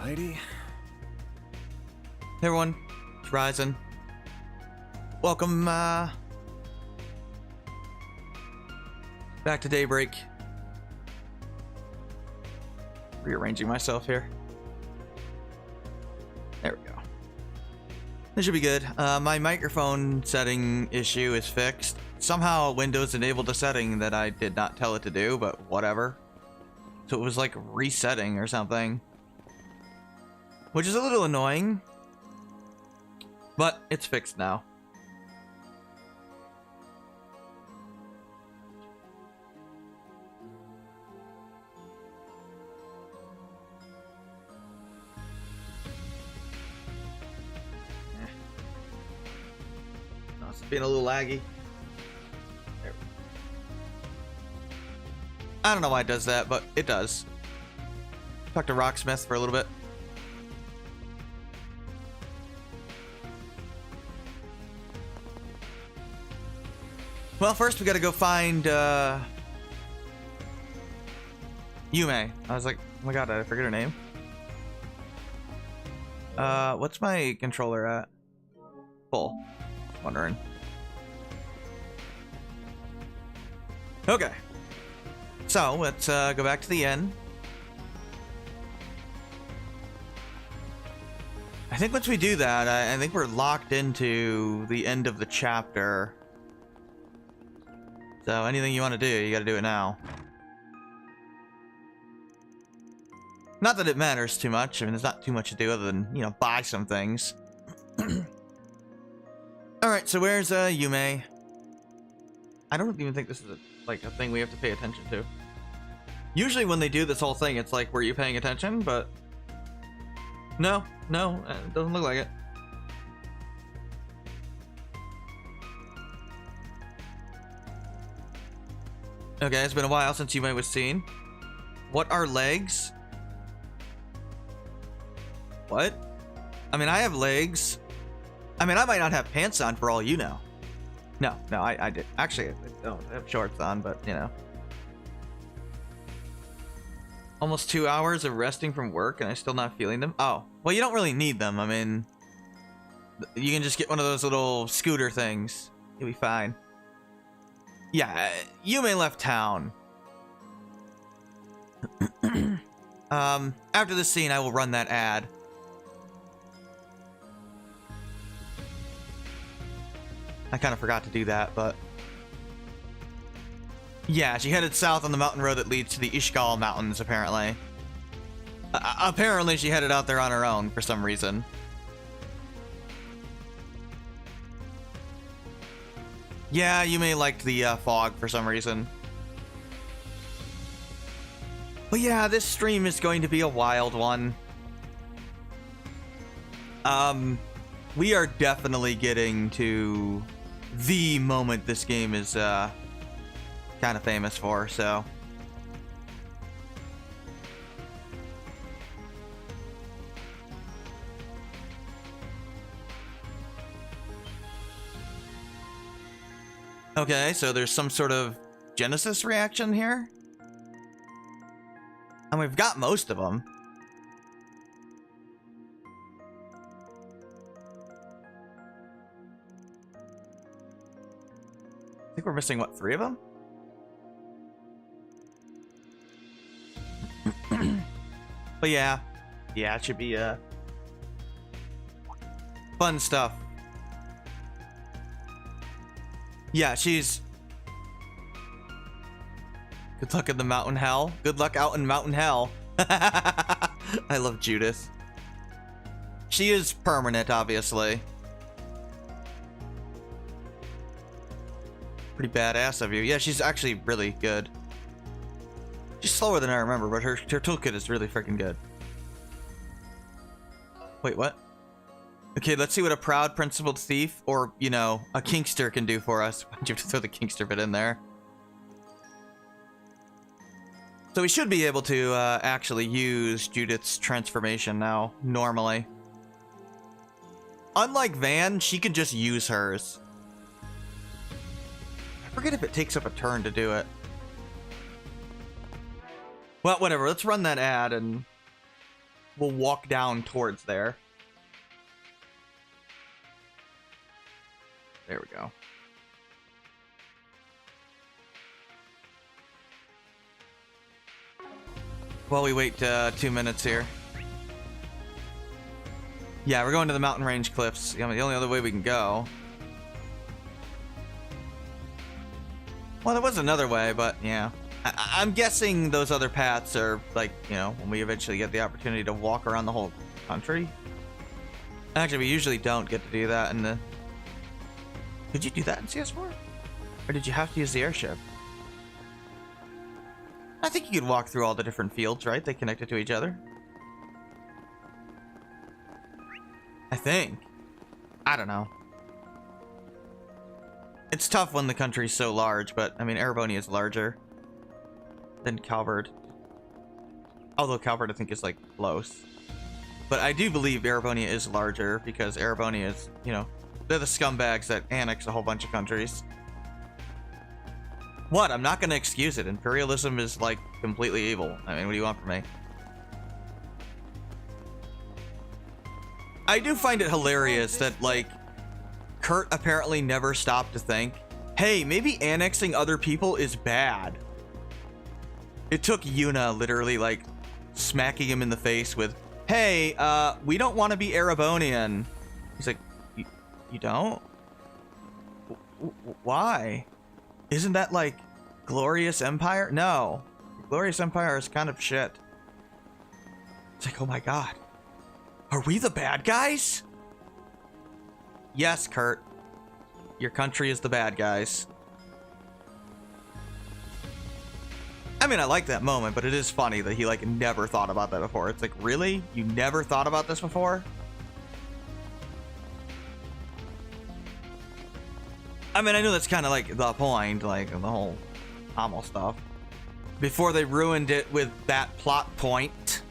Alrighty. Hey everyone, it's Ryzen. Welcome back to Daybreak. Rearranging myself here. There we go. This should be good. My microphone setting issue is fixed. Somehow Windows enabled a setting that I did not tell it to do, but whatever. So it was like resetting or something, which is a little annoying, but it's fixed now. Oh, it's being a little laggy. There. I don't know why it does that, but it does. Talk to Rocksmith for a little bit. Well, first we gotta go find Yumé. I was like, oh my god, I forget her name. What's my controller at? Full. Wondering. Okay. So let's go back to the inn. I think once we do that, I think we're locked into the end of the chapter. So anything you want to do, you got to do it now. Not that it matters too much. I mean, there's not too much to do other than, you know, buy some things. Alright, so where's Yumé? I don't even think this is like a thing we have to pay attention to. Usually when they do this whole thing, it's like, were you paying attention? But no, it doesn't look like it. Okay, it's been a while since Yumé was seen. What are legs? What? I mean, I have legs. I mean, I might not have pants on for all you know. No, I did. Actually, I don't. I have shorts on, but, you know. Almost 2 hours of resting from work and I'm still not feeling them? Oh, well, you don't really need them. I mean, you can just get one of those little scooter things. You'll be fine. Yeah, Yumé left town. After this scene, I will run that ad. I kind of forgot to do that, but... yeah, she headed south on the mountain road that leads to the Ishgal Mountains, apparently. Apparently, she headed out there on her own for some reason. Yeah, you may liked the fog for some reason. But yeah, this stream is going to be a wild one. We are definitely getting to the moment this game is kind of famous for, so. Okay, so there's some sort of Genesis reaction here. And we've got most of them. I think we're missing, what, 3 of them? But yeah. Yeah, it should be fun stuff. Yeah, she's... good luck in the mountain hell. Good luck out in mountain hell. I love Judith. She is permanent, obviously. Pretty badass of you. Yeah, she's actually really good. She's slower than I remember, but her toolkit is really freaking good. Wait, what? Okay, let's see what a proud principled thief or, you know, a kinkster can do for us. Why'd you have to throw the kinkster bit in there? So we should be able to actually use Judith's transformation now, normally. Unlike Van, she can just use hers. I forget if it takes up a turn to do it. Well, whatever. Let's run that ad and we'll walk down towards there. There we go. While we wait 2 minutes here. Yeah, we're going to the mountain range cliffs. I mean, the only other way we can go. Well, there was another way, but yeah. I'm guessing those other paths are like, you know, when we eventually get the opportunity to walk around the whole country. Actually, we usually don't get to do that in the... Could you do that in CS4? Or did you have to use the airship? I think you could walk through all the different fields, right? They connected to each other. I think. I don't know. It's tough when the country's so large, but I mean, Erebony is larger than Calvard. Although Calvard, I think, is like close. But I do believe Erebony is larger because Erebony is, you know, they're the scumbags that annex a whole bunch of countries. What? I'm not going to excuse it. Imperialism is like completely evil. I mean, what do you want from me? I do find it hilarious that, like, Kurt apparently never stopped to think, hey, maybe annexing other people is bad. It took Yuna literally, like, smacking him in the face with, hey, we don't want to be Erebonian. He's like, you don't? Why? Isn't that, like, Glorious Empire? No. Glorious Empire is kind of shit. It's like, oh my god. Are we the bad guys? Yes, Kurt. Your country is the bad guys. I mean, I like that moment, but it is funny that he, like, never thought about that before. It's like, really? You never thought about this before? I mean, I know that's kind of, like, the point, like, the whole Hamel stuff. Before they ruined it with that plot point.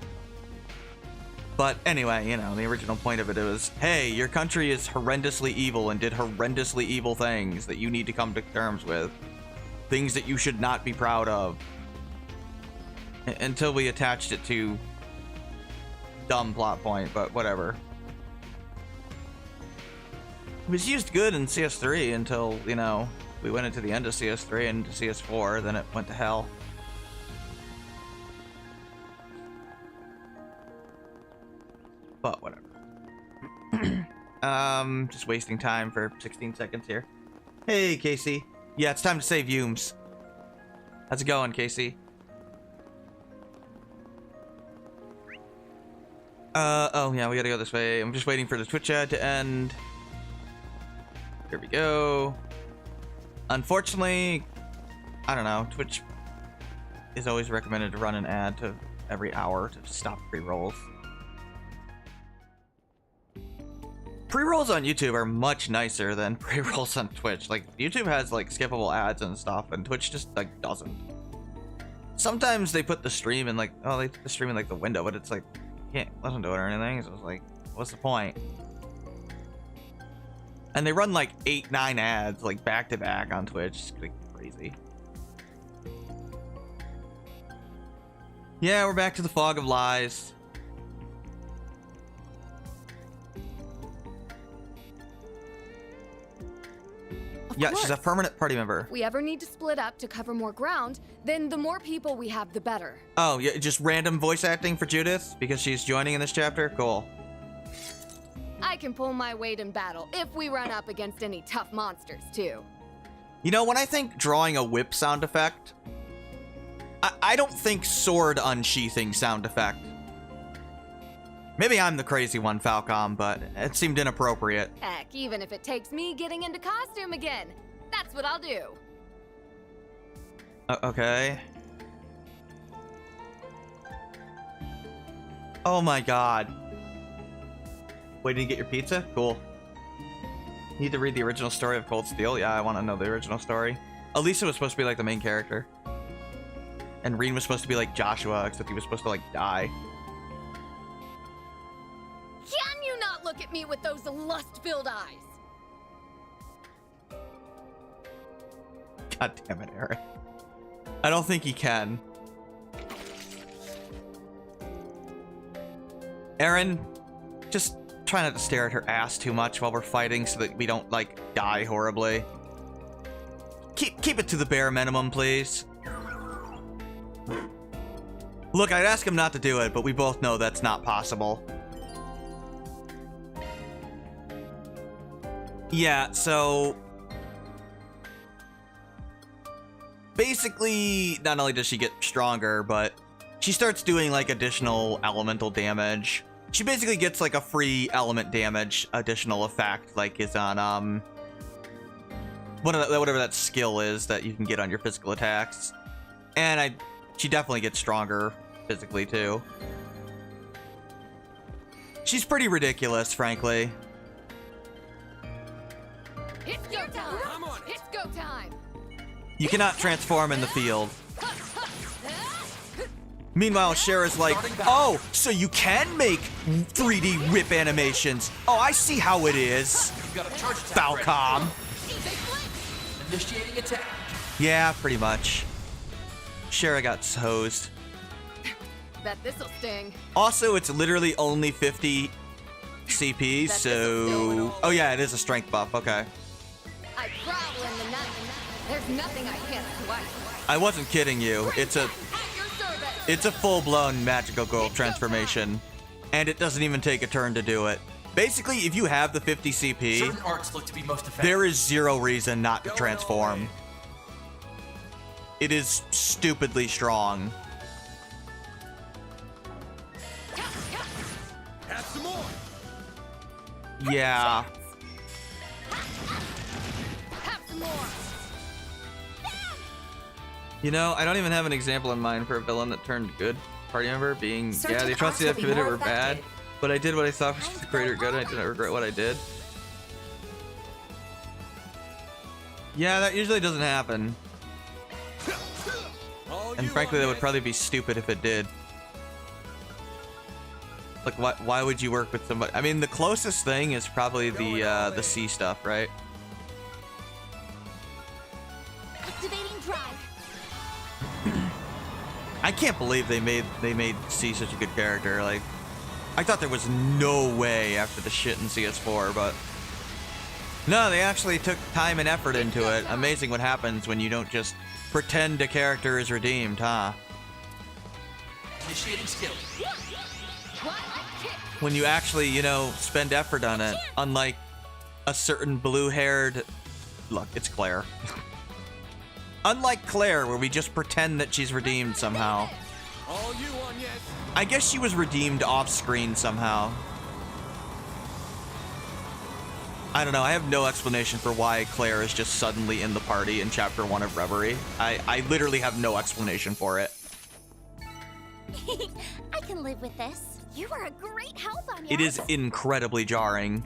But anyway, you know, the original point of it was, hey, your country is horrendously evil and did horrendously evil things that you need to come to terms with. Things that you should not be proud of. Until we attached it to dumb plot point, but whatever. It was used good in CS3 until, you know, we went into the end of CS3 and into CS4, then it went to hell. But whatever. Just wasting time for 16 seconds here. Hey, Casey. Yeah, it's time to save Yumes. How's it going, Casey? Oh yeah, we gotta go this way. I'm just waiting for the Twitch ad to end. Here we go. Unfortunately, I don't know, Twitch is always recommended to run an ad to every hour to stop pre-rolls. Pre-rolls on YouTube are much nicer than pre-rolls on Twitch. Like, YouTube has, like, skippable ads and stuff, and Twitch just, like, doesn't. Sometimes they put the stream in, like, oh, they put the stream in, like, the window, but it's like, you can't listen to it or anything, so it's like, what's the point? And they run, like, 8, 9 ads, like, back-to-back on Twitch. It's like crazy. Yeah, we're back to the fog of lies. Yeah, she's a permanent party member. If we ever need to split up to cover more ground, then the more people we have, the better. Oh, yeah, just random voice acting for Judith because she's joining in this chapter? Cool. I can pull my weight in battle if we run up against any tough monsters, too. You know, when I think drawing a whip sound effect, I don't think sword unsheathing sound effect. Maybe I'm the crazy one, Falcom, but it seemed inappropriate. Heck, even if it takes me getting into costume again, that's what I'll do. Okay. Oh my god. Waiting to get your pizza? Cool. Need to read the original story of Cold Steel? Yeah, I want to know the original story. Elisa was supposed to be like the main character. And Reen was supposed to be like Joshua, except he was supposed to like die. Can you not look at me with those lust-filled eyes? God damn it, Eric. I don't think he can. Aaron, just try not to stare at her ass too much while we're fighting so that we don't, like, die horribly. Keep it to the bare minimum, please. Look, I'd ask him not to do it, but we both know that's not possible. Yeah, so... basically, not only does she get stronger, but she starts doing, like, additional elemental damage. She basically gets, like, a free element damage additional effect, like is on, whatever that skill is that you can get on your physical attacks. And she definitely gets stronger physically, too. She's pretty ridiculous, frankly. It's go time! I'm on it. It's go time! You cannot transform in the field. Meanwhile, Shara's like, oh, so you can make 3D whip animations. Oh, I see how it is. Falcom. Initiating attack. Yeah, pretty much. Shara got hosed. Bet this'll sting. Also, it's literally only 50 CP, so... oh yeah, it is a strength buff, okay. I growl in the night. There's nothing I can't swipe. I wasn't kidding you. It's a full-blown magical girl transformation, and it doesn't even take a turn to do it. Basically, if you have the 50 CP, certain arts look to be most effective. There is zero reason not to transform. It is stupidly strong. Have some more. Yeah. Have some more. You know, I don't even have an example in mind for a villain that turned good. Party member being, yeah, the atrocities I've committed were bad, but I did what I thought was the greater good, and I didn't regret what I did. Yeah, that usually doesn't happen. And frankly, that would probably be stupid if it did. Like, why would you work with somebody? I mean, the closest thing is probably the sea stuff, right? Activating drive. I can't believe they made C such a good character. Like, I thought there was no way after the shit in CS4, but no, they actually took time and effort into it. Amazing what happens when you don't just pretend a character is redeemed, huh? Initiating skill. When you actually, you know, spend effort on it, unlike a certain blue-haired... Look, it's Claire. Unlike Claire, where we just pretend that she's redeemed somehow. All you on, yes. I guess she was redeemed off-screen somehow. I don't know, I have no explanation for why Claire is just suddenly in the party in Chapter 1 of Reverie. I literally have no explanation for it. I can live with this. You are a great help on It is incredibly jarring.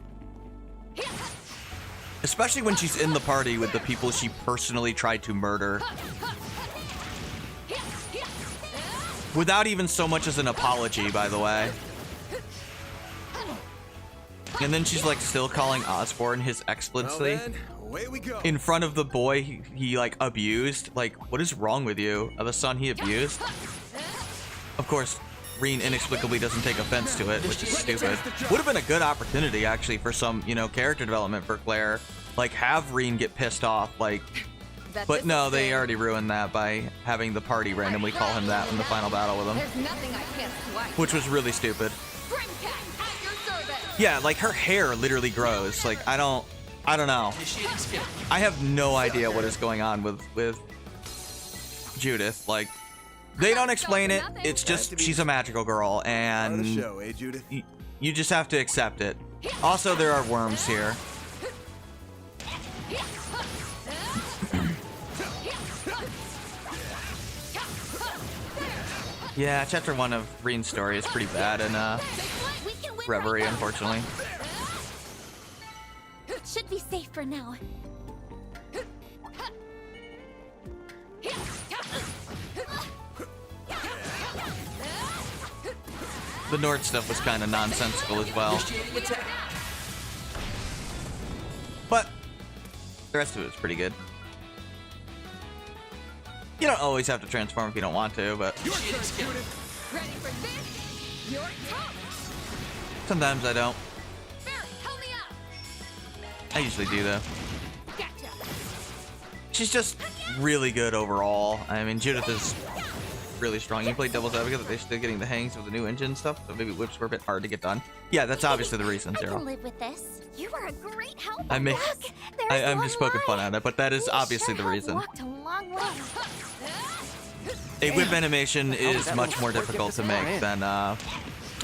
Especially when she's in the party with the people she personally tried to murder. Without even so much as an apology, by the way. And then she's like still calling Osborne his excellency. Well then, away we go. In front of the boy he like abused. Like, what is wrong with you? The son he abused? Of course, Reen inexplicably doesn't take offense to it, which is stupid. Would have been a good opportunity, actually, for some, you know, character development for Claire. Like, have Reen get pissed off, like... But no, they already ruined that by having the party randomly call him that in the final battle with him. There's nothing I can't swipe. Which was really stupid. Grimcat, at your service. Yeah, like, her hair literally grows. Like, I don't know. I have no idea what is going on with Judith. Like, they don't explain it. It's just she's a magical girl, and Show, eh, Judith? you just have to accept it. Also, there are worms here. Yeah, Chapter 1 of Reen's story is pretty bad in Reverie, unfortunately. Should be safe for now. The Nord stuff was kind of nonsensical as well. But the rest of it was pretty good. You don't always have to transform if you don't want to, but... Ready for this? Your top. Sometimes I don't. Barry, help me out. I usually do though. Gotcha. She's just really good overall. I mean, Judith is really strong. You play Devil's Advocate, they're still getting the hangs of the new engine stuff, so maybe whips were a bit hard to get done. Yeah, that's obviously the reason, I Zero. can live with this. You were a great help. I'm There's just poking fun at it, but that is We obviously sure the have reason. walked a long way. A whip animation is that much little more squirt difficult to get this make in? than a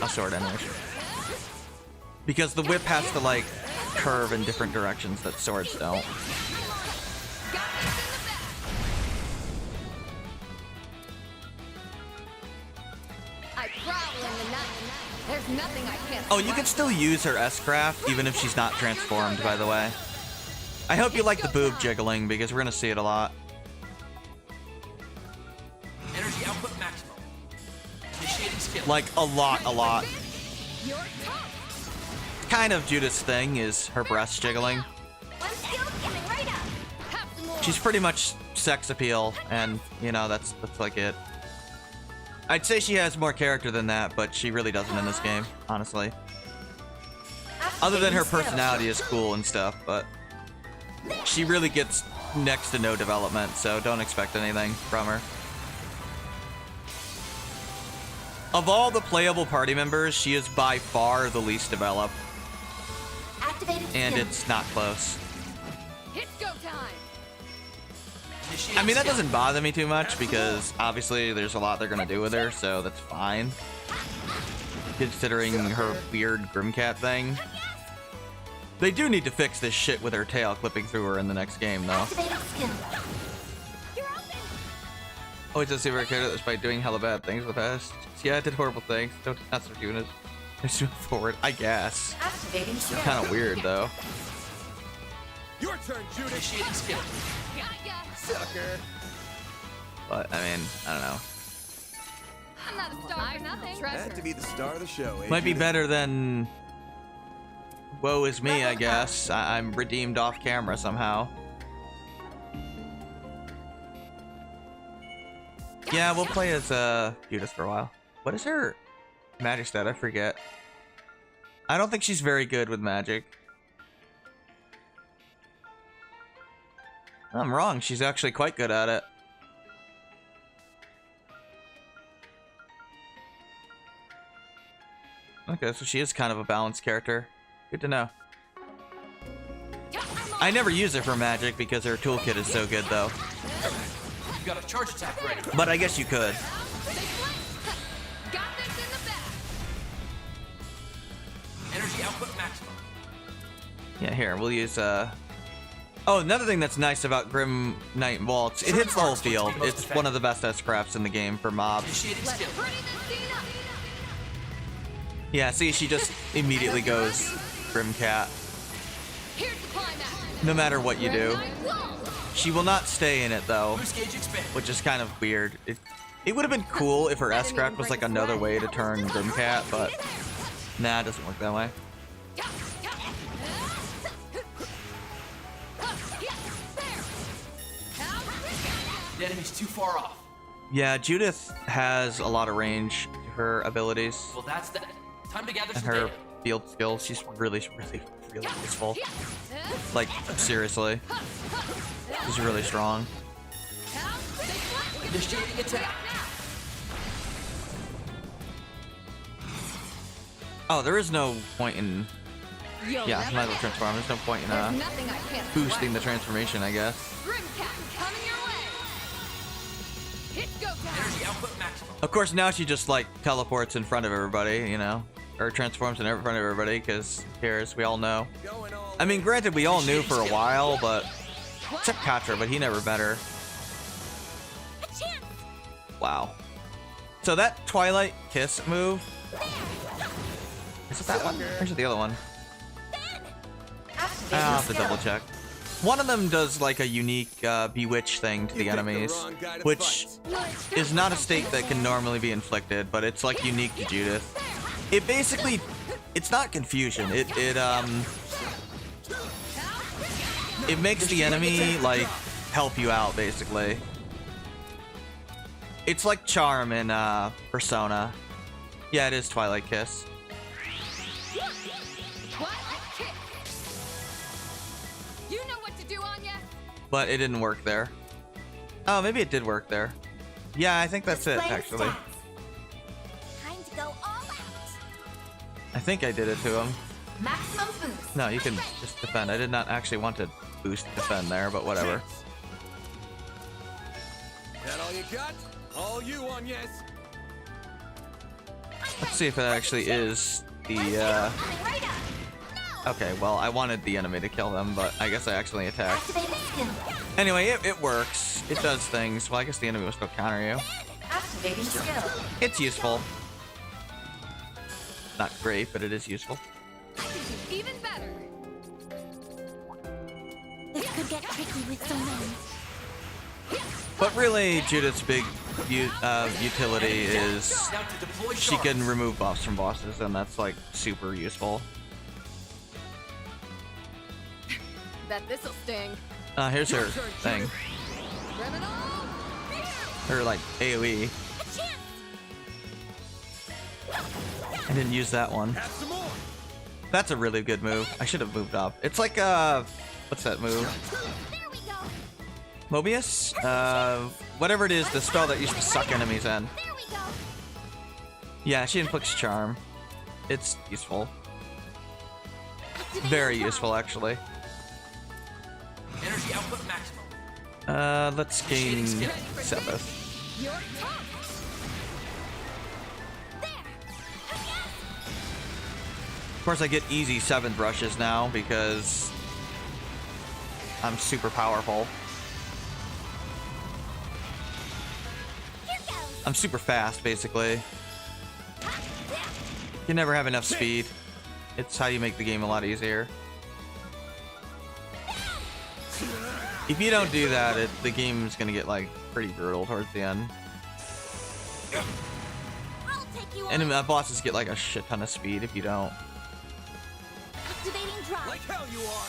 sword animation. Because the whip has to, like, curve in different directions that swords don't. I prowl in the night. There's nothing I can't. Oh, you can still use her S-Craft even if she's not transformed, by the way. I hope you like the boob jiggling because we're gonna see it a lot. Energy output maximum. Initiating skill. Like, a lot. You're tough. Kind of Judith's thing is her breast jiggling. One skill coming right up. Have some more. She's pretty much sex appeal, and, you know, that's like it. I'd say she has more character than that, but she really doesn't in this game, honestly. Other than her personality is cool and stuff, but she really gets next to no development, so don't expect anything from her. Of all the playable party members, she is by far the least developed, Activated and skill. it's not close. It's go time. Initiating I mean, that skill. doesn't bother me too much because obviously there's a lot they're gonna do with her, so that's fine. Considering her weird Grimcat thing. They do need to fix this shit with her tail clipping through her in the next game, though. Activated skill. You're open. Oh, it's a super character despite doing hella bad things in the past. Yeah, I did horrible things. Don't not start doing it. Just move forward, I guess. Activating skill. Kind of weird, though. Your turn, Judith. Initiating skill. Got ya. Sucker. But, I mean, I don't know. I'm not a star for nothing. Had to be the star of the show, eh, Might be Judith? better than... Woe is me, I guess. I'm redeemed off camera somehow. Yeah, we'll play as Judith for a while. What is her magic stat? I forget. I don't think she's very good with magic. I'm wrong. She's actually quite good at it. Okay, so she is kind of a balanced character. Good to know. I never use her for magic because her toolkit is so good, though. You got a charge attack ready. But I guess you could. Got this in the bag. Energy output maximum. Yeah, here, we'll use, Oh, another thing that's nice about Grim Knight Waltz, it hits the whole field. It's one of the best S-crafts in the game for mobs. Initiating Let's skill. pretty this scene up. Yeah, see, she just immediately goes Grim Cat. Here's the climax. No matter what you do. Whoa. She will not stay in it, though, Boost gauge expand. which is kind of weird. It would have been cool if her S-craft was like another way to turn Grim Cat, but nah, it doesn't work that way. The enemy's too far off. Yeah, Judith has a lot of range to her abilities Well, that's that. Time to gather and some her data. field skills. She's really useful. Like, seriously. She's really strong. Initiating attack. Oh, there is no point in... You'll Yeah, never might as well know. transform. There's no point in There's nothing I can't boosting the swallow. transformation, I guess. Grimcat coming your way. It's go time. Energy output maximum. Of course, now she just, like, teleports in front of everybody, you know? Or transforms in front of everybody, because who cares? We all know. Going all I mean, granted, we all knew for a while, but... Except Katra, but he never met her. A chance. Wow. So that Twilight Kiss move... Is it that one? Or is it the other one? I'll have to double check. One of them does like a unique bewitch thing to the You picked the enemies, wrong guy to which fight. is not a state that can normally be inflicted, but it's like unique to Judith. It basically, it's not confusion. It makes the enemy like help you out basically. It's like Charm in Persona. Yeah, it is Twilight Kiss. but it didn't work there. Oh, maybe it did work there. Yeah, I think that's it, Display the actually. stats. Time to go all out. I think I did it to him. Maximum boost. No, you can just defend. I did not actually want to boost defend there, but whatever. That all you got? All you on, yes. Let's see if it actually is the, Coming right up. Okay, well, I wanted the enemy to kill them, but I guess I accidentally attacked. Activate the skill. Anyway, it works. It does things. Well, I guess the enemy will still counter you. Activating skill. It's useful. Not great, but it is useful. I can do even better. This could get tricky with so many. But really, Judith's big utility is Now to deploy she shards. can remove buffs from bosses, and that's like super useful. Bet this'll sting. Here's her thing. Criminal! Her like AoE. A chance. I didn't use that one. Have some more. That's a really good move. I should have moved up. It's like what's that move? There we go. Mobius? Whatever it is, the spell that used to suck enemies in. There we go. Yeah, she inflicts charm. It's useful. Activating Very drive. useful, actually. Energy output maximum. Let's gain Shooting Sepith. You're tough! There. Of course, I get easy 7th rushes now because I'm super powerful. Here goes. I'm super fast, basically. You never have enough speed. It's how you make the game a lot easier. If you don't do that, the game's gonna get like pretty brutal towards the end. I'll take you And on. bosses get like a shit ton of speed if you don't. Activating drive. Like hell you are.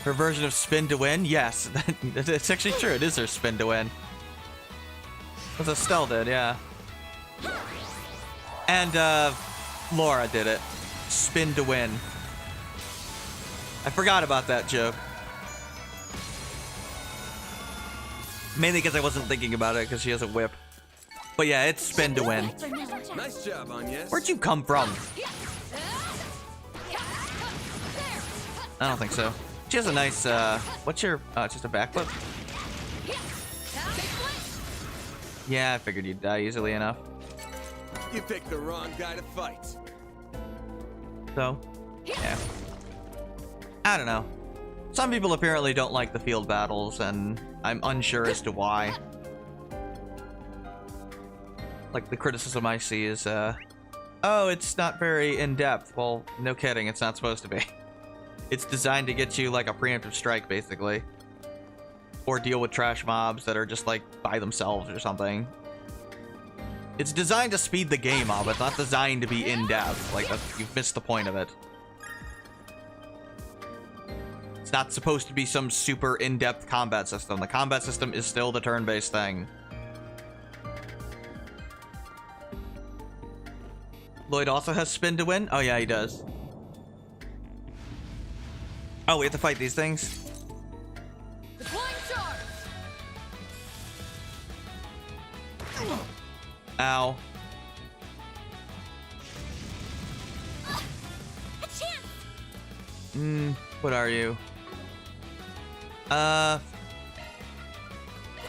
Her version of spin to win? Yes, it's actually true. It is her spin to win. That's what Estelle did, yeah. And Laura did it. Spin to win. I forgot about that joke. Mainly because I wasn't thinking about it because she has a whip. But yeah, it's spin to win. For now. Nice job, Agnes. Where'd you come from? I don't think so. She has a nice, what's your, just a backflip? Yeah, I figured you'd die easily enough. You picked the wrong guy to fight. So, yeah. I don't know. Some people apparently don't like the field battles, and I'm unsure as to why. Like, the criticism I see is, oh, it's not very in-depth. Well, no kidding, it's not supposed to be. It's designed to get you, like, a preemptive strike, basically. Or deal with trash mobs that are just, like, by themselves or something. It's designed to speed the game up. It's not designed to be in-depth. Like, you've missed the point of it. It's not supposed to be some super in-depth combat system. The combat system is still the turn-based thing. Lloyd also has spin to win? Oh yeah, he does. Oh, we have to fight these things? Deploying charge! Ow. A chance. What are you?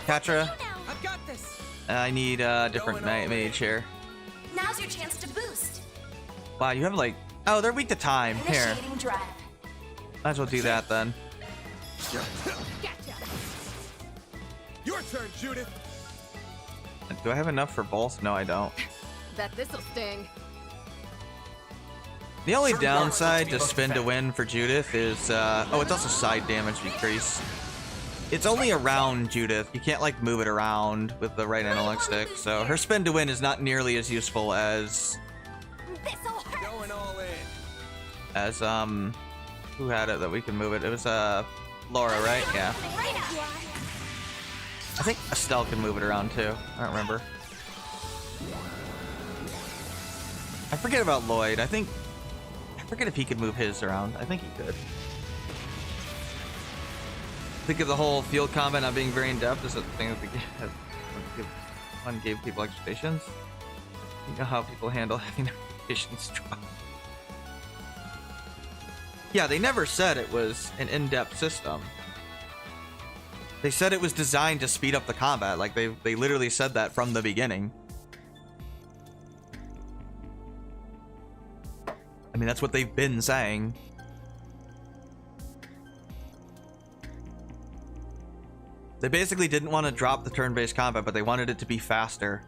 Katra? Now. I've got this. I need a different mage here. Now's your chance to boost. Wow, you have like... Oh, they're weak to time. Here. Initiating drive. Might as well do that then. Gotcha! Your turn, Judith. Do I have enough for both? No, I don't. Bet this'll sting. The only Certain guards downside must be to spin to both win for Judith is... oh, it's also side damage decrease. It's only around Judith. You can't, like, move it around with the right analog stick. So her spin to win is not nearly as useful as... This'll hurt. Going all in. As, who had it that we can move it? It was, Laura, right? Yeah. Coming right up. I think Estelle can move it around, too. I don't remember. I forget about Lloyd. I forget if he could move his around. I think he could. Think of the whole field combat not being very in-depth as a thing that one gave people extra patience. You know how people handle having their patience drop. Yeah, they never said it was an in-depth system. They said it was designed to speed up the combat. Like, they literally said that from the beginning. I mean, that's what they've been saying. They basically didn't want to drop the turn-based combat, but they wanted it to be faster.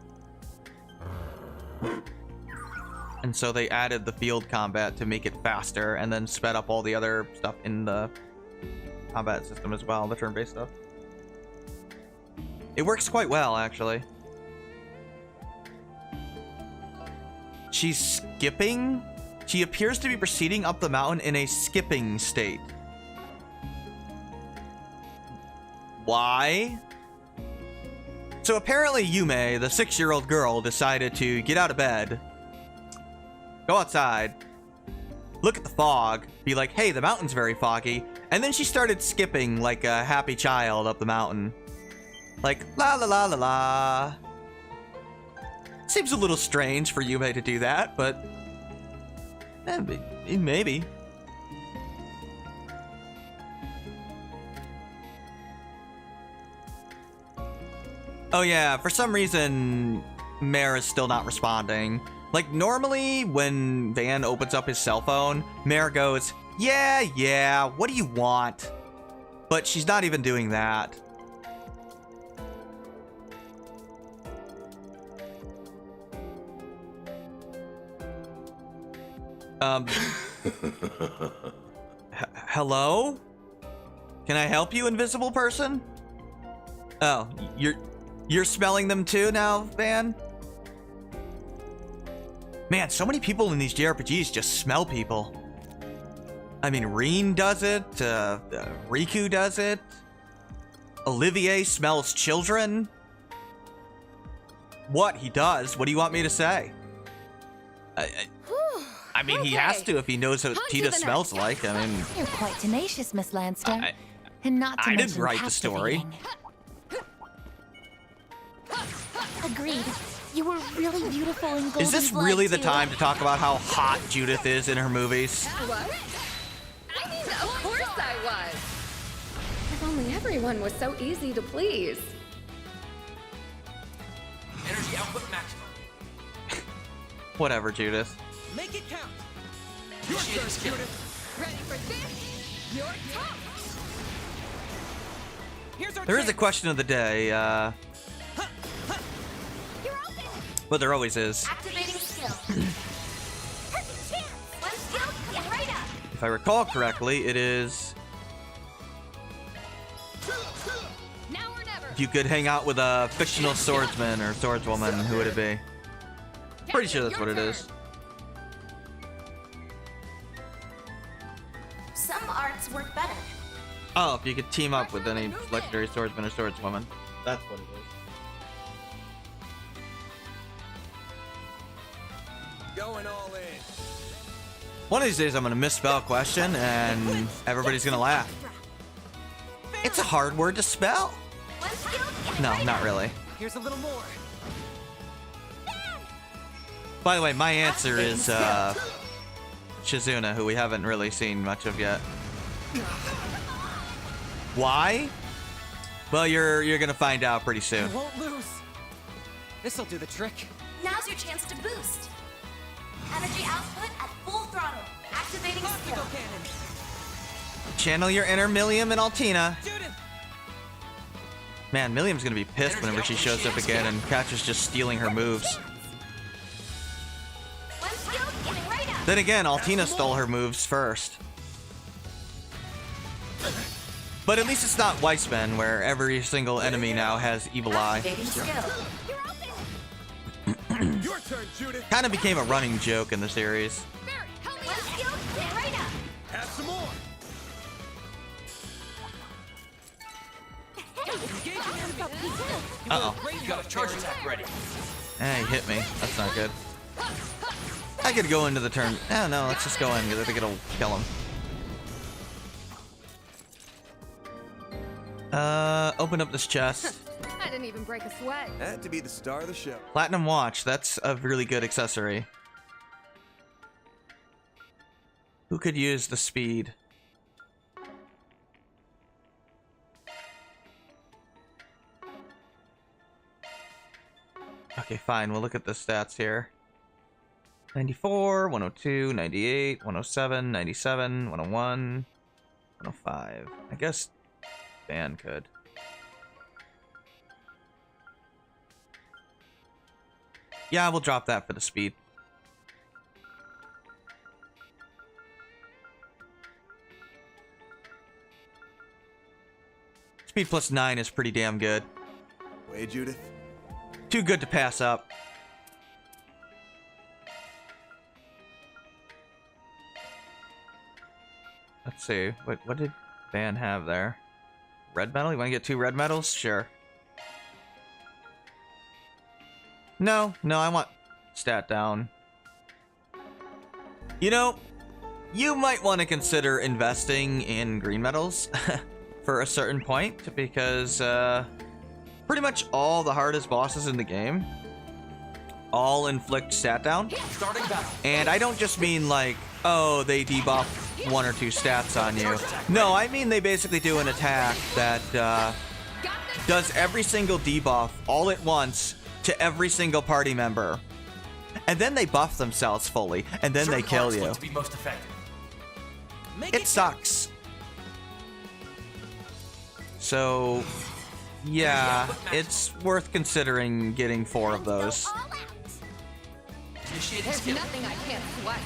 And so they added the field combat to make it faster, and then sped up all the other stuff in the combat system as well, the turn-based stuff. It works quite well, actually. She's skipping? She appears to be proceeding up the mountain in a skipping state. Why? So apparently Yumé, the 6-year-old girl, decided to get out of bed, go outside, look at the fog, be like, hey, the mountain's very foggy, and then she started skipping like a happy child up the mountain. Like, la la la la la. Seems a little strange for Yumé to do that, but maybe. Oh yeah, for some reason, Mare is still not responding. Like, normally when Van opens up his cell phone, Mare goes, yeah, what do you want? But she's not even doing that. Hello? Can I help you, invisible person? Oh, you're smelling them too now, Van? Man, so many people in these JRPGs just smell people. I mean, Reen does it, Riku does it, Olivier smells children. What? He does? What do you want me to say? I mean, he has to if he knows what Tita smells like. I mean, You're quite tenacious, Miss Lanster. And not to I mention didn't write the story. captivating. Agreed. You were really beautiful in Golden Is this Blood, really the too. time to talk about how hot Judith is in her movies? What? I mean, of course I was. If only everyone was so easy to please. Energy output maximum. Whatever, Judith. Make it count. Initiating skill. Ready for this? You're tough. Here's our There is a chance. question of the day, You're open. but there always is. Activating skill. Perfect chance. One skill, get right up. If I recall correctly, it is Now or never. if you could hang out with a fictional swordsman or swordswoman, who would it be? Pretty sure that's what it is. Some arts work better. Oh, if you could team up with any legendary swordsman or swordswoman. That's what it is. Going all in. One of these days I'm gonna misspell question and everybody's gonna laugh. It's a hard word to spell. One skill, get No, right not up. really. Here's a little more. By the way, my answer is Shizuna, who we haven't really seen much of yet. Why? Well, you're gonna find out pretty soon. Won't lose. This'll do the trick. Now's your chance to boost. Energy output at full throttle. Activating skill. Obstacle cannon. Channel your inner Milliam and Altina. Judith. Man, Milliam's gonna be pissed whenever she shows up again and Catcher's just stealing her moves. One skill, get right up. Then again, Altina stole her moves first. But at least it's not Weissman, where every single enemy now has Evil Eye. Activating skill. You're open. Your turn, Judith. Kind of became a running joke in the series. Barry, help me. One skill, get right up. Have some more. Uh-oh. You got a charge attack ready. Hey, he hit me. That's not good. I could go into the turn. Oh, no, let's just go in, because I think it'll kill him. Open up this chest. I didn't even break a sweat. Had to be the star of the show. Platinum watch. That's a really good accessory. Who could use the speed? Okay, fine. We'll look at the stats here. 94, 102, 98, 107, 97, 101, 105. I guess Van could. Yeah, we'll drop that for the speed. Speed plus 9 is pretty damn good. Way, Judith. Too good to pass up. Let's see. What did Van have there? Red medal? You want to get 2 red medals? Sure. No, I want stat down. You know, you might want to consider investing in green medals for a certain point, because pretty much all the hardest bosses in the game all inflict stat down. Starting battle. And I don't just mean like, oh, they debuff 1 or 2 stats on you. No, I mean they basically do an attack that does every single debuff all at once to every single party member. And then they buff themselves fully, and then they kill you. To be most effective. It sucks. So, yeah, it's worth considering getting 4 of those. Initiating There's skill. nothing I can't sweat.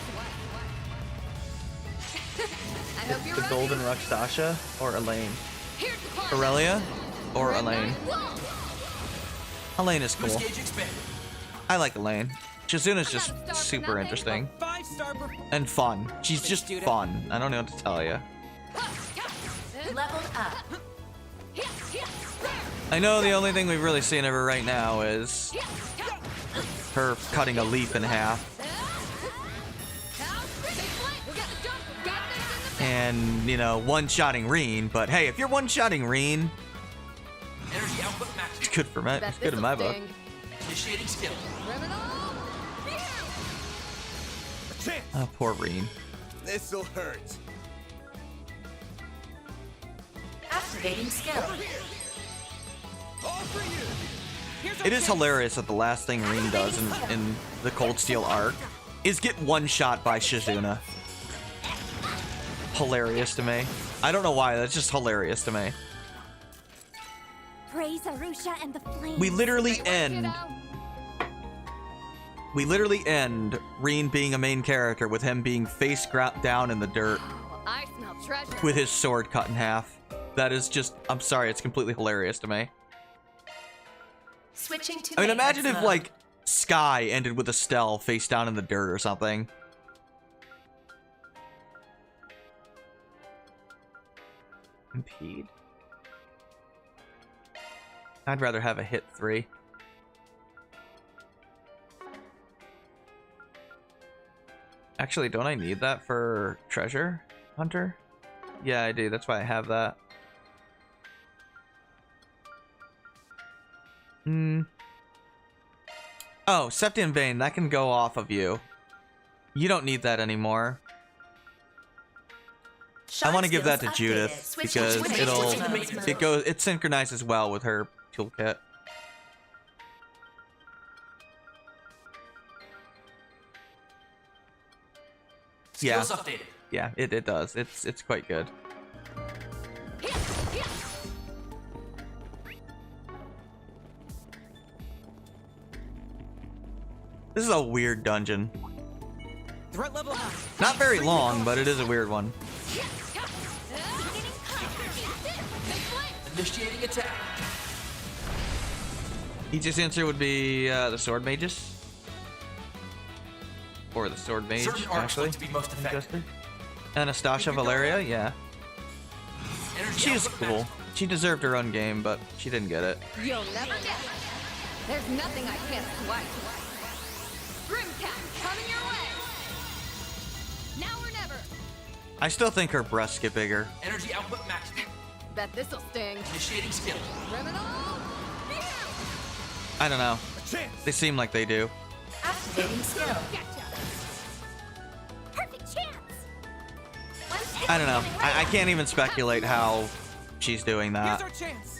I hope you're The ready. Golden Ruxtasha or Elaine? Here's the card. Aurelia or Elaine? Elaine is cool. Boost gauge expanded. I like Elaine. Shizuna's just super interesting 5-star and fun. She's just fun. I don't know what to tell you. Leveled up. I know the only thing we've really seen of her right now is her cutting a leaf in half and, you know, one-shotting Reen. But hey, if you're one-shotting Reen, Energy output maximum. it's good for it's good in my book. Initiating skill. Oh, poor Reen. This'll hurt. Activating skill. All for you. It is hilarious that the last thing Reen does in the Cold Steel arc is get one shot by Shizuna. Hilarious to me. I don't know why, that's just hilarious to me. Praise Arusha and the flames. We literally end Reen being a main character with him being face down in the dirt I smell treasure. with his sword cut in half. That is just, I'm sorry, it's completely hilarious to me. Switching to I mean, maintenance imagine if, mode. like, Sky ended with Estelle face down in the dirt or something. Impede? I'd rather have a hit 3. Actually, don't I need that for Treasure Hunter? Yeah, I do. That's why I have that. Oh, Septian Vein, that can go off of you. You don't need that anymore. I want to give that to Judith because it synchronizes well with her toolkit. Yeah. Skills updated. Yeah, it does. It's quite good. This is a weird dungeon. Threat level high. Not very long, but it is a weird one. Initiating attack. Easiest answer would be the Sword Magus. Or the Sword Mage, Certain arcs actually. look to be most effective. Anastasia Valeria, yeah. Energy She's output cool. maximum. She deserved her own game, but she didn't get it. You'll never get it. There's nothing I can't swipe. Grimcat, coming your way. Now or never. I still think her breasts get bigger. Energy output maximum. Bet this'll sting. Initiating skill. Criminal! I don't know. A chance. They seem like they do. Activating skill. Gotcha! Perfect chance. I don't know. I can't even speculate how she's doing Here's that. our chance.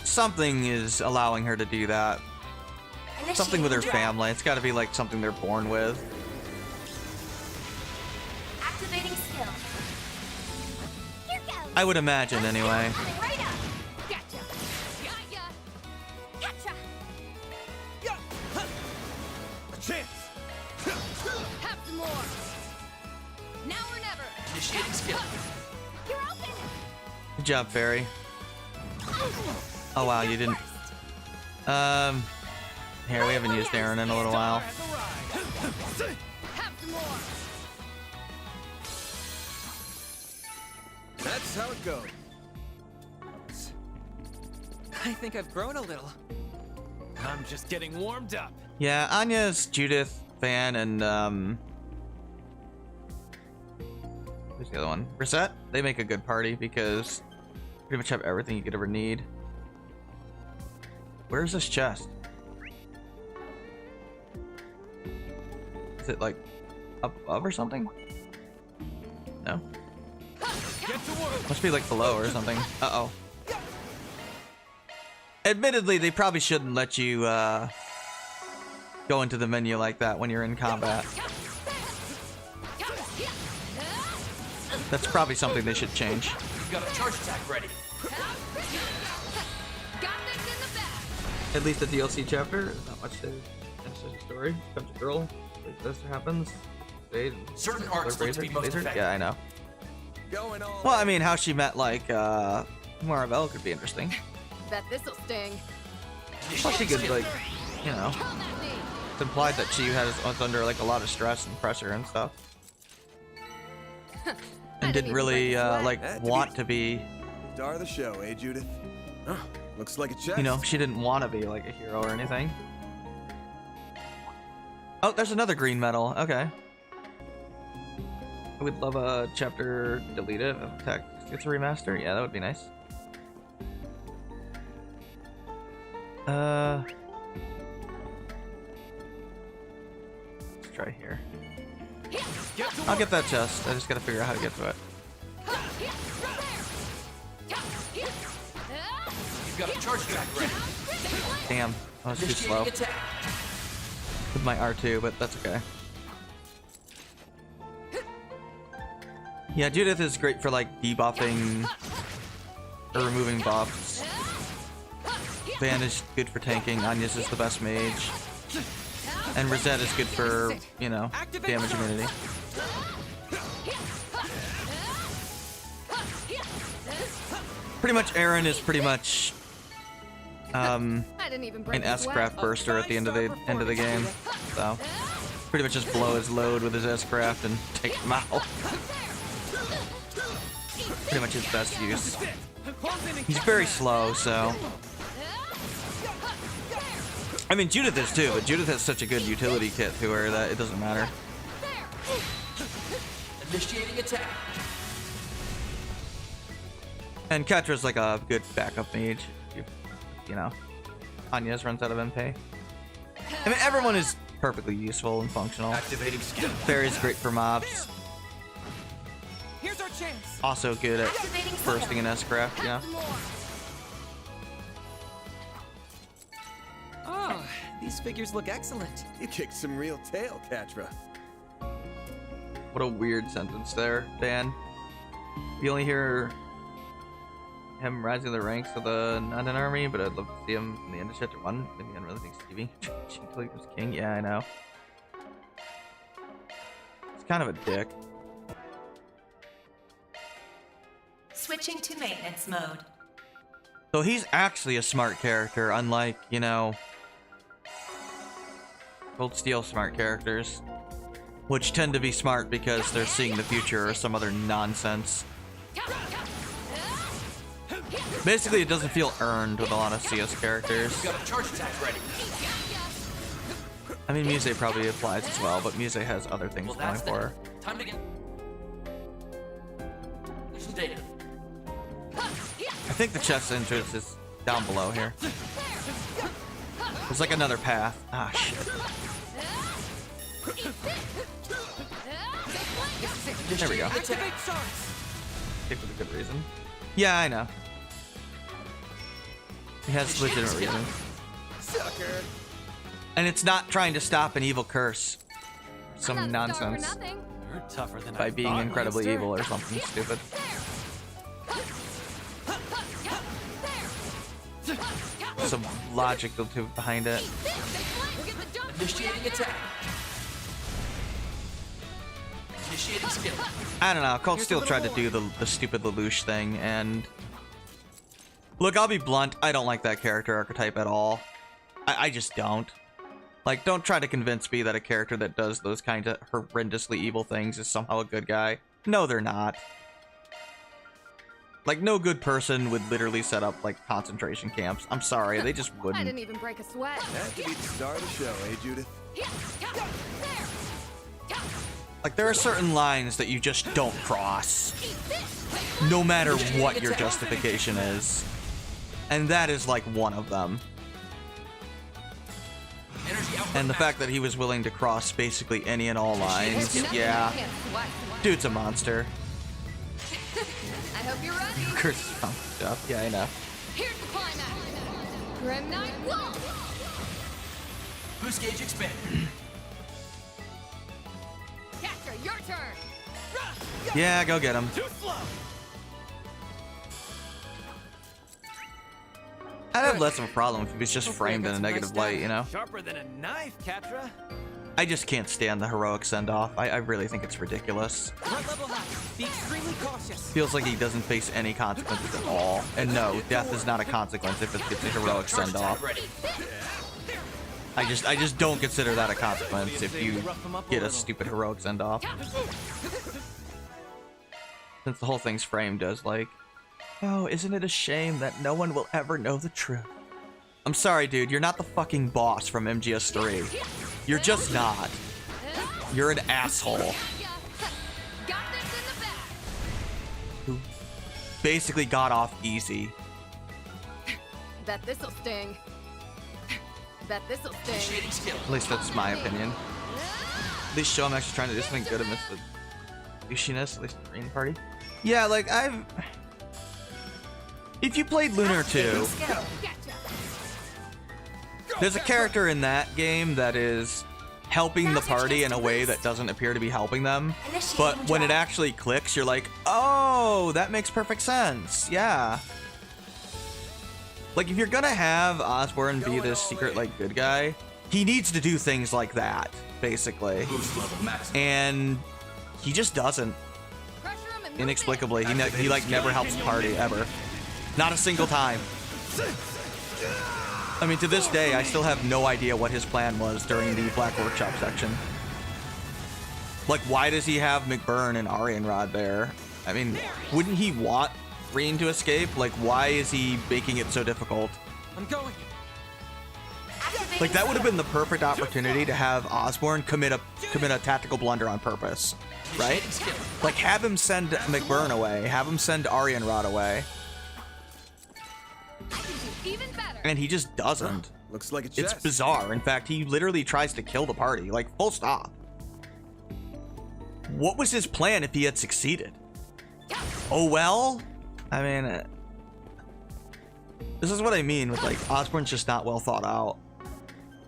Something is allowing her to do that. Something with her family. It's got to be like something they're born with. Activating skill. Here goes. I would imagine anyway. Coming right up. Gotcha! Got ya! Gotcha. Yeah. Huh. A chance. Have some more! Now or never! Initiating skill. You're open. Good job, Fairy. Oh wow, you didn't. Here, we haven't used Aaron in a little while. Have some more! That's how it goes. I think I've grown a little. I'm just getting warmed up. Yeah, Anya's Judith fan and who's the other one? Reset? They make a good party because pretty much have everything you could ever need. Where's this chest? Is it like up above or something? No. Get to work. Must be like below or something. Uh-oh. Admittedly, they probably shouldn't let you go into the menu like that when you're in combat. That's probably something they should change. You've got a charge attack ready. Got this in the bag! At least the DLC chapter. There's not much to finish the story. Comes a girl. This happens. Certain arts look to be most effective. Yeah, I know. Going all. Well, I mean, how she met like Maribel could be interesting. Bet this'll sting. Plus, she could like, you know, Come at me! it's implied that she was under like a lot of stress and pressure and stuff, and didn't really like want to be. Star of the show, eh, Judith? Huh. Looks like a chest. You know, she didn't want to be like a hero or anything. Oh, there's another green medal. Okay. I would love a chapter deleted of tech. It's a remaster. Yeah, that would be nice. Let's try here. I'll get that chest. I just gotta figure out how to get to it. You've got a charge attack ready. Damn, I was too slow Initiating attack. with my R2, but that's okay. Yeah, Judith is great for like debuffing or removing buffs. Van is good for tanking. Anya's is the best mage. And Rosette is good for, you know, damage immunity. Pretty much Aaron is pretty much I didn't even break an the sweat. S-craft burster at the end of the game. So pretty much just blow his load with his S-craft and take him out. Pretty much his best use. He's very slow, so. I mean, Judith is too, but Judith has such a good utility kit to her that it doesn't matter. Initiating attack. And Ketra's like a good backup mage. You know, Anya's runs out of MP. I mean, everyone is perfectly useful and functional. Activating skill. Fairy's great for mobs. Here's our chance. Also good at Activating bursting an S-craft, you know? Some more. Oh, these figures look excellent. You kicked some real tail, Catra. What a weird sentence there, Dan. You only hear him rising the ranks of the Nundan army, but I'd love to see him in the end of chapter 1. Maybe I really think Stevie until he was king. Yeah, I know. He's kind of a dick. Switching to maintenance mode. So he's actually a smart character, unlike, you know, Cold Steel smart characters, which tend to be smart because they're seeing the future or some other nonsense. Basically, it doesn't feel earned with a lot of CS characters. You've got a charge attack ready. I mean, Muse probably applies as well, but Muse has other things Well, going that's for her. that. Time to get. data. I think the chest entrance is down below here. There's like another path. Ah, shit. There we go. Activate shards. I think for a good reason. Yeah, I know. It has legitimate reason. Sucker. And it's not trying to stop an evil curse. Some I'm not a star for nonsense. nothing. You're tougher than By I being thought, incredibly monster. evil or something stupid. Some logic behind it. Initiating attack. Initiating skill. I don't know. Colt still tried to do the stupid Lelouch thing, and look, I'll be blunt. I don't like that character archetype at all. I just don't. Like, don't try to convince me that a character that does those kinds of horrendously evil things is somehow a good guy. No, they're not. Like, no good person would literally set up, like, concentration camps. I'm sorry, they just I wouldn't. didn't even break a sweat. That could be the star of the show, eh, Judith? Like, there are certain lines that you just don't cross. No matter what your justification is. And that is, like, one of them. Energy output. And the fact that he was willing to cross basically any and all lines, There's nothing yeah. you can't sweat. Dude's a monster. I hope you're ready. Curse is pumped up. Yeah, I know. Here's the climax. Grim Knight Wall. Boost gauge expanded. Catcher, your turn. Yeah, go get him. Too slow. I'd have less of a problem if he was just framed in a negative light, you know? Sharper than a knife, Catra. I just can't stand the heroic send-off. I really think it's ridiculous. Threat level high. Be extremely cautious. Feels like he doesn't face any consequences at all. And no, death is not a consequence if it's a heroic Charge send-off. attack ready. I just don't consider that a consequence if you get a stupid heroic send-off. Since the whole thing's framed as like, oh, isn't it a shame that no one will ever know the truth? I'm sorry, dude, you're not the fucking boss from MGS3. You're just not. You're an asshole Got this in the back. who basically got off easy. Bet this'll sting. Bet this'll sting. Initiating skill. At least that's my opinion. At least show I'm actually trying to do something good amidst the douchiness, at least in the Green Party. Yeah, like, if you played Lunar 2, Gotcha. there's a character in that game that is helping the party in a way that doesn't appear to be helping them. But when it actually clicks, you're like, oh, that makes perfect sense. Yeah. Like, if you're gonna have Osborn be this secret, like, good guy, he needs to do things like that, basically. Boost level max. And he just doesn't. Pressure him and move Inexplicably, he like, never helps the party, ever. Not a single time. I mean, to this day, I still have no idea what his plan was during the Black Workshop section. Like, why does he have McBurn and Arianrod there? I mean, wouldn't he want Reen to escape? Like, why is he making it so difficult? I'm going. Like, that would have been the perfect opportunity to have Osborn commit a tactical blunder on purpose, right? Initiating skill. Like, have him send McBurn away, have him send Arianrod away, I can do even better. and he just doesn't. Looks like a It's chest. bizarre. In fact, he literally tries to kill the party, like, full stop. What was his plan if he had succeeded? Oh well? I mean, this is what I mean with, like, Osborn's just not well thought out.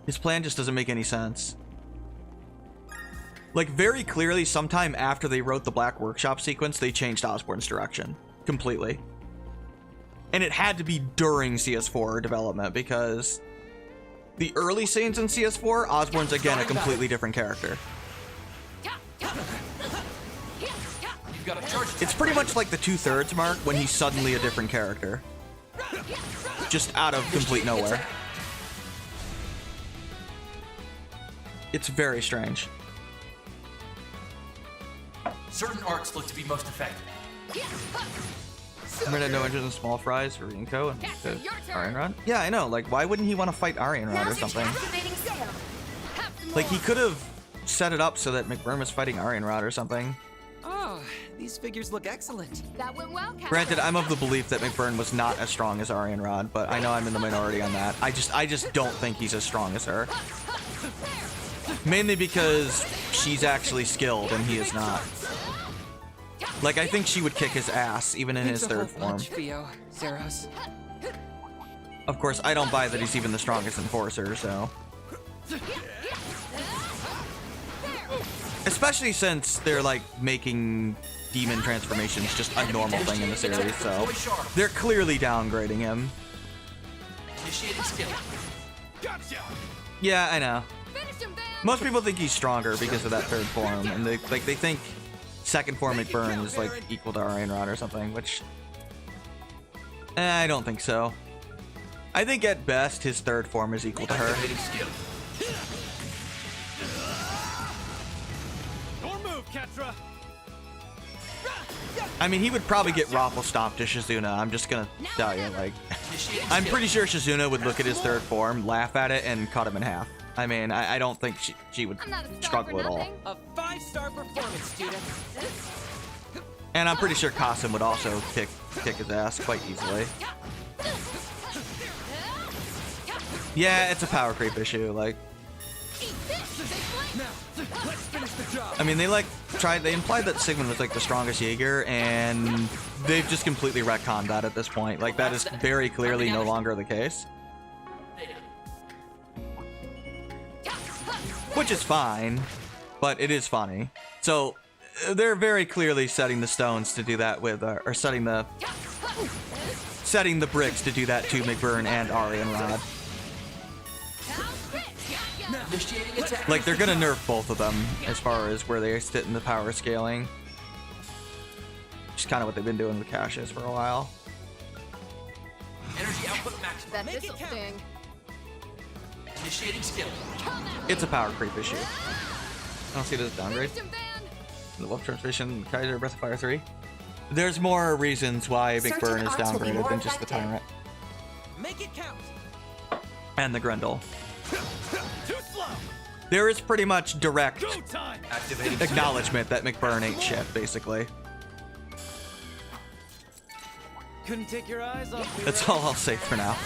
His plan just doesn't make any sense. Like, very clearly, sometime after they wrote the Black Workshop sequence, they changed Osborn's direction. Completely. And it had to be during CS4 development, because the early scenes in CS4, Osborn's again a completely different character. You've got a charge attack. It's pretty much like the 2/3 mark when he's suddenly a different character. Just out of complete nowhere. It's very strange. Certain arcs look to be most effective. I'm gonna no interest in small fries for Rinko and Arianrod. Yeah, I know. Like, why wouldn't he want to fight Arianrod or Now's your something? activating skill. Like, he could have set it up so that McBurn was fighting Arianrod or something. Oh, These figures look excellent. That went well, Captain. Granted, I'm of the belief that McBurn was not as strong as Arian Rod, but I know I'm in the minority on that. I just don't think he's as strong as her. Mainly because she's actually skilled and he is not. Like, I think she would kick his ass, even in his third form. Zeros. Of course, I don't buy that he's even the strongest enforcer, so... Especially since they're, like, making demon transformations just a normal thing in the series, so... They're clearly downgrading him. Initiating skill. Yeah, I know. Finish him, Van. Most people think he's stronger because of that third form, and they think second form McBurn is like equal to Arian Rod or something, which I don't think so. I think at best his third form is equal to her. Activating skill. Your move, Ketra. I mean, he would probably get Raffle Stomp to Shizuna. I'm just gonna tell you, like, Initiating I'm skill. pretty sure Shizuna would look at his third form, laugh at it, and cut him in half. I mean, I don't think she would I'm not a star struggle for at all. nothing. A 5-star performance, student. And I'm pretty sure Kasim would also kick his ass quite easily. Yeah, it's a power creep issue. Like, Let's finish the job. I mean, they implied that Sigmund was like the strongest Jaeger, and they've just completely retconned that at this point. Like, that is very clearly no longer the case. Which is fine, but it is funny. So they're very clearly setting the stones to do that with, or setting the bricks to do that to McBurn and Arian Rod. Initiating attack. Like, they're gonna nerf both of them as far as where they sit in the power scaling. Which is kind of what they've been doing with caches for a while. Energy output maximum. Bet this'll sting. Initiating skill. It's a power creep issue. I don't see it as a downgrade. Finish him, Van. The Wolf Transmission, Kaiser, Breath of Fire 3. There's more reasons why Big Burn is Certain arts will be downgraded more than just the effective. Tyrant. Make it count. And the Grendel. Too slow. There is pretty much direct Go time. Activating skill. acknowledgement that McBurn ain't shit, basically. Couldn't take your eyes off me. That's all I'll say for now.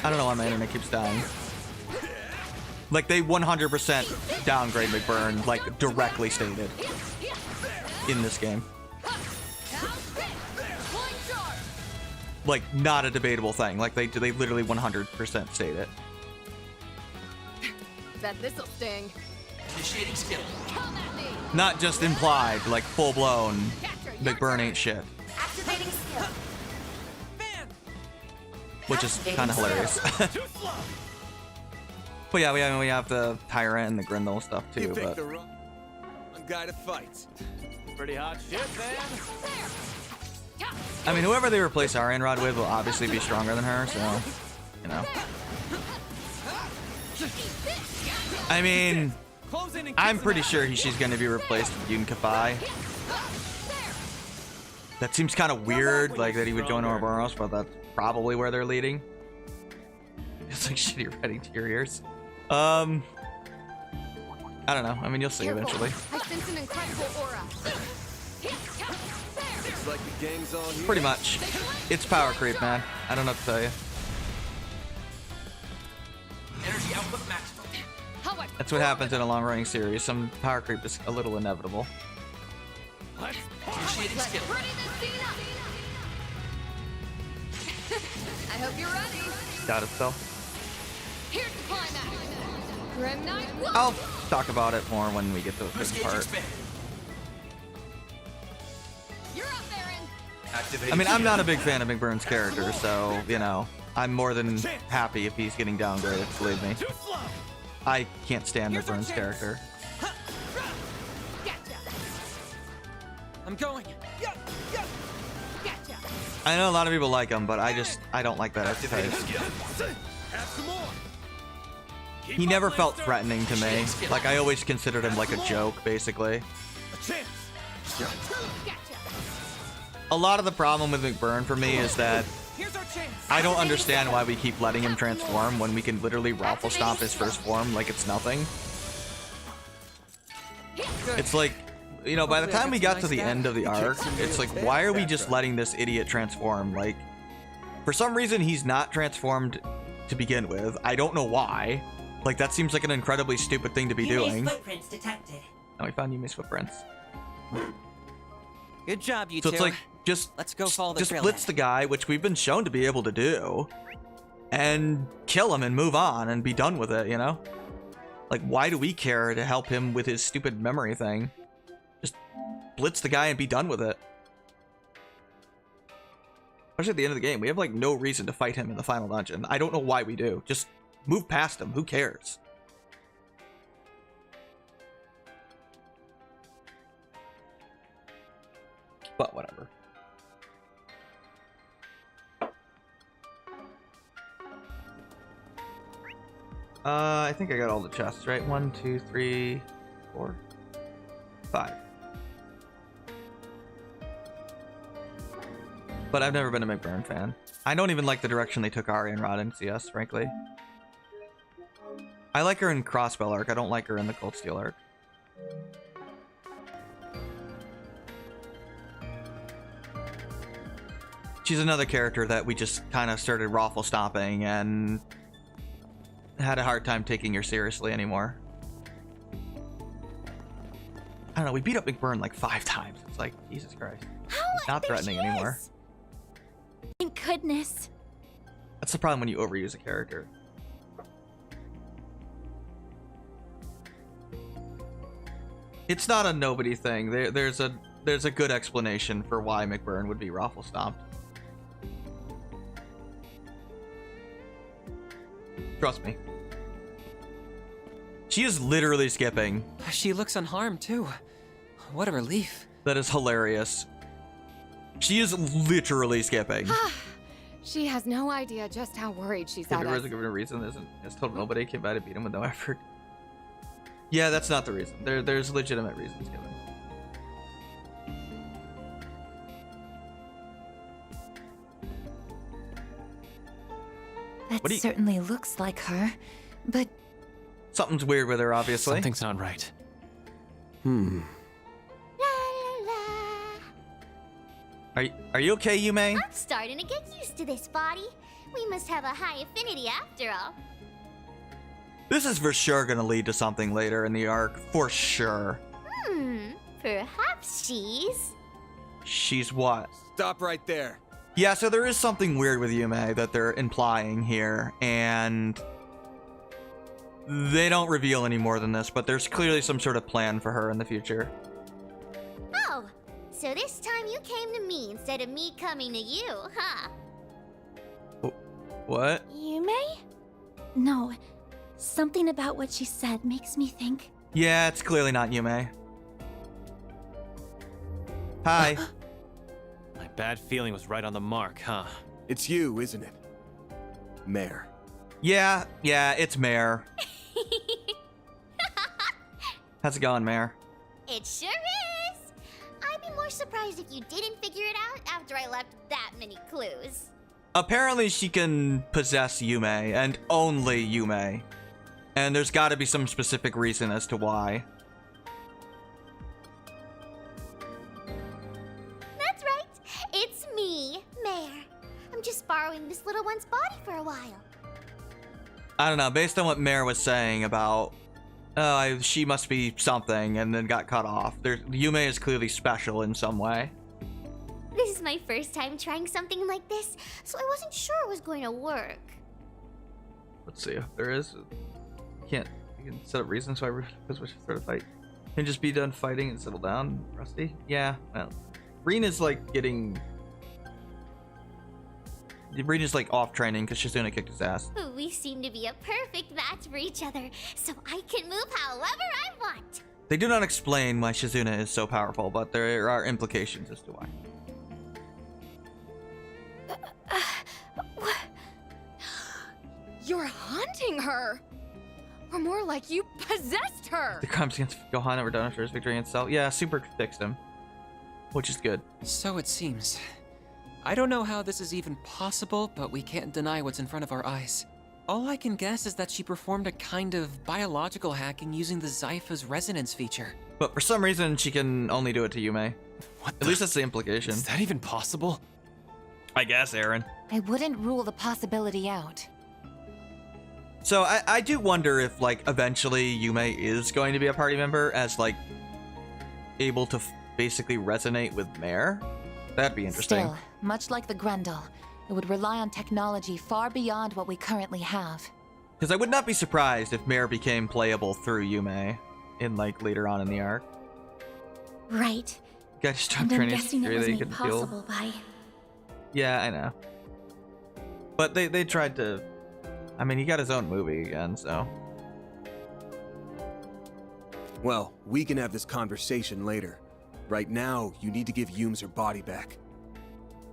I don't know why my internet keeps dying. Like, they 100% downgrade McBurn, like, directly stated in this game. Like, not a debatable thing. Like, they literally 100% state it. Bet this'll sting. Initiating skill. Come at me. Not just implied, like, full-blown, McBurn ain't shit. Activating skill. Man. Which is kind of hilarious. Too slow. But yeah, we have the Tyrant and the Grendel stuff You too, picked but the wrong guy to fight. Pretty hot shit, man. I mean, whoever they replace Arian Rod with will obviously be stronger than her, so, you know. I mean, Close in and I'm kiss pretty him sure she's going to be replaced with Yun Kafai. That seems kind of weird, like that he would join Ouroboros, but that's probably where they're leading. It's like shitty writing to your ears. I don't know. I mean, you'll see eventually. I sense an incredible aura. Looks like the gang's all here. Pretty much. It's power creep, man. I don't know what to tell you. Energy output maximum. That's what happens in a long-running series. Some power creep is a little inevitable. Let's Initiating skill. Pretty this scene up. I hope you're ready. Got it, though. Here's the climax. Grim Knight. I'll talk about it more when we get to the Boost first gauge part. expanded. You're up there, and Activating I mean, I'm skill. not a big fan of McBurn's character, so, you know, I'm more than happy if he's getting downgraded, believe me. too slow. I can't stand Here's our McBurn's chance. character. gotcha. I'm going. Gotcha. I know a lot of people like him, but I don't like that Activating archetype. skill. Have some more. Keep He up, never felt Lancer. threatening to me. Like, I always considered him like a joke, basically. A chance. Gotcha. A lot of the problem with McBurn for me is that Here's our chance. I don't understand why we keep letting him transform when we can literally raffle stomp his first form like it's nothing. It's like, You know, by the Hopefully I time we get got some to the nice end of the arc, it's like, why are we just letting this idiot transform? Like, for some reason, he's not transformed to begin with. I don't know why. Like, that seems like an incredibly stupid thing to be doing. Footprints detected. And we found Yume's footprints. Good job, you So two. it's like, just Let's go follow the just trail blitz then. the guy, which we've been shown to be able to do, and kill him and move on and be done with it, you know? Like, why do we care to help him with his stupid memory thing? Just blitz the guy and be done with it. Especially at the end of the game, we have, like, no reason to fight him in the final dungeon. I don't know why we do. Just move past him. Who cares? But whatever. I think I got all the chests, right? 1, 2, 3, 4, 5. But I've never been a McBurn fan. I don't even like the direction they took Ari and Rod in CS, frankly. I like her in Crossbell arc. I don't like her in the Cold Steel arc. She's another character that we just kind of started raffle stomping and had a hard time taking her seriously anymore. I don't know, we beat up McBurn like 5 times. It's like, Jesus Christ. He's not threatening anymore. Thank goodness. That's the problem when you overuse a character. It's not a nobody thing. There's a good explanation for why McBurn would be raffle stomped. Trust me. She is literally skipping. She looks unharmed, too. What a relief. That is hilarious. She is literally skipping. She has no idea just how worried she's If at there us. was a given reason, it's told nobody came by to beat him with no effort. Yeah, that's not the reason. There's legitimate reasons given. That What do you- certainly looks like her, but Something's weird with her, obviously. Something's not right. la la la. Are you okay, Yumé? I'm starting to get used to this body. We must have a high affinity after all. This is for sure gonna lead to something later in the arc. For sure. Perhaps she's... She's what? Stop right there. Yeah, so there is something weird with Yumé that they're implying here, and they don't reveal any more than this, but there's clearly some sort of plan for her in the future. Oh, so this time you came to me instead of me coming to you, huh? What? Yumé? No, something about what she said makes me think... Yeah, it's clearly not Yumé. Hi. My bad feeling was right on the mark, huh? It's you, isn't it? Mare. Yeah, it's Mare. How's it going, Mare? It sure is! I'd be more surprised if you didn't figure it out after I left that many clues. Apparently she can possess Yumé, and only Yumé. And there's gotta be some specific reason as to why. That's right! It's me, Mare. I'm just borrowing this little one's body for a while. I don't know, based on what Mare was saying about, she must be something and then got cut off. Yumé is clearly special in some way. This is my first time trying something like this, so I wasn't sure it was going to work. Let's see if there is. You can set up reasons why we should start a fight. Can just be done fighting and settle down, Rusty? Yeah, well. Rena's like getting... Rena's like off training because Shizuna kicked his ass. We seem to be a perfect match for each other, so I can move however I want. They do not explain why Shizuna is so powerful, but there are implications as to why. You're haunting her! Or more like you possessed her! The crimes against Gohan were done after his victory in Cell. Yeah, Super fixed him. Which is good. So it seems. I don't know how this is even possible, but we can't deny what's in front of our eyes. All I can guess is that she performed a kind of biological hacking using the Zypha's resonance feature. But for some reason, she can only do it to Yumé. What At least that's the implication. Is that even possible? I guess, Aaron. I wouldn't rule the possibility out. So I do wonder if, like, eventually Yumé is going to be a party member as, like, able to basically resonate with Mare. That'd be interesting. Still, much like the Grendel, it would rely on technology far beyond what we currently have. Because I would not be surprised if Mare became playable through Yumé in, like, later on in the arc. Right. Guys, stop And I'm training guessing it theory was they made couldn't feel. possible by... Yeah, I know. But they tried to... I mean, he got his own movie again, so... Well, we can have this conversation later. Right now, you need to give Yums her body back.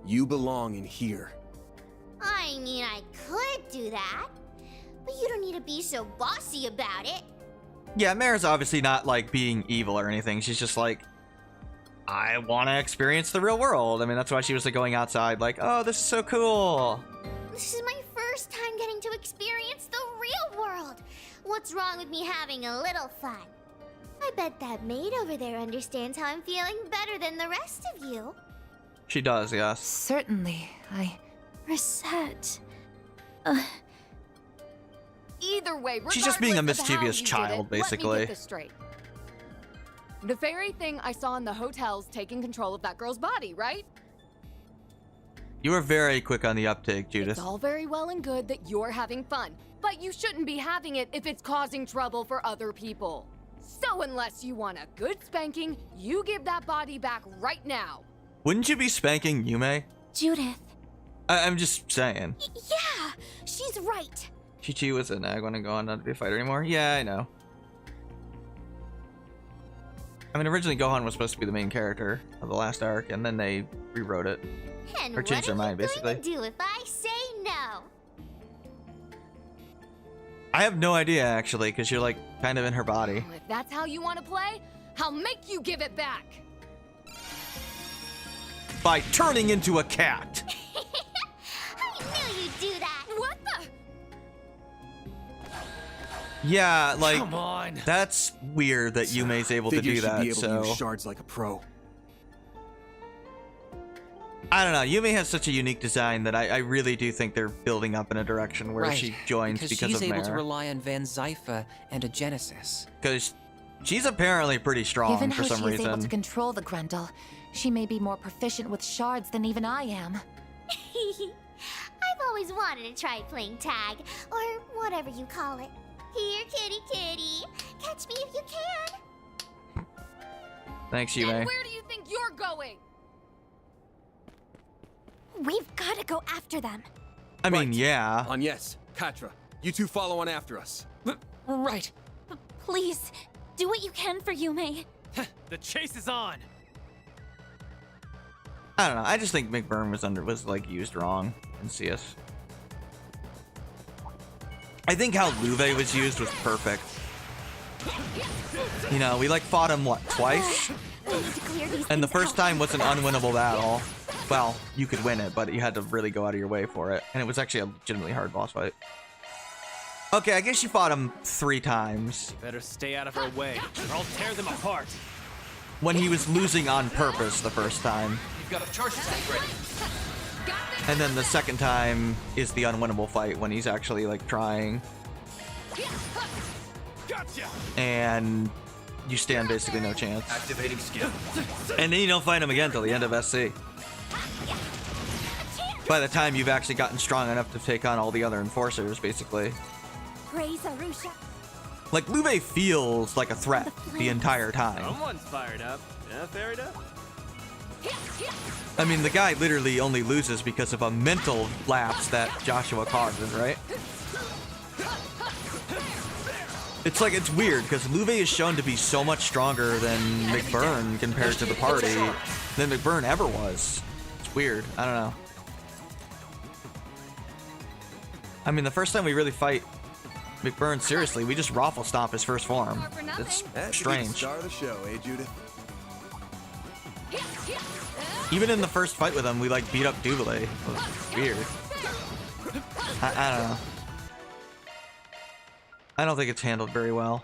You belong in here. I mean, I could do that. But you don't need to be so bossy about it. Yeah, Mare's obviously not, like, being evil or anything. She's just like, I want to experience the real world. I mean, that's why she was, like, going outside, like, oh, this is so cool. This is my first time getting to experience the real world. What's wrong with me having a little fun? I bet that maid over there understands how I'm feeling better than the rest of you. She does, yes. Certainly, Reset. Either way, She's just being a regardless of how mischievous you did child, it, let me basically. get this straight. The very thing I saw in the hotel's taking control of that girl's body, right? You were very quick on the uptake, Judith. It's all very well and good that you're having fun, but you shouldn't be having it if it's causing trouble for other people. So unless you want a good spanking, you give that body back right now. Wouldn't you be spanking Yumé? Judith. I'm just saying. Yeah, she's right. Chi-Chi was a nag when I go on not to be a fighter anymore. Yeah, I know. I mean, originally Gohan was supposed to be the main character of the last arc, and then they rewrote it. And Or changed their mind, what are basically. you going to do if I say no? I have no idea, actually, because you're, like, kind of in her body. If that's how you want to play, I'll make you give it back. By turning into a cat. I knew you'd do that. What the? Yeah, like, Come on. that's weird that Yume's able to Figure do she'd that, be able to so... use shards like a pro. I don't know, Yume has such a unique design that I really do think they're building up in a direction where Right, she joins because she's of able to Mare. rely on Van Zypha and a Genesis. Because she's apparently pretty strong given for how some she is able to reason. control the Grendel, she may be more proficient with shards than even I am. I've always wanted to try playing tag, or whatever you call it. Here, kitty kitty. Catch me if you can. Thanks, And Yume. where do you think you're going? We've got to go after them. I mean, Right. yeah. Agnes, Katra, you two follow on after us. Right. Please, do what you can for Yumé. The chase is on. I don't know. I just think McBurn was like used wrong in CS. I think how Luve was used was perfect. You know, we like fought him what, twice? We need to clear these And the things first out. time was an unwinnable battle. Well, you could win it, but you had to really go out of your way for it. And it was actually a legitimately hard boss fight. Okay, I guess you fought him 3 times. Better stay out of her way, or I'll tear them apart. When he was losing on purpose the first time. You've got a charge attack ready. And then the second time is the unwinnable fight when he's actually like trying. Gotcha! And you stand basically no chance. Activating skill. And then you don't fight him again till the end of SC. By the time you've actually gotten strong enough to take on all the other enforcers, basically. Praise Arusha. Like, Luve feels like a threat the entire time. Someone's fired up. Yeah, fair enough. I mean, the guy literally only loses because of a mental lapse that Joshua causes, right? It's like, it's weird, because Luve is shown to be so much stronger than McBurn compared to the party than McBurn ever was. It's weird. I don't know. I mean, the first time we really fight McBurn seriously, we just raffle stomp his first form. It's That should be the strange. star of the show, eh, Judith? Even in the first fight with him, we like beat up Duvalier. It was weird. I don't know. I don't think it's handled very well.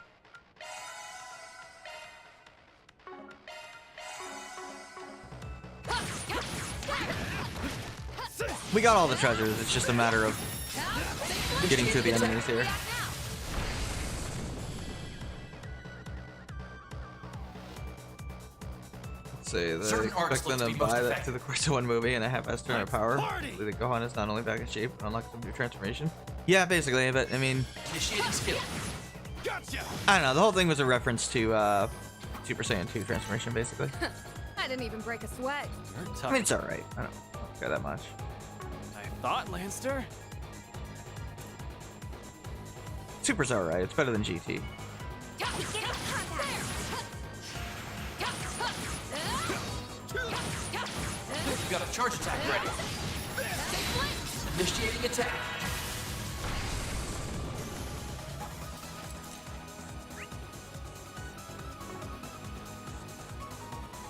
We got all the treasures. It's just a matter of getting to the enemies here. Let's see. Certain arts Expect look them to to be most buy that effective. to the course of one movie and a half-assed turn of power. Party! The Gohan is not only back in shape, but unlocks some new transformation. Yeah, basically, but I mean, Initiating skill. Gotcha! I don't know. The whole thing was a reference to Super Saiyan 2 transformation, basically. I didn't even break a sweat. You're I tough. mean, it's alright. I don't care that much. I thought, Lanster. Super's alright. It's better than GT. You got a charge attack ready. Initiating attack.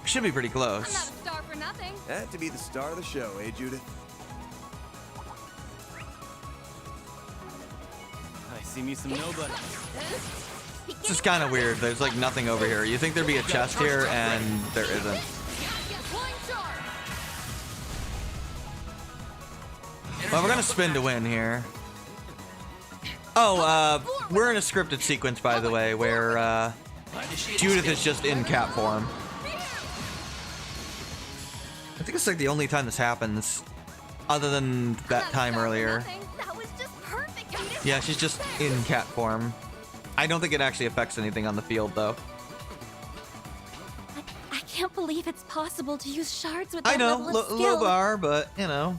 Should be pretty I'm not a close. star for nothing. Had to be the star of the show, eh, Judith? I see me some nobody. This is kind of weird. There's like nothing over here. You think there'd be a chest here, and there isn't. Well, we're gonna spin to win here. Oh, we're in a scripted sequence, by the way, where Judith is just in cat form. I think it's like the only time this happens, other than that time earlier. That was just perfect. Yeah, she's just in cat form. I don't think it actually affects anything on the field, though. I can't believe it's possible to use shards with that I know, level of low skill. bar, but you know.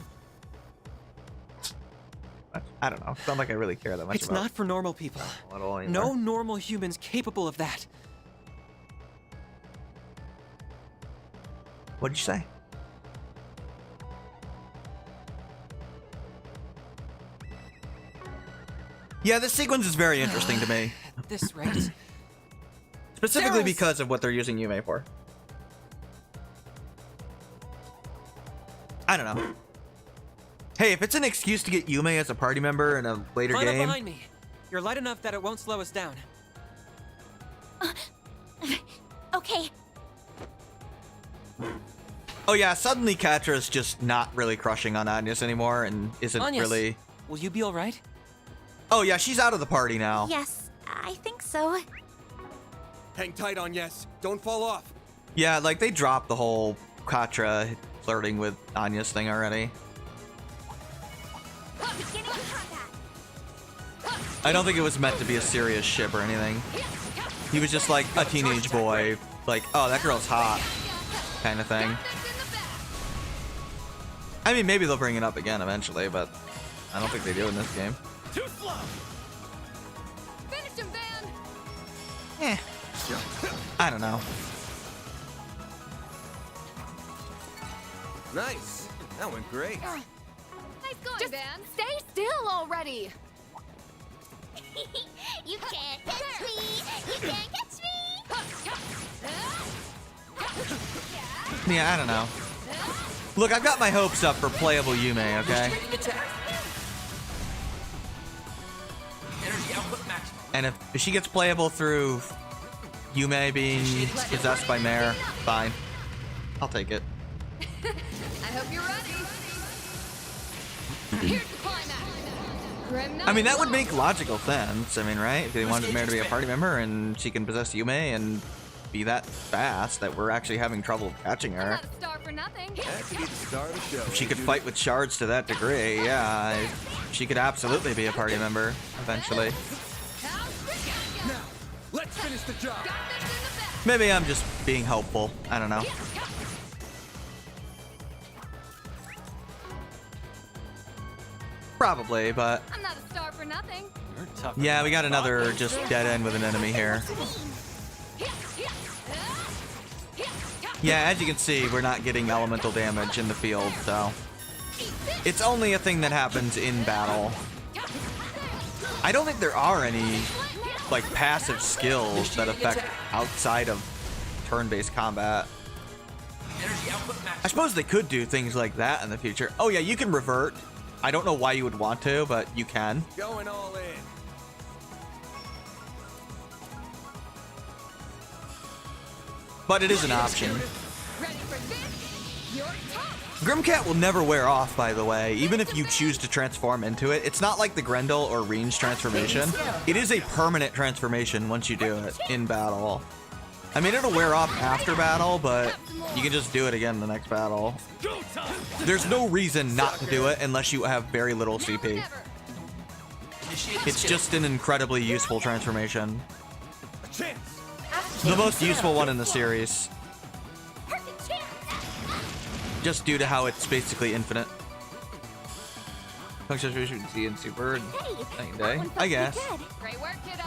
I don't know. It's not like I really care that much It's about not for normal people. it at all No anymore. normal humans capable of that. What'd you say? Yeah, this sequence is very interesting to me. At this rate, Specifically Zeros! because of what they're using Yumé for. I don't know. Hey, if it's an excuse to get Yumé as a party member in a later climb up game, behind me. You're light enough that it won't slow us down. Okay, oh yeah, suddenly Katra's just not really crushing on Agnes anymore and isn't Agnes, really. will you be all right? Oh yeah, she's out of the party now. yes, I think so. Hang tight on yes. Don't fall off. Yeah, like they dropped the whole Katra flirting with Agnes thing already. I don't think it was meant to be a serious ship or anything. He was just like a teenage boy, like, oh, that girl's hot, kind of thing. I mean, maybe they'll bring it up again eventually, but I don't think they do in this game. Too slow. Finish him, Van. Eh. I don't know. Nice. That went great. Nice going, Van. Stay still already. You can't catch me. You can't catch me. Yeah, I don't know. Look, I've got my hopes up for playable Yumé, okay? Initiating attack. Energy output maximum. And if she gets playable through Yumé being possessed by Mare, fine. I'll take it. I hope you're ready. Here's the climax. Grim I mean, that would Knight. make logical sense. I mean, right? If they wanted Mare to be a party member and she can possess Yumé and be that fast that we're actually having trouble catching I'm her. not a star for nothing. Had to be the star of the show. If she eh, could Judith? fight with shards to that degree, yeah, she could absolutely be a party member eventually. Now, let's finish the job. Maybe I'm just being hopeful. I don't know. Probably, but I'm not a star for nothing. You're tough. yeah, we got another just dead end with an enemy here. Yeah, as you can see, we're not getting elemental damage in the field, so it's only a thing that happens in battle. I don't think there are any like passive skills that affect outside of turn-based combat. Energy output I maximum. suppose they could do things like that in the future. Oh yeah, you can revert. I don't know why you would want to, but you can. Going all in. But it is an option. Ready for this? Your top. Grimcat will never wear off, by the way, even if you choose to transform into it. It's not like the Grendel or Reen's transformation. It is a permanent transformation once you do it in battle. I mean, it'll wear off after battle, but you can just do it again in the next battle. There's no reason not to do it unless you have very little CP. It's just an incredibly useful transformation. The most useful one in the series. Just due to how it's basically infinite. Function we should see in Super and Day, I guess. Great work, kiddo.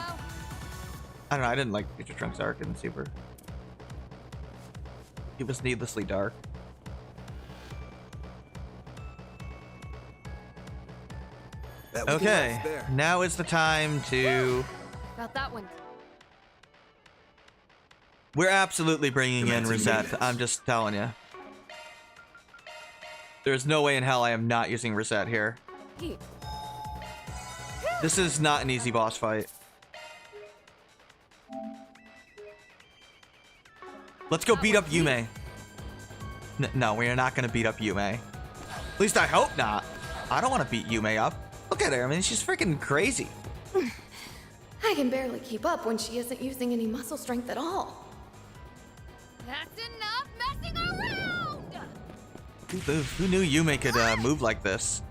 I don't know, I didn't like Future Trunks arc in Super. It was needlessly dark. Okay, now is the time to... About that one. We're absolutely bringing in Reset, I'm just telling you. There's no way in hell I am not using Reset here. This is not an easy boss fight. Let's go beat up Yumé. No, we are not going to beat up Yumé. At least I hope not. I don't want to beat Yumé up. Look at her. I mean, she's freaking crazy. I can barely keep up when she isn't using any muscle strength at all. That's enough messing around! Who knew Yumé could move like this?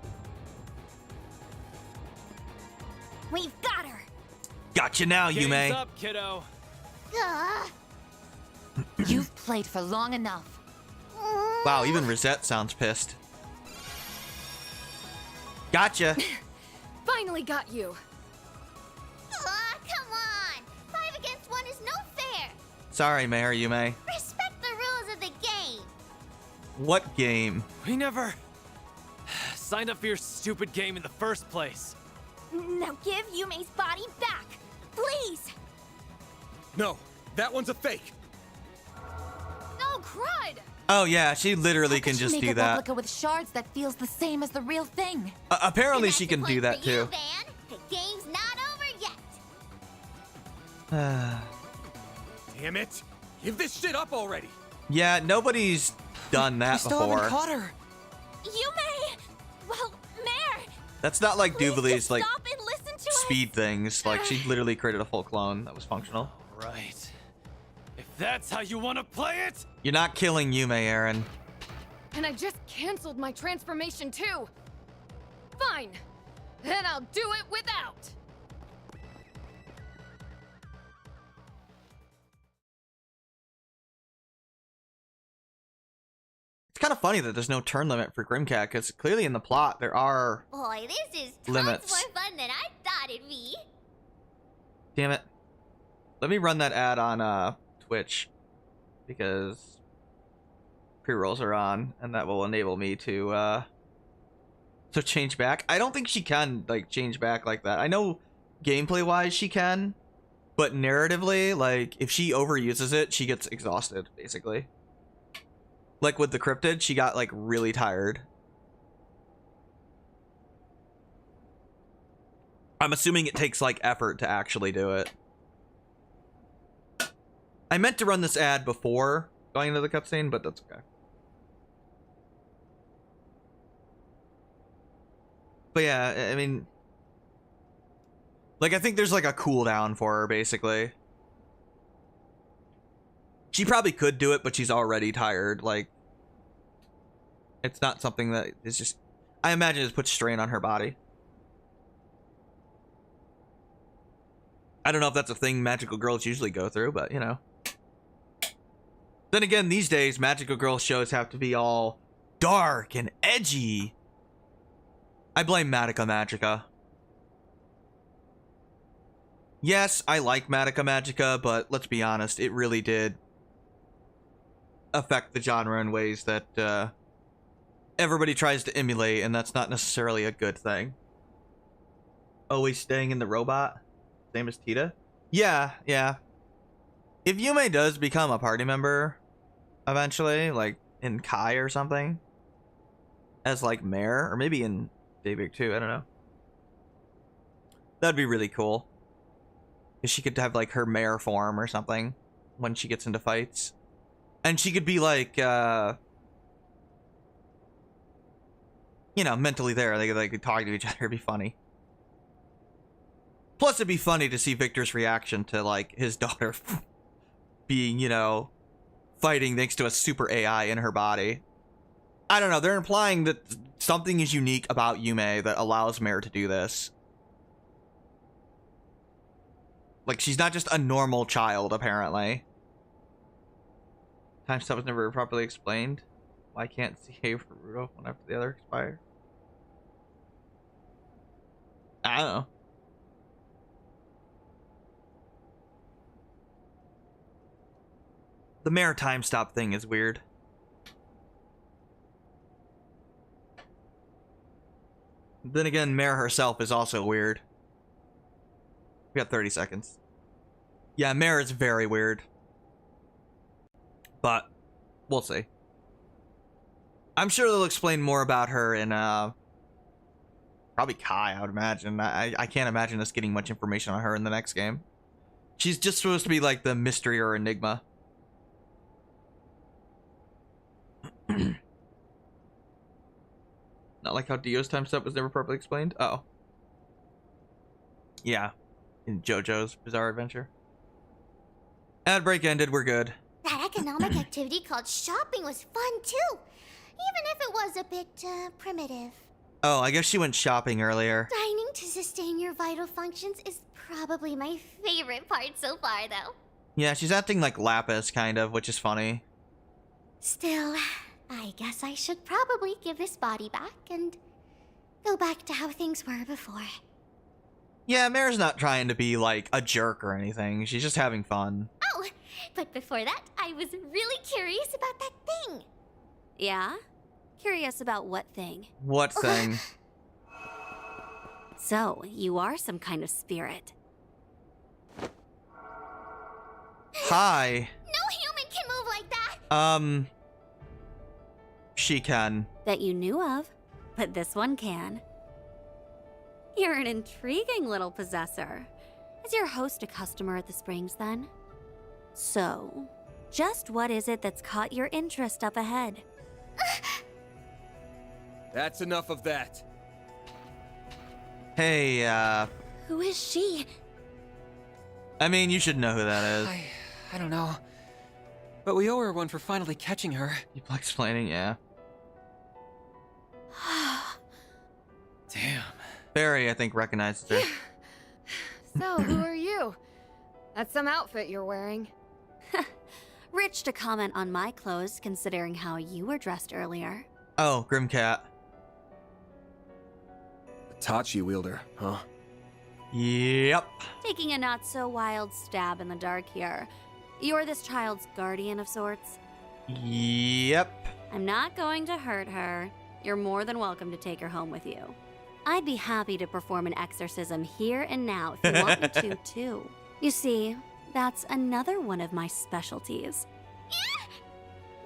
We've got her. Gotcha now, Game's Yumé. up, kiddo. You've played for long enough. Wow, even Reset sounds pissed. Gotcha. Finally got you. Come on! 5 against 1 is no fair! Sorry, Mayor Yumé. Respect the rules of the game! What game? We never signed up for your stupid game in the first place. Now give Yume's body back, please. No, that one's a fake. No crud! Oh yeah, she literally How can could you just make do a that. replica with shards that feels the same as the real thing. Apparently And she that's can the do point that for you, too. Van. The game's not over yet! Damn it! Give this shit up already! Yeah, nobody's done that Still before. haven't caught her. Yume! Well, Mare, That's not like please Duvaly's just like stop and listen to us. speed things. Like she literally created a full clone that was functional. Right. If that's how you want to play it, You're not killing Yumé, Aaron. And I just canceled my transformation too. Fine. Then I'll do it without. It's kind of funny that there's no turn limit for Grimcat, because clearly in the plot there are Boy, this is tons limits. more fun than I thought it'd be! Damn it. Let me run that ad on Twitch, because pre-rolls are on, and that will enable me to change back. I don't think she can like change back like that. I know gameplay wise she can, but narratively, like if she overuses it, she gets exhausted basically. Like with the cryptid, she got like really tired. I'm assuming it takes like effort to actually do it. I meant to run this ad before going into the cutscene, but that's okay. But yeah, I mean, like I think there's like a cooldown for her basically. She probably could do it, but she's already tired. Like, it's not something that is just, I imagine it puts strain on her body. I don't know if that's a thing magical girls usually go through, but you know. Then again, these days, magical girl shows have to be all dark and edgy. I blame Madoka Magica. Yes, I like Madoka Magica, but let's be honest, it really did affect the genre in ways that everybody tries to emulate, and that's not necessarily a good thing. Always staying in the robot? Same as Tita? Yeah. If Yumé does become a party member eventually, like in Kai or something, as like Mare, or maybe in Daybreak too, I don't know. That'd be really cool. If she could have like her Mare form or something when she gets into fights. And she could be like you know, mentally there. They could talk to each other. It'd be funny. Plus, it'd be funny to see Victor's reaction to, like, his daughter being, you know, fighting thanks to a super AI in her body. I don't know. They're implying that something is unique about Yumé that allows Mare to do this. Like, she's not just a normal child, apparently. Time stuff was never properly explained. Why can't CA for Rudolph one after the other expire? I don't know. The Mare time stop thing is weird. Then again, Mare herself is also weird. We got 30 seconds. Yeah, Mare is very weird. But we'll see. I'm sure they'll explain more about her in probably Kai, I would imagine. I can't imagine us getting much information on her in the next game. She's just supposed to be like the mystery or enigma. Not like how Dio's time step was never properly explained. Oh. Yeah. In JoJo's Bizarre Adventure. Ad break ended, we're good. That economic activity called shopping was fun too, even if it was a bit primitive. Oh, I guess she went shopping earlier. Dining to sustain your vital functions is probably my favorite part so far, though. Yeah, she's acting like Lapis, kind of, which is funny. Still, I guess I should probably give this body back and go back to how things were before. Yeah, Mare's not trying to be, like, a jerk or anything. She's just having fun. Oh, but before that, I was really curious about that thing. Yeah? Curious about what thing? What thing? So, you are some kind of spirit. Hi. No human can move like that! She can. That you knew of, but this one can. You're an intriguing little possessor. Is your host a customer at the Springs, then? So, just what is it that's caught your interest up ahead? That's enough of that. Hey, Who is she? I mean, you should know who that is. I don't know. But we owe her one for finally catching her. People explaining, yeah. Damn. Barry, I think, recognizes her. So, who are you? That's some outfit you're wearing. Rich to comment on my clothes, considering how you were dressed earlier. Oh, Grimcat. Tachi wielder, huh? Yep. Taking a not-so-wild stab in the dark here. You're this child's guardian of sorts? Yep. I'm not going to hurt her. You're more than welcome to take her home with you. I'd be happy to perform an exorcism here and now if you want me to, too. You see, that's another one of my specialties.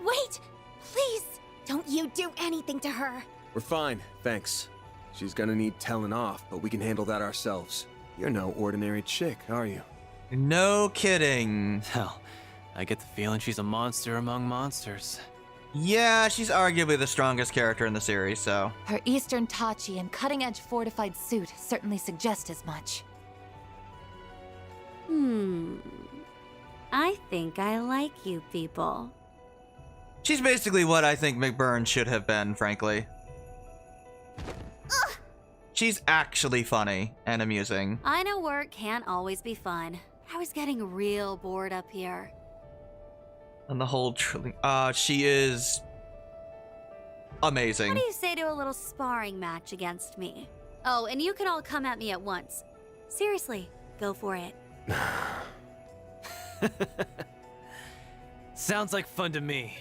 Wait! Please! Don't you do anything to her! We're fine, thanks. She's gonna need telling off, but we can handle that ourselves. You're no ordinary chick, are you? No kidding. Hell, I get the feeling she's a monster among monsters. Yeah, she's arguably the strongest character in the series, so. Her Eastern Tachi and cutting-edge fortified suit certainly suggest as much. I think I like you people. She's basically what I think McBurn should have been, frankly. She's actually funny and amusing. I know work can't always be fun. I was getting real bored up here. And the whole she is amazing. What do you say to a little sparring match against me? Oh, and you can all come at me at once. Seriously, go for it. Sounds like fun to me.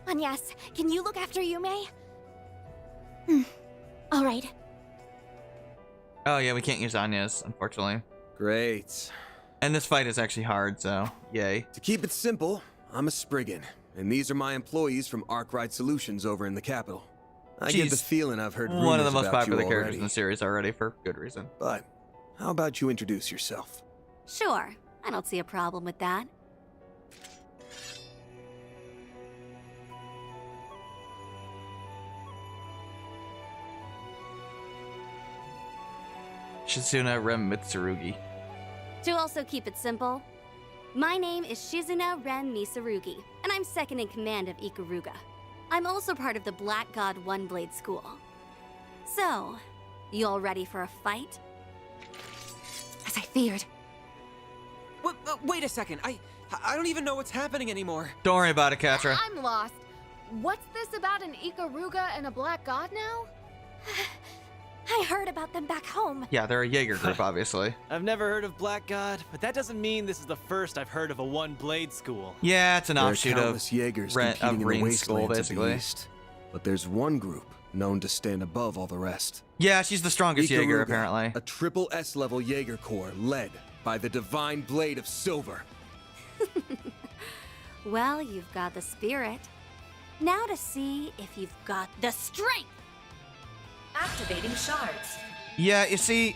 Anyas, can you look after Yumé? Alright. Oh yeah, we can't use Anya's, unfortunately. Great. And this fight is actually hard, so yay. To keep it simple, I'm a Spriggan, and these are my employees from Arkwright Solutions over in the capital. I get the She's feeling I've heard rumors one of the most about popular you characters already. in the series already, for good reason. But how about you introduce yourself? Sure, I don't see a problem with that. Shizuna Rem Mitsurugi. To also keep it simple, my name is Shizuna Rem Mitsurugi, and I'm second in command of Ikaruga. I'm also part of the Black God One Blade School. So, you all ready for a fight? As I feared. Wait a second. I don't even know what's happening anymore. Don't worry about it, Katra. I'm lost. What's this about an Ikaruga and a black god now? I heard about them back home. Yeah, they're a Jaeger group, obviously. I've never heard of Black God, but that doesn't mean this is the first I've heard of a one-blade school. Yeah, it's an There are offshoot countless of Jaegers Ren- competing in the Ring School, wastelands of the basically. east. But there's one group known to stand above all the rest. Yeah, she's the strongest Jaeger, Ikaruga, apparently. a triple S level Jaeger Corps led by the Divine Blade of Silver. Well, you've got the spirit. Now to see if you've got the strength. Activating shards. Yeah, you see,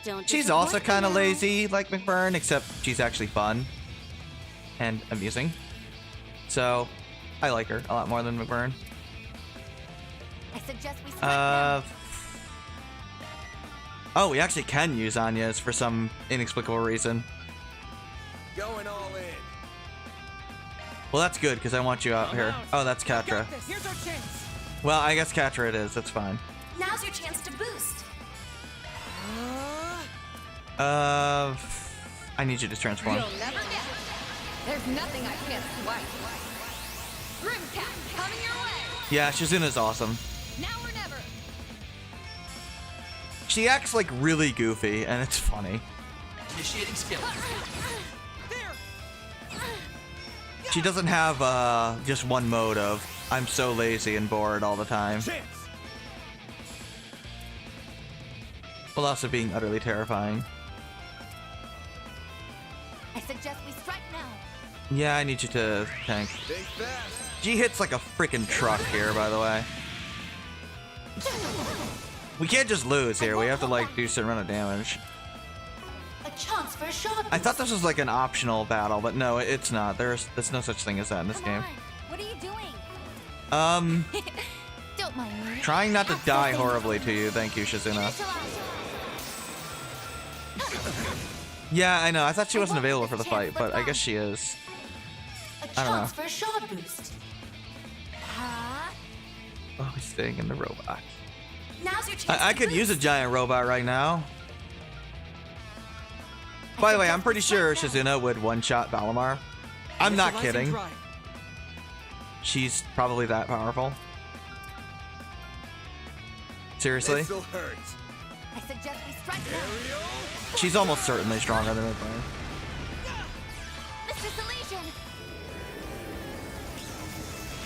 Don't she's disappoint also me kind of now. lazy like McBurn, except she's actually fun and amusing. So, I like her a lot more than McBurn. I suggest we strike now. Oh, we actually can use Anya's for some inexplicable reason. Going all in. Well, that's good, because I want you out here. Oh, that's Katra. Here's our chance. Well, I guess Katra it is. That's fine. Now's your chance to boost. I need you to transform. You'll never get it. There's nothing I can't swipe. Grimcat, coming your way. Yeah, Shizuna's awesome. Now or never. She acts like really goofy, and it's funny. Initiating skill. She doesn't have just one mode of I'm so lazy and bored all the time. While also being utterly terrifying. I suggest we strike now. Yeah, I need you to tank. Think fast. She hits like a freaking truck here, by the way. We can't just lose here. We have to like do a certain amount of damage. A chance for a shot. I thought this was like an optional battle, but no, it's not. There's no such thing as that in this game. What are you doing? Don't mind me. Trying not to die horribly to you. Thank you, Shizuna. Yeah, I know. I thought she wasn't available for the fight, but I guess she is. A I don't know. chance for a shot boost. Oh, he's staying in the robot. Now's your chance. I to could use a boost. giant robot right now. By the way, I'm pretty sure Shizuna would one-shot Valimar. I'm not Initializing kidding. drive. She's probably that powerful. Seriously? This'll hurt. I suggest we strike now. She's almost certainly stronger than McBurn. Mr. Salesian.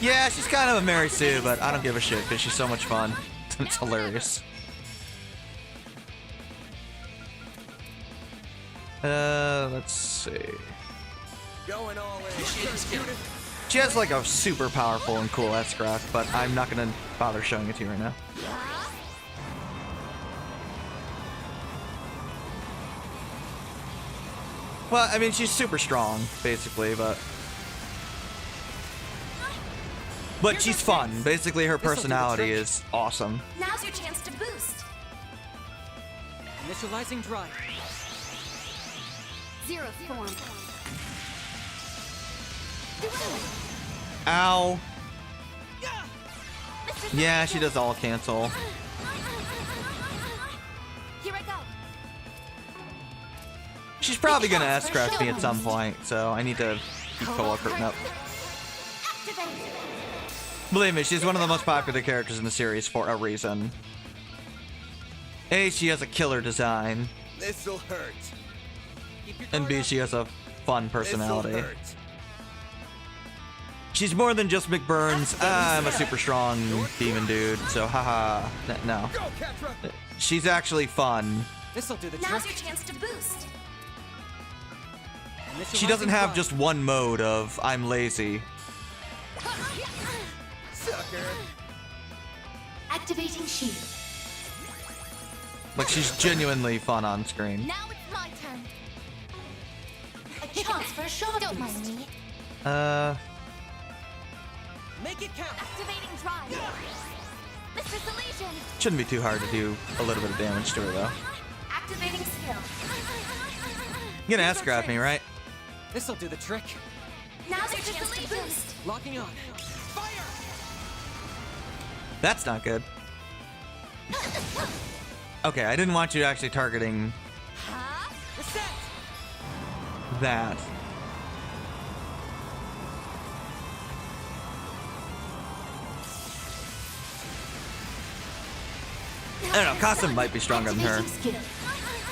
Yeah, she's kind of a Mary Sue, but I don't give a shit because she's so much fun. It's hilarious. Let's see. Going all in. Initiating skill. She has like a super powerful and cool S-craft, but I'm not gonna bother showing it to you right now. Well, I mean, she's super strong, basically, but she's fun. Basically, her personality is awesome. Now's your chance to boost. Initializing drive. Zero form. Ow. Yeah, she does all cancel. Here I go. She's probably gonna S-craft me at some point, so I need to keep Cola Curtain up. Activate. Believe me, she's one of the most popular characters in the series for a reason. A, she has a killer design, This'll hurt. and B, she has a fun This'll personality. hurt. She's more than just McBurn's, I'm a super strong demon dude, so haha, no. Go, Katra. She's actually fun. This'll do the Now's trick. your chance to boost. She doesn't Initializing have drive. just one mode of I'm lazy. Sucker. Activating shield. Like, she's genuinely fun on screen. Now it's my turn. A chance for a shot Don't boost. mind me. Make it count. Activating drive. Mr. Salesian. Shouldn't be too hard to do a little bit of damage to her, though. Activating skill. You're gonna S-grab me, right? This'll do the trick. Now's your chance to boost. Locking on. Fire! That's not good. Okay, I didn't want you actually targeting Reset! that. I don't know, Kasum might be stronger than her,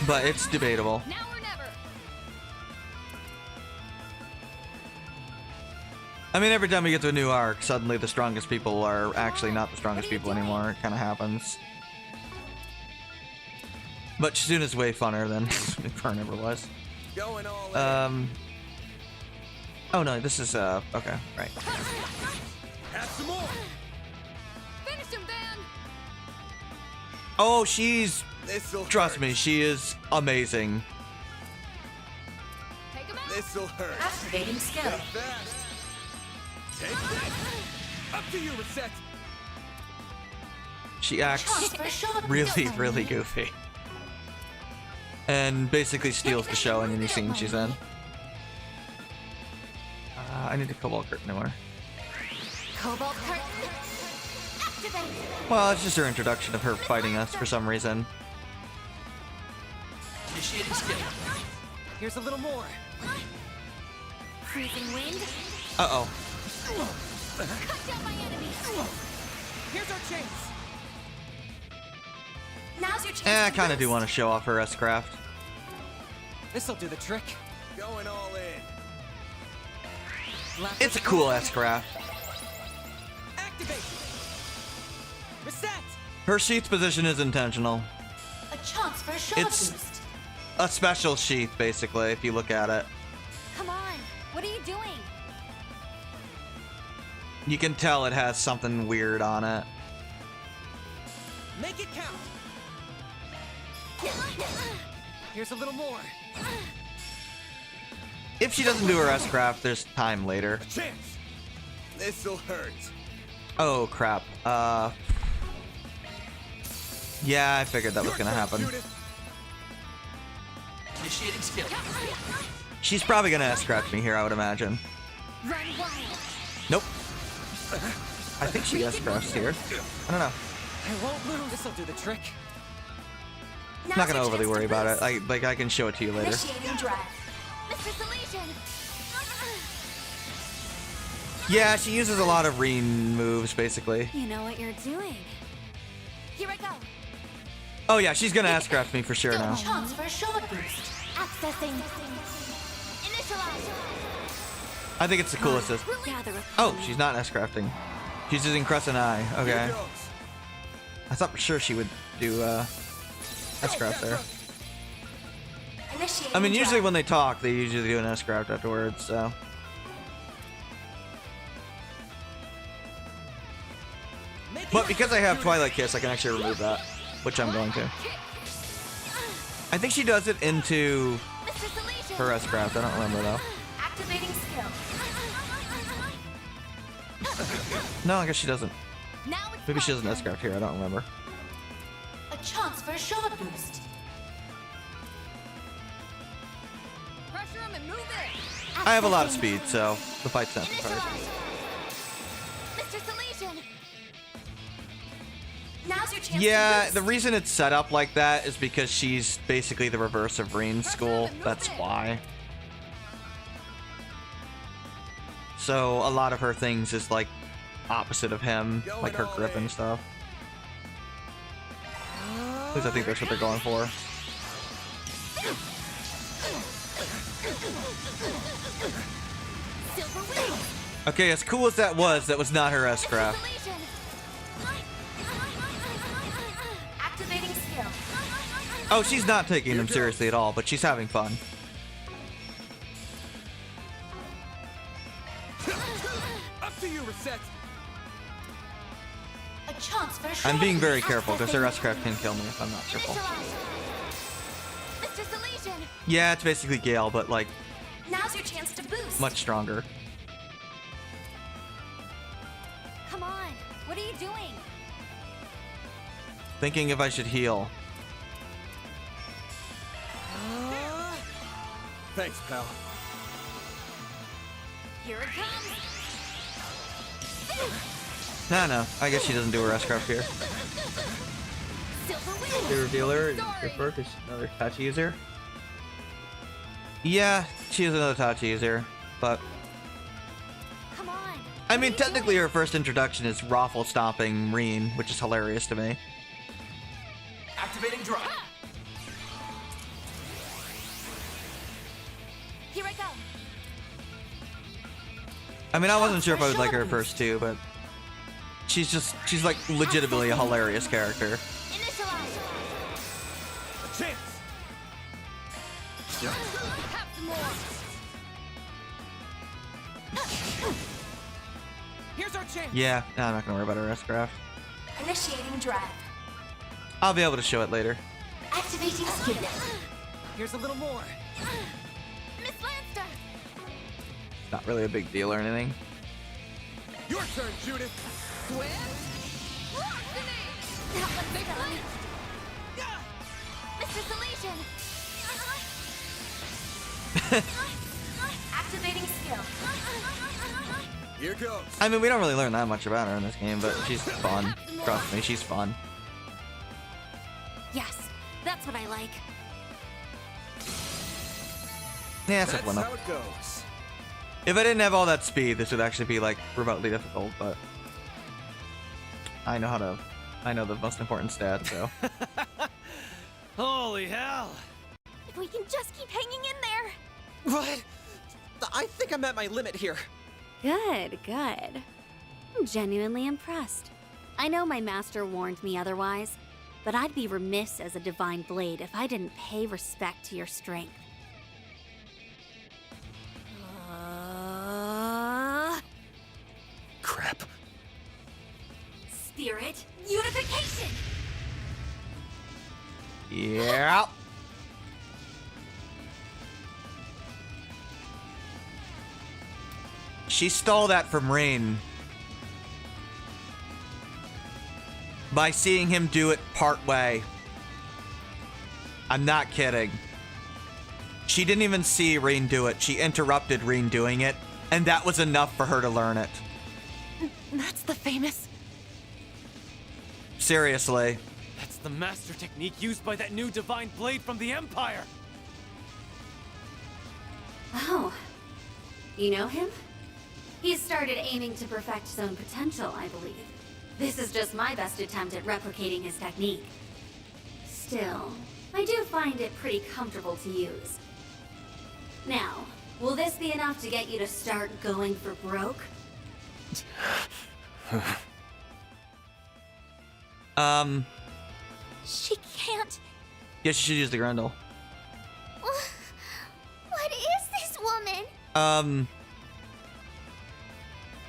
but it's debatable. Now or never. I mean, every time we get to a new arc, suddenly the strongest people are actually not the strongest people anymore. It kind of happens. But Shizuna's way funner than Fern ever was. Going all in. Oh no, this is, okay, right. Have some more. Finish him, Van. Oh, she's, This'll trust hurt. me, she is amazing. Take him out. This'll hurt. Activating skill. Fast. Take this. Up to you, Reset. She acts really, really goofy. And basically steals the show in any scene she's in. I need a Cobalt Curtain anymore. Cobalt curtain. Activate. Well, it's just her introduction of her fighting us for some reason. Initiating skill. Here's a little more. Freezing wind. Uh-oh. Cut down my enemies. Here's our chance. Now's your chance. I to kind of do boost. want to show off her S-craft. This'll do the trick. Going all in. It's a cool S-craft. Activate. Reset. Her sheath position is intentional. A chance for a shot It's- boost. A special sheath, basically, if you look at it. Come on. What are you doing? You can tell it has something weird on it. Make it count. Here's a little more. If she doesn't do her S-craft, there's time later. Chance. This'll hurt. Oh, crap. Yeah, I figured that was gonna happen. Initiating skill. She's probably gonna S-craft me here, I would imagine. Run wild. Nope. I think she S-crafts here. I don't know. I won't lose. This'll do the trick. I'm not gonna overly worry about it. I can show it to you later. Initiating drive. Mr. Salesian. Yeah, she uses a lot of Reen moves, basically. You know what you're doing. Here I go. Oh yeah, she's gonna S-craft me for sure now. Chance for a shot boost. Accessing. Initialize. I think it's the coolest. Gather a Oh, she's not S-crafting. She's using Crescent Eye. Okay. Here goes. I thought for sure she would do S-craft there. Initiating I mean, usually drive. when they talk, they usually do an S-craft afterwards, so. But because I have Twilight Kiss, I can actually remove that, which I'm going to. I think she does it into Mr. Salesian. her S-craft. I don't remember though. Activating skill. No, I guess she doesn't. Now it's Maybe she my doesn't turn. S-craft here. I don't remember. A chance for a shot boost. Pressure him and move in. I have a lot of speed, so the fight's not too hard. Initialize. Mr. Salesian. Now's your chance to Yeah, boost. the reason it's set up like that is because she's basically the reverse of Reen's school. That's why. So a lot of her things is like opposite of him, like her grip and stuff. At least I think that's what they're going for. Silver wing. Okay, as cool as that was not her S-craft. Salesian. Activating skill. Oh, she's not taking them seriously at all, but she's having fun. Up to you, Reset. A chance for a shot I'm being very boost. careful because her Accessing. S-craft can kill me if I'm not careful. Initialize. Mr. Salesian. Yeah, it's basically Gale, but like Now's your chance to boost. much stronger. Come on. What are you doing? Thinking if I should heal. Thanks, pal. Here it comes. No. I guess she doesn't do a rest craft here. Silver wing. The revealer, prefer because another touch user. Yeah, she is another touch user, but Come on. I mean, technically her first introduction is raffle stomping Reen, which is hilarious to me. Activating drive. Here I go. I mean, I wasn't sure if I would like her at first too, but she's like legitimately a hilarious character. Initialize. A chance! Have some more. Here's our chance. Yeah, no, I'm not gonna worry about her rest craft. Initiating drive. I'll be able to show it later. Activating skill. Here's a little more. Miss Lanster. Not really a big deal or anything. Your turn, Judith! That one's done. Mr. Salesian. Activating skill. Here goes. I mean, we don't really learn that much about her in this game, but she's fun. Trust me, she's fun. Yes, that's what I like. Yeah, That's simple enough. how it goes. If I didn't have all that speed, this would actually be like remotely difficult, but I know the most important stats, so. Holy hell. If we can just keep hanging in there. What? I think I'm at my limit here. Good, good. I'm genuinely impressed. I know my master warned me otherwise, but I'd be remiss as a divine blade if I didn't pay respect to your strength. Crap. Spirit unification. Yeah. She stole that from Rain by seeing him do it part way. I'm not kidding. She didn't even see Rain do it. She interrupted Rain doing it, and that was enough for her to learn it. That's the famous. Seriously. That's the master technique used by that new divine blade from the Empire. Oh, you know him? He's started aiming to perfect his own potential, I believe. This is just my best attempt at replicating his technique. Still, I do find it pretty comfortable to use. Now, will this be enough to get you to start going for broke? She can't. Yes, you should use the Grendel. What is this woman?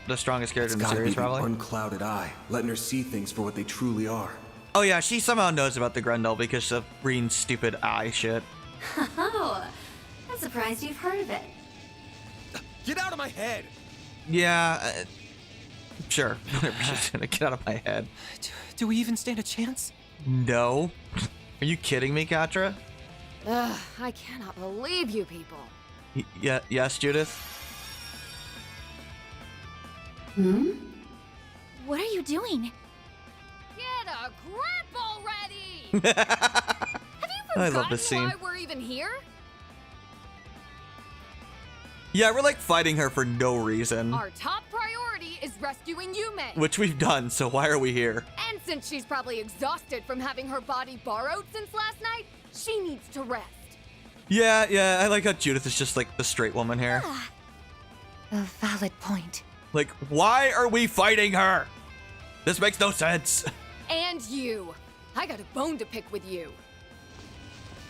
The strongest character in the Gotta series, be the probably. unclouded eye, letting her see things for what they truly are. Oh yeah, she somehow knows about the Grendel because of Reen's stupid eye shit. Oh, I'm surprised you've heard of it. Get out of my head! Yeah, sure. She's gonna get out of my head. Do we even stand a chance? No. Are you kidding me, Katra? Ugh, I cannot believe you people. Yeah, yes, Judith? What are you doing? Get a grip already! I Have you forgotten love this scene. why we're even here? Yeah, we're like fighting her for no reason. Our top priority is rescuing Yumé. Which we've done, so why are we here? And since she's probably exhausted from having her body borrowed since last night, she needs to rest. Yeah, I like how Judith is just like the straight woman here. A valid point. Like, why are we fighting her? This makes no sense. And you. I got a bone to pick with you.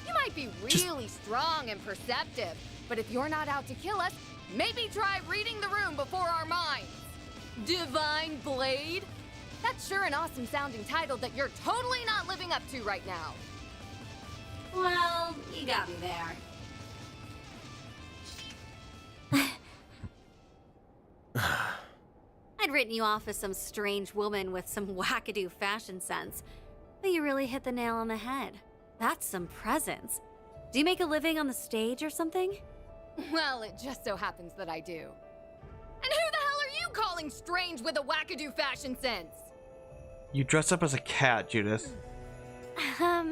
You might be really strong and perceptive, but if you're not out to kill us, maybe try reading the room before our minds. Divine Blade? That's sure an awesome sounding title that you're totally not living up to right now. Well, you got me there. I'd written you off as some strange woman with some wackadoo fashion sense, but you really hit the nail on the head. That's some presence. Do you make a living on the stage or something? Well, it just so happens that I do. And who the hell are you calling strange with a wackadoo fashion sense? You dress up as a cat, Judith. Are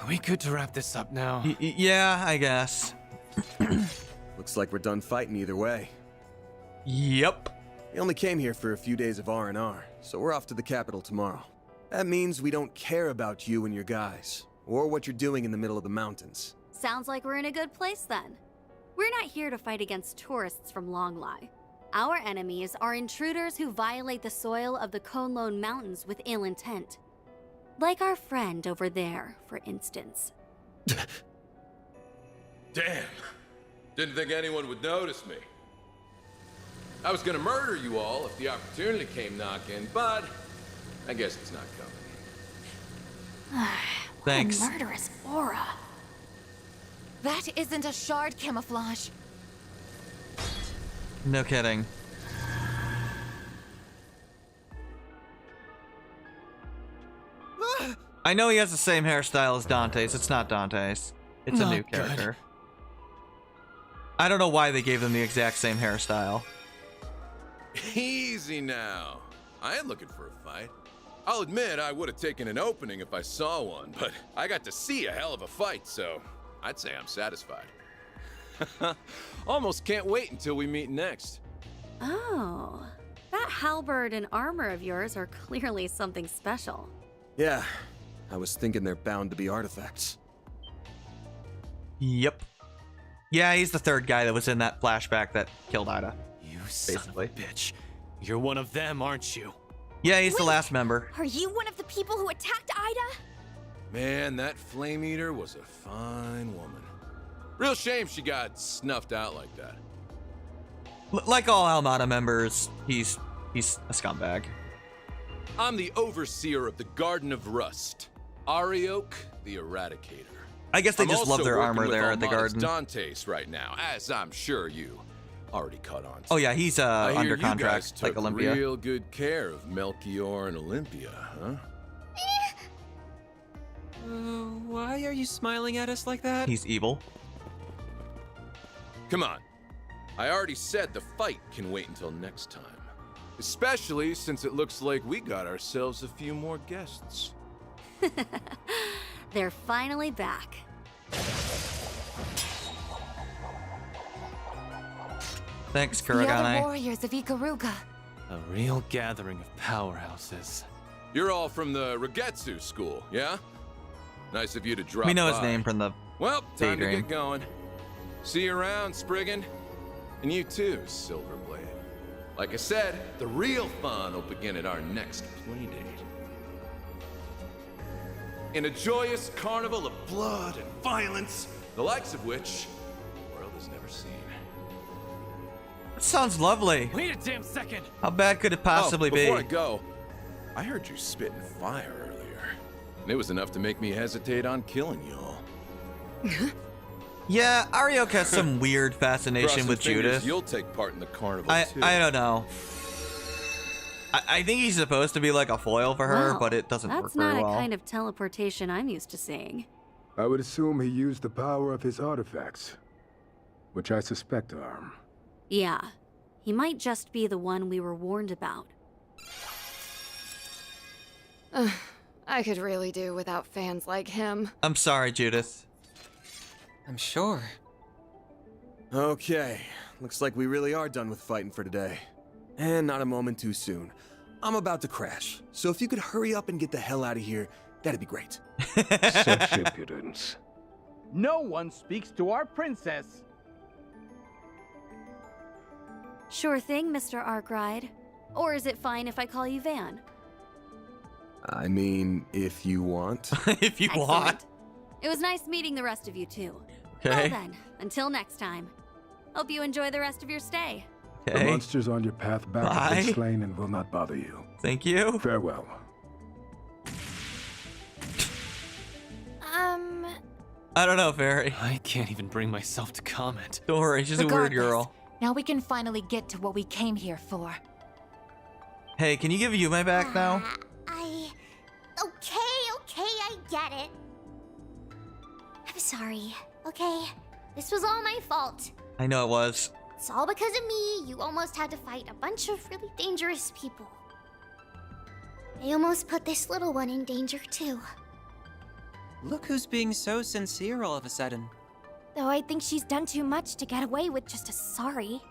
we good to wrap this up now? Yeah, I guess. Looks like we're done fighting either way. Yep. We only came here for a few days of R&R, so we're off to the capital tomorrow. That means we don't care about you and your guys, or what you're doing in the middle of the mountains. Sounds like we're in a good place then. We're not here to fight against tourists from Longlai. Our enemies are intruders who violate the soil of the Konlone Mountains with ill intent. Like our friend over there, for instance. Damn. Didn't think anyone would notice me. I was gonna murder you all if the opportunity came knocking, but I guess it's not coming. Thanks. What a murderous aura. That isn't a shard camouflage. No kidding. I know he has the same hairstyle as Dante's. It's not Dante's. It's a Not new good. character. I don't know why they gave them the exact same hairstyle. Easy now. I ain't looking for a fight. I'll admit I would have taken an opening if I saw one, but I got to see a hell of a fight, so I'd say I'm satisfied. Almost can't wait until we meet next. Oh, that halberd and armor of yours are clearly something special. Yeah, I was thinking they're bound to be artifacts. Yep. Yeah, he's the third guy that was in that flashback that killed Ida. You son Basically. of a bitch. You're one of them, aren't you? Yeah, he's the last member. Are you one of the people who attacked Ida? Man, that Flame Eater was a fine woman. Real shame she got snuffed out like that. Like all Almada members, he's a scumbag. I'm the overseer of the Garden of Rust. Arioch, the Eradicator. I guess they I'm just love also their working armor with there at the Almada's garden. Dante's right now, as I'm sure you already caught on to. Oh yeah, he's I hear under you guys contract, like took Olympia. real good care of Melchior and Olympia, huh? Why are you smiling at us like that? He's evil. Come on. I already said the fight can wait until next time. Especially since it looks like we got ourselves a few more guests. They're finally back. Thanks, The other Kuragane. warriors of Ikaruga. A real gathering of powerhouses. You're all from the Regetsu school, yeah? Nice of you to drop We know his by. name from the Well, time to Daydream. get going. See you around, Spriggan. And you too, Silverblade. Like I said, the real fun will begin at our next playdate. In a joyous carnival of blood and violence, the likes of which the world has never seen. That sounds lovely. Wait a damn second! How bad could it possibly be? Before I go, I heard you spitting fire earlier. And it was enough to make me hesitate on killing y'all. Yeah, Arioch has some weird fascination Crossing with fingers Judith. You'll take part in the carnival I too. don't know. I think he's supposed to be like a foil for her, Well, but it doesn't work that's very not well. a kind of teleportation I'm used to seeing. I would assume he used the power of his artifacts, which I suspect are. Yeah, he might just be the one we were warned about. I could really do without fans like him. I'm sorry, Judith. I'm sure. Okay, looks like we really are done with fighting for today. And not a moment too soon. I'm about to crash, so if you could hurry up and get the hell out of here, that'd be great. Such impudence. No one speaks to our princess. Sure thing, Mr. Arkride. Or is it fine if I call you Van? I mean, if you want. If you Excellent. want. It was nice meeting the rest of you too. Okay. Well then, until next time. Hope you enjoy the rest of your stay. The Okay. monsters on your path back have Bye. been slain and will not bother you. Thank you. Farewell. I don't know, Fairy. I can't even bring myself to comment. Don't worry, she's a weird Regardless, girl. Now we can finally get to what we came here for. Hey, can you give Yumé back now? Okay, I get it. I'm sorry, okay? This was all my fault. I know it was. It's all because of me. You almost had to fight a bunch of really dangerous people. I almost put this little one in danger, too. Look who's being so sincere all of a sudden. Though I think she's done too much to get away with just a sorry.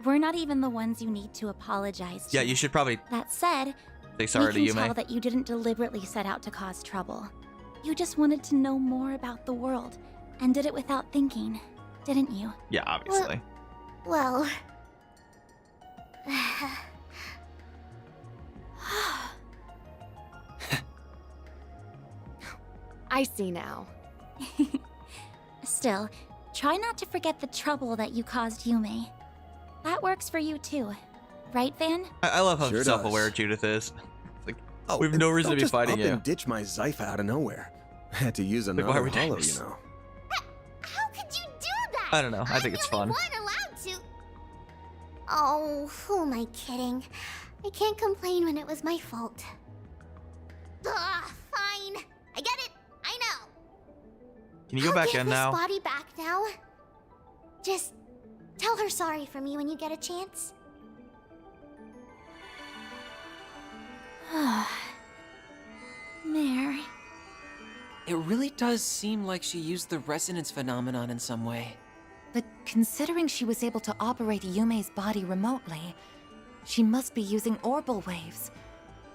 We're not even the ones you need to apologize to. Yeah, you should probably That said, say sorry to we can Yumé. tell that you didn't deliberately set out to cause trouble. You just wanted to know more about the world, and did it without thinking, didn't you? Yeah, obviously. Well... I see now. Still, try not to forget the trouble that you caused Yumé. That works for you too. Right, Van? I love how Sure self-aware does. Judith is. It's like, Oh, we have no reason to don't be just fighting up you. and ditch my Zypha out of nowhere. I had to use another why are we doing hollow, this? you know. How could you do that? I don't know. I think I'm it's the only fun. one allowed to. Oh, who am I kidding? I can't complain when it was my fault. Fine. I get it. I know. Can you go back in now? I'll give this body back now. Just tell her sorry for me when you get a chance. Mare. It really does seem like she used the resonance phenomenon in some way. But considering she was able to operate Yume's body remotely, she must be using orbal waves.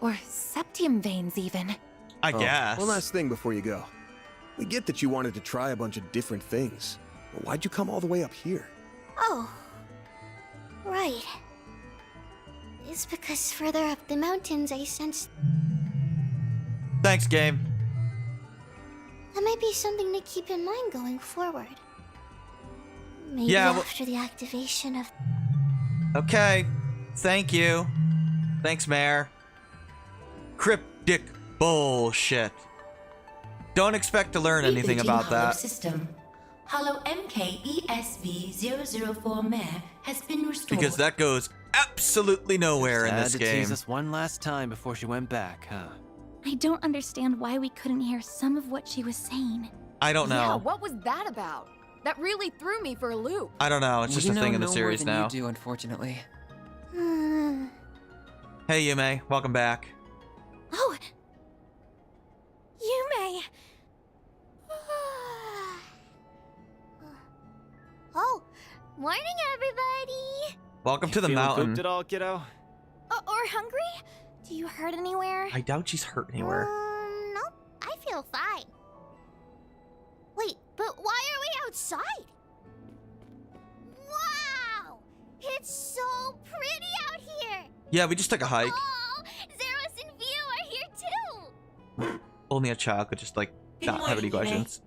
Or septium veins, even. I guess. One last thing before you go. We get that you wanted to try a bunch of different things. But why'd you come all the way up here? Oh. Right. It's because further up the mountains I sensed Thanks, game. that might be something to keep in mind going forward. Maybe Yeah, well- after the activation of... Okay. Thank you. Thanks, Mayor. Cryptic bullshit. Don't expect to learn anything about that. System. Hollow MKESV-004 Mare has been restored. Because that goes absolutely nowhere in Had this to game. tease us one last time before she went back, huh? I don't understand why we couldn't hear some of what she was saying. I don't Yeah, know. what was that about? That really threw me for a loop. I don't know. It's just We a know thing in the no more series than now. You do, unfortunately. Hey, Yumé. Welcome back. Oh! Yumé! Oh, morning, everybody. Welcome to the Feeling mountain. pooped at all, kiddo? Or hungry? Do you hurt anywhere? I doubt she's hurt anywhere. Nope, I feel fine. Wait, but why are we outside? Wow, it's so pretty out here. Yeah, we just took a hike. Oh, Zeros and View are here too. Only a child could just, like, not have any questions.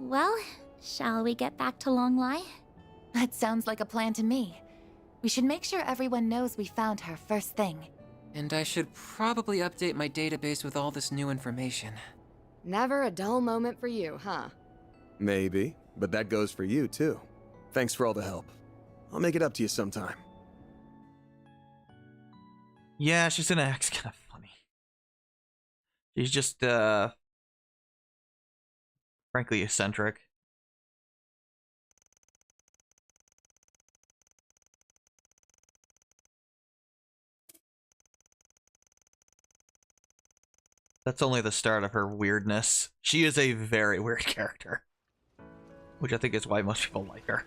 Well, shall we get back to Longlai? That sounds like a plan to me. We should make sure everyone knows we found her first thing. And I should probably update my database with all this new information. Never a dull moment for you, huh? Maybe, but that goes for you, too. Thanks for all the help. I'll make it up to you sometime. Yeah, she's gonna act kind of funny. She's just, frankly eccentric. That's only the start of her weirdness. She is a very weird character. Which I think is why most people like her.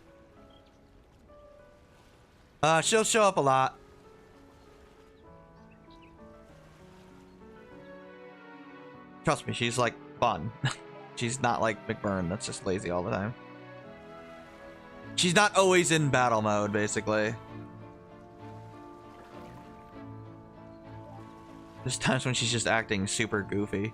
She'll show up a lot. Trust me, she's like fun. She's not like McBurn that's just lazy all the time. She's not always in battle mode, basically. There's times when she's just acting super goofy.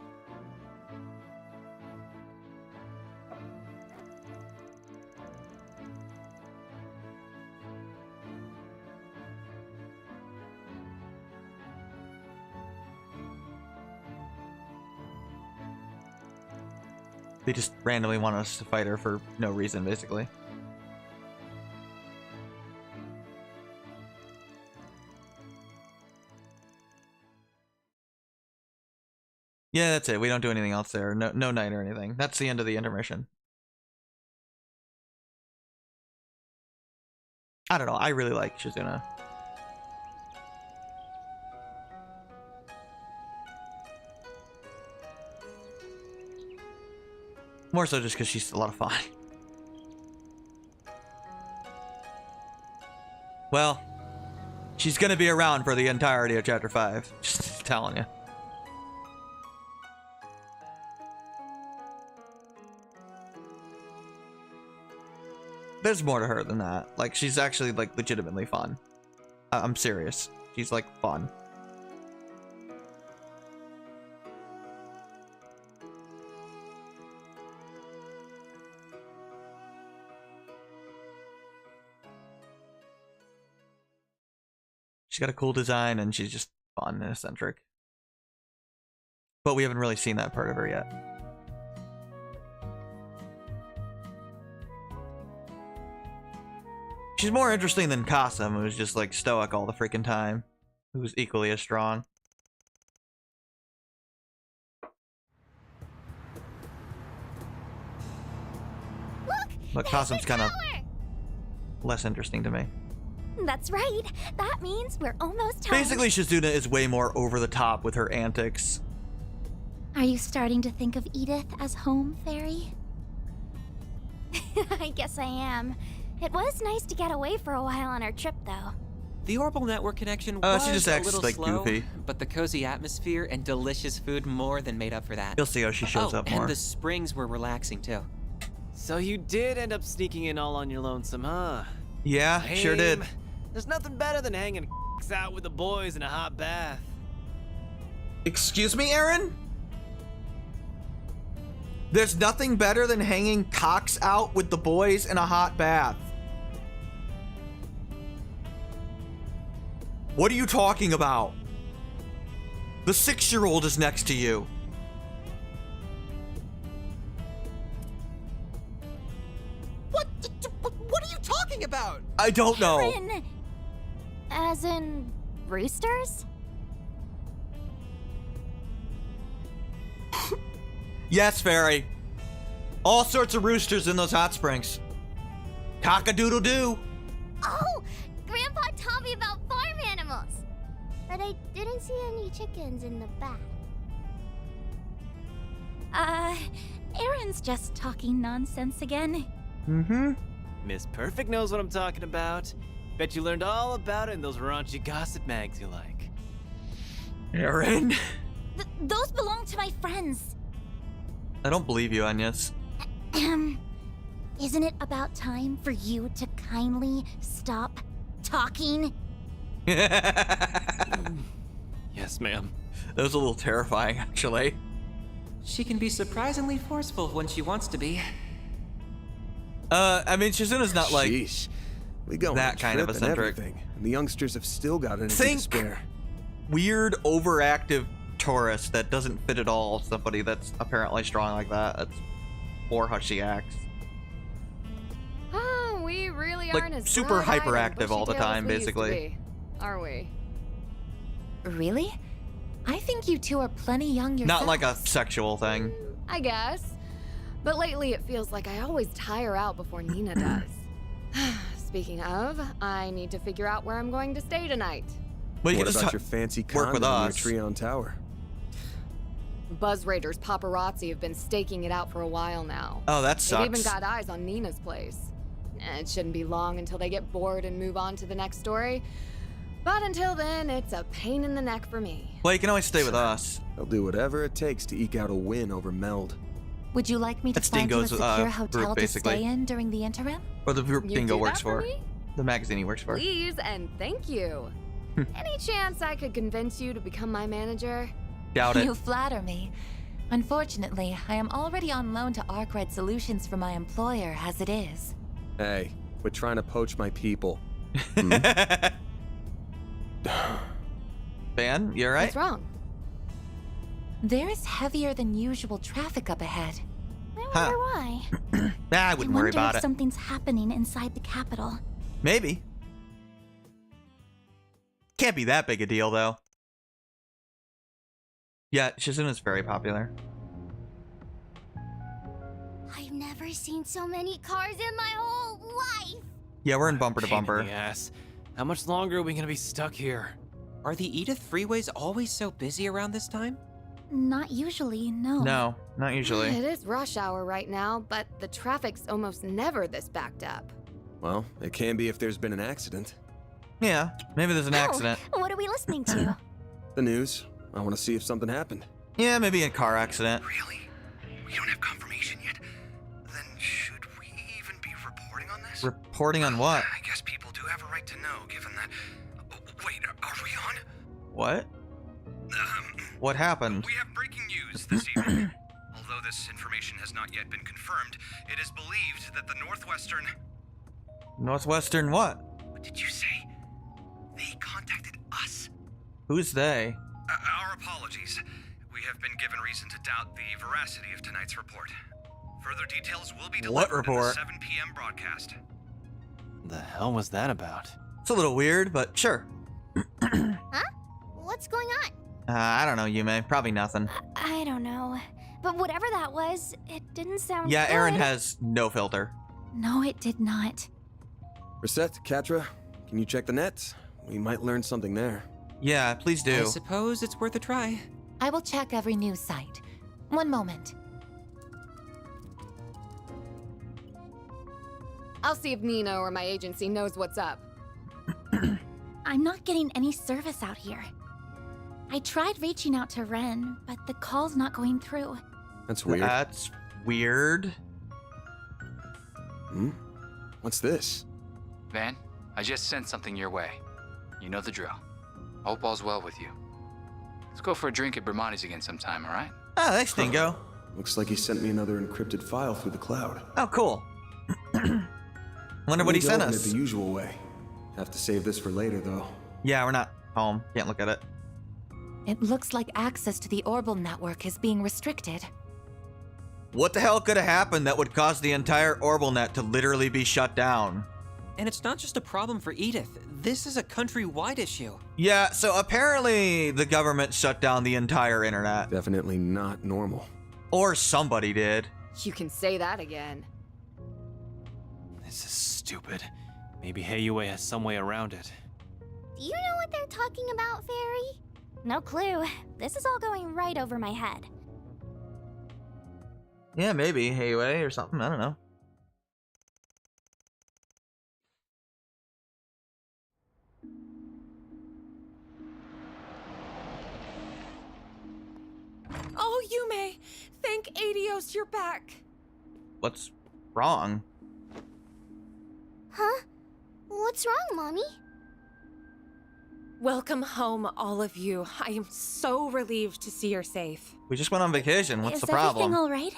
They just randomly want us to fight her for no reason, basically. Yeah, that's it. We don't do anything else there. No night or anything. That's the end of the intermission. I don't know. I really like Shizuna. More so just because she's a lot of fun. Well, she's gonna be around for the entirety of Chapter 5. Just telling you. There's more to her than that. Like, she's actually, like, legitimately fun. I'm serious. She's, like, fun. She's got a cool design, and she's just fun and eccentric. But we haven't really seen that part of her yet. She's more interesting than Kasum, who's just like stoic all the freaking time. Who's equally as strong. But Kasum's kind of less interesting to me. That's right. That means we're almost home. Basically, Shizuna is way more over the top with her antics. Are you starting to think of Edith as home, Fairy? I guess I am. It was nice to get away for a while on our trip, though. The Orbital Network connection was she just a acts little like slow, goofy. but the cozy atmosphere and delicious food more than made up for that. You'll see how she shows up more. And the springs were relaxing too. So you did end up sneaking in all on your lonesome, huh? Yeah, sure did. There's nothing better than hanging out with the boys in a hot bath. Excuse me, Aaron? There's nothing better than hanging cocks out with the boys in a hot bath. What are you talking about? The 6-year-old is next to you. What are you talking about? I don't know. Aaron! As in roosters? Yes, Fairy. All sorts of roosters in those hot springs. Cock-a-doodle-doo. Oh, Grandpa taught me about farm animals. But I didn't see any chickens in the back. Aaron's just talking nonsense again. Mm-hmm. Miss Perfect knows what I'm talking about. Bet you learned all about it in those raunchy gossip mags you like. Aaron? Those belong to my friends. I don't believe you, Agnes. Isn't it about time for you to kindly stop talking? Yes, ma'am. That was a little terrifying, actually. She can be surprisingly forceful when she wants to be. I mean, Shizuna's not like Sheesh. We go that on a kind of trip and eccentric. everything, and the youngsters have still got energy to Think spare. weird, overactive tourist that doesn't fit at all. Somebody that's apparently strong like that. That's more how she acts. Oh, we really Like, aren't as super bright-eyed and hyperactive all the bushy-tailed time, as we used to basically. be, are we? Really? I think you two are plenty young yourselves. Not like a sexual thing. I guess. But lately it feels like I always tire out before Nina does. Speaking of, I need to figure out where I'm going to stay tonight. Well, you What can just about your fancy work with condo near us. Treon Tower? Buzz Raiders paparazzi have been staking it out for a while now. Oh, that They've even sucks. got eyes on Nina's place. It shouldn't be long until they get bored and move on to the next story. But until then, it's a pain in the neck for me. Well, you can always stay with us. They'll do whatever it takes to eke out a win over Meld. Would you like me to That's find you a Dingo's, secure hotel group, to basically. stay in during the interim? Or the group You Dingo do works that for for. me? The magazine he works for. Please and thank you. Any chance I could convince you to become my manager? Doubt You it. flatter me. Unfortunately, I am already on loan to Arkwright Solutions for my employer as it is. Hey, quit trying to poach my people. Ban, you alright? What's wrong? There is heavier than usual traffic up ahead. I wonder Huh. why. Nah, I wouldn't worry wonder about if it. something's happening inside the capital. Maybe. Can't be that big a deal, though. Yeah, Shizuna's very popular. I've never seen so many cars in my whole life. Yeah, we're in bumper to Pain in bumper. the ass. How much longer are we gonna be stuck here? Are the Edith freeways always so busy around this time? Not usually, no. No, not usually. It is rush hour right now, but the traffic's almost never this backed up. Well, it can be if there's been an accident. Yeah, maybe there's an accident. What are we listening to? The news. I want to see if something happened. Yeah, maybe a car accident. Really? We don't have confirmation yet? Then should we even be reporting on this? Reporting on what? I guess people do have a right to know, given that... Wait, are we on? What? What happened? We have breaking news this evening. Although this information has not yet been confirmed, it is believed that the Northwestern... Northwestern what? What did you say? They contacted us? Who's they? Our apologies. We have been given reason to doubt the veracity of tonight's report. Further details will be What delivered in the report? 7 p.m. broadcast. The hell was that about? It's a little weird, but sure. Huh? What's going on? I don't know, Yumé. Probably nothing. I don't know. But whatever that was, it didn't sound Yeah, good. Aaron has no filter. No, it did not. Reset, Katra, can you check the net? We might learn something there. Yeah, please I do. suppose it's worth a try. I will check every news site. One moment. I'll see if Nina or my agency knows what's up. I'm not getting any service out here. I tried reaching out to Ren, but the call's not going through. That's weird. That's weird. Hmm? What's this? Van, I just sent something your way. You know the drill. Hope all's well with you. Let's go for a drink at Bermonti's again sometime, alright? Ah, thanks, Dingo. Looks like he sent me another encrypted file through the cloud. Oh, cool. Wonder what he sent Open us. it the usual way. Have to save this for later, though. Yeah, we're not home. Can't look at it. It looks like access to the Orbital network is being restricted. What the hell could have happened that would cause the entire Orbital net to literally be shut down? And it's not just a problem for Edith. This is a countrywide issue. Yeah, so apparently the government shut down the entire internet. Definitely not normal. Or somebody did. You can say that again. This is stupid. Maybe Yumé has some way around it. Do you know what they're talking about, Fairy? No clue. This is all going right over my head. Yeah, maybe. Heyway or something. I don't know. Oh, Yumé! Thank Adios you're back! What's wrong? Huh? What's wrong, Mommy? Welcome home, all of you. I am so relieved to see you're safe. We just went on vacation. What's Is the problem? everything all right?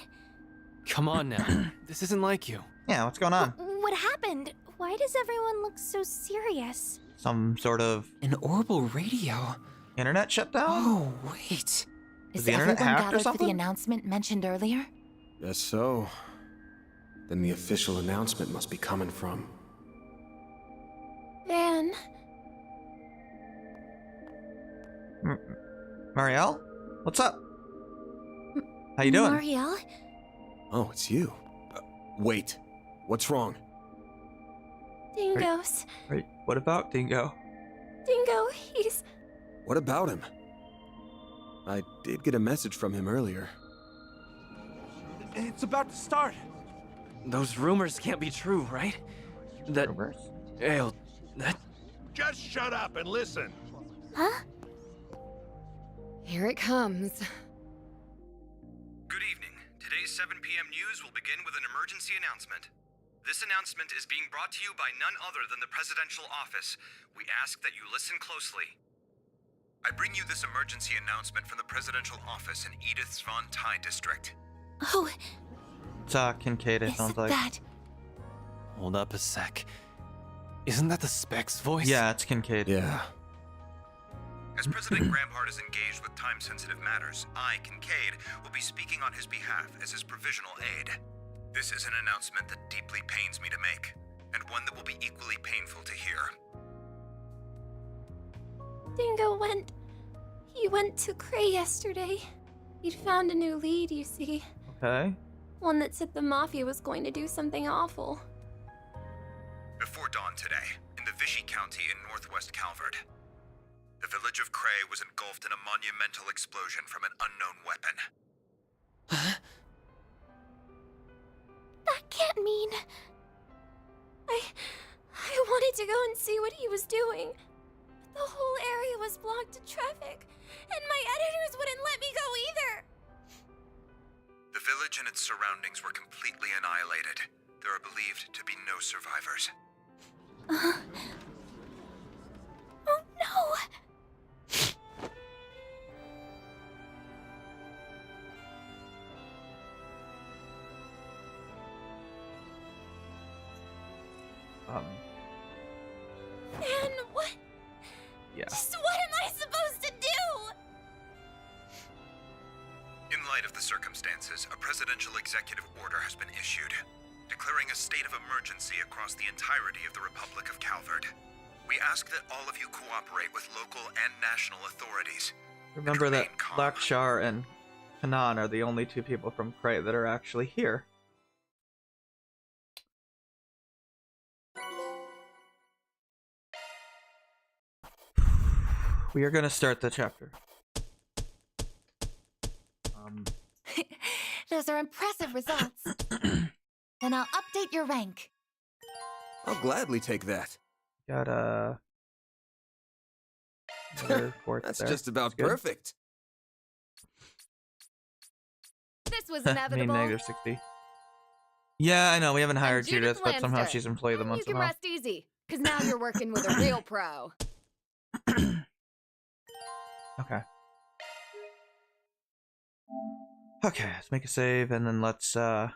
Come on now. This isn't like you. Yeah, what's going on? What happened? Why does everyone look so serious? Some sort of... An Orbital radio. Internet shutdown? Oh, wait. Was Is the internet everyone hacked or gathered for something? the announcement mentioned earlier? Guess so. Then the official announcement must be coming from... Van. Marielle? What's up? How you doing? Marielle? Oh, it's you. Wait. What's wrong? Dingo's. Wait, what about Dingo? Dingo, he's... What about him? I did get a message from him earlier. It's about to start. Those rumors can't be true, right? That... Rumors? Ew, that... Just shut up and listen. Huh? Here it comes. Good evening. Today's 7 p.m. news will begin with an emergency announcement. This announcement is being brought to you by none other than the presidential office. We ask that you listen closely. I bring you this emergency announcement from the presidential office in Edith's Von Tai district. Oh, It's Kincaid, it sounds like. that... Hold up a sec. Isn't that the Specs voice? Yeah, it's Kincaid. Yeah. As President Grampart is engaged with time-sensitive matters, I, Kincaid, will be speaking on his behalf as his provisional aide. This is an announcement that deeply pains me to make, and one that will be equally painful to hear. Dingo went... He went to Cray yesterday. He'd found a new lead, you see. Okay. One that said the Mafia was going to do something awful. Before dawn today, in the Vichy County in northwest Calvard, the village of Cray was engulfed in a monumental explosion from an unknown weapon. That can't mean... I wanted to go and see what he was doing. But the whole area was blocked to traffic, and my editors wouldn't let me go either. The village and its surroundings were completely annihilated. There are believed to be no survivors. Oh no! And what? Yeah. Just what am I supposed to do? In light of the circumstances, a presidential executive order has been issued, declaring a state of emergency across the entirety of the Republic of Calvard. We ask that all of you cooperate with local and national authorities. Remember that Lakshar and Kanan are the only two people from Cray that are actually here. We are going to start the chapter. Those are impressive results. Then I'll update your rank. I'll gladly take that. Got another fourth. That's there. just about That's good. perfect. This was Mean inevitable. negative 60. Yeah, I know. We haven't hired Judith Judith, but somehow Lanster. she's employed the month You can somehow. rest easy, because now you're working with a real pro. Okay. Okay, let's make a save and then let's yeah,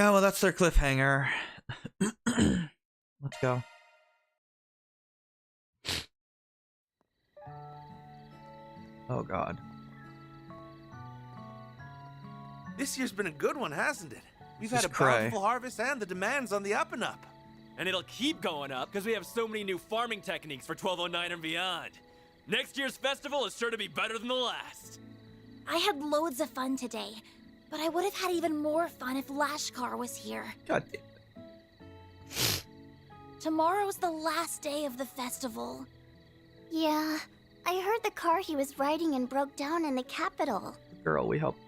well that's their cliffhanger. Let's go. Oh god. This year's been a good one, hasn't it? We've This had a is cray. bountiful harvest and the demand's on the up and up. And it'll keep going up because we have so many new farming techniques for 1209 and beyond. Next year's festival is sure to be better than the last. I had loads of fun today, but I would have had even more fun if Lashkar was here. God damn. Tomorrow's the last day of the festival. Yeah, I heard the car he was riding and broke down in the capital. Girl, we helped.